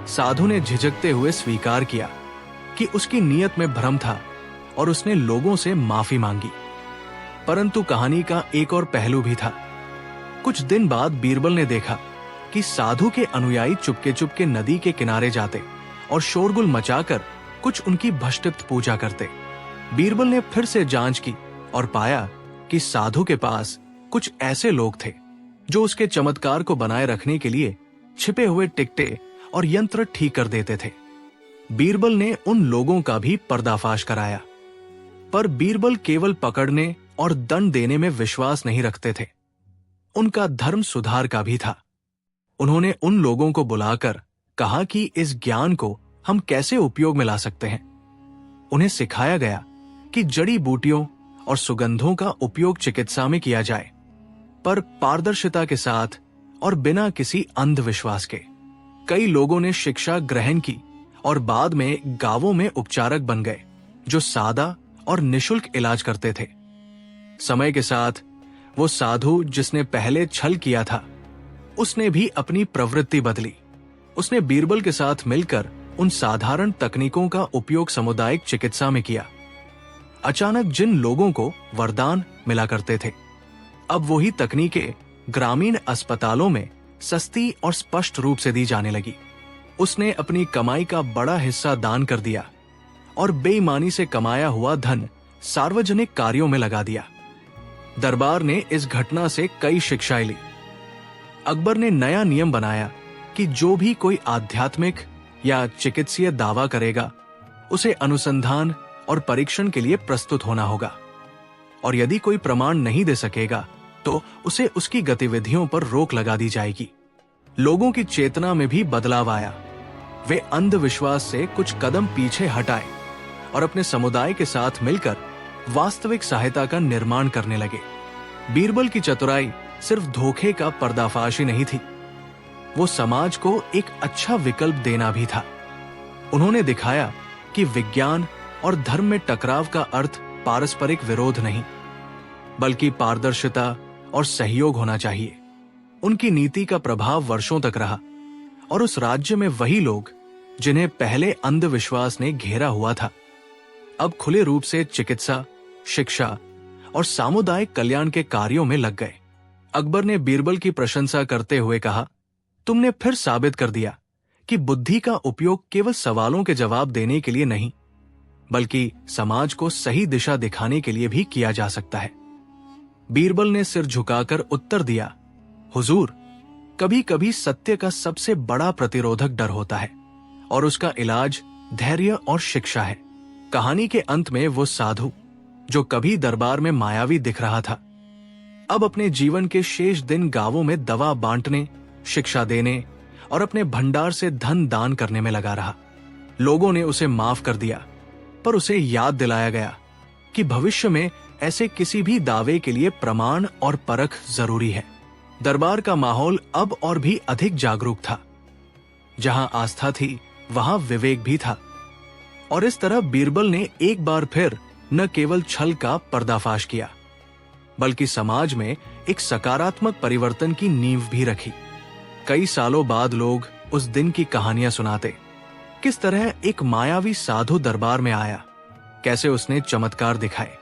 साधु ने झिझकते हुए स्वीकार किया कि उसकी नीयत में भ्रम था और उसने लोगों से माफी मांगी। परंतु कहानी का एक और पहलू भी था। कुछ दिन बाद बीरबल ने देखा कि साधु के अनुयायी चुपके चुपके नदी के किनारे जाते और शोरगुल मचाकर कुछ उनकी भष्टित पूजा करते। बीरबल ने फिर से जांच की और पाया कि साधु के पास कुछ ऐसे लोग थे जो उसके चमत्कार को बनाए रखने के लिए छिपे हुए टिकटे और यंत्र ठीक कर देते थे। बीरबल ने उन लोगों का भी पर्दाफाश कराया, पर बीरबल केवल पकड़ने और दंड देने में विश्वास नहीं रखते थे। उनका धर्म सुधार का भी था। उन्होंने उन लोगों को बुलाकर कहा कि इस ज्ञान को हम कैसे उपयोग में ला सकते हैं। उन्हें सिखाया गया कि जड़ी बूटियों और सुगंधों का उपयोग चिकित्सा में किया जाए, पर पारदर्शिता के साथ और बिना किसी अंधविश्वास के। कई लोगों ने शिक्षा ग्रहण की और बाद में गांवों में उपचारक बन गए जो सादा और निशुल्क इलाज करते थे। समय के साथ वो साधु जिसने पहले छल किया था, उसने भी अपनी प्रवृत्ति बदली। उसने बीरबल के साथ मिलकर उन साधारण तकनीकों का उपयोग सामुदायिक चिकित्सा में किया। अचानक जिन लोगों को वरदान मिला करते थे, अब वही तकनीकें ग्रामीण अस्पतालों में सस्ती और स्पष्ट रूप से दी जाने लगी। उसने अपनी कमाई का बड़ा हिस्सा दान कर दिया और बेईमानी से कमाया हुआ धन सार्वजनिक कार्यों में लगा दिया। दरबार ने इस घटना से कई शिक्षाएं ली। अकबर ने नया नियम बनाया कि जो भी कोई आध्यात्मिक या चिकित्सीय दावा करेगा, उसे अनुसंधान और परीक्षण के लिए प्रस्तुत होना होगा, और यदि कोई प्रमाण नहीं दे सकेगा तो उसे उसकी गतिविधियों पर रोक लगा दी जाएगी। लोगों की चेतना में भी बदलाव आया। वे अंधविश्वास से कुछ कदम पीछे हटाए और अपने समुदाय के साथ मिलकर वास्तविक सहायता का निर्माण करने लगे। बीरबल की चतुराई सिर्फ धोखे का पर्दाफाश ही नहीं थी, वो समाज को एक अच्छा विकल्प देना भी था। उन्होंने दिखाया कि विज्ञान और धर्म में टकराव का अर्थ पारस्परिक विरोध नहीं, बल्कि पारदर्शिता और सहयोग होना चाहिए। उनकी नीति का प्रभाव वर्षों तक रहा और उस राज्य में वही लोग जिन्हें पहले अंधविश्वास ने घेरा हुआ था, अब खुले रूप से चिकित्सा, शिक्षा और सामुदायिक कल्याण के कार्यों में लग गए। अकबर ने बीरबल की प्रशंसा करते हुए कहा, तुमने फिर साबित कर दिया कि बुद्धि का उपयोग केवल सवालों के जवाब देने के लिए नहीं, बल्कि समाज को सही दिशा दिखाने के लिए भी किया जा सकता है। बीरबल ने सिर झुकाकर उत्तर दिया, हुजूर, कभी कभी सत्य का सबसे बड़ा प्रतिरोधक डर होता है और उसका इलाज धैर्य और शिक्षा है। कहानी के अंत में वो साधु जो कभी दरबार में मायावी दिख रहा था, अब अपने जीवन के शेष दिन गांवों में दवा बांटने, शिक्षा देने और अपने भंडार से धन दान करने में लगा रहा। लोगों ने उसे माफ कर दिया, पर उसे याद दिलाया गया कि भविष्य में ऐसे किसी भी दावे के लिए प्रमाण और परख जरूरी है। दरबार का माहौल अब और भी अधिक जागरूक था। जहां आस्था थी, वहां विवेक भी था। और इस तरह बीरबल ने एक बार फिर न केवल छल का पर्दाफाश किया, बल्कि समाज में एक सकारात्मक परिवर्तन की नींव भी रखी। कई सालों बाद लोग उस दिन की कहानियां सुनाते, किस तरह एक मायावी साधु दरबार में आया, कैसे उसने चमत्कार दिखाए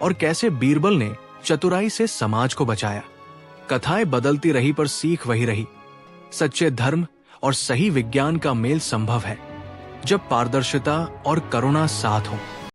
और कैसे बीरबल ने चतुराई से समाज को बचाया। कथाएं बदलती रही पर सीख वही रही, सच्चे धर्म और सही विज्ञान का मेल संभव है जब पारदर्शिता और करुणा साथ हो।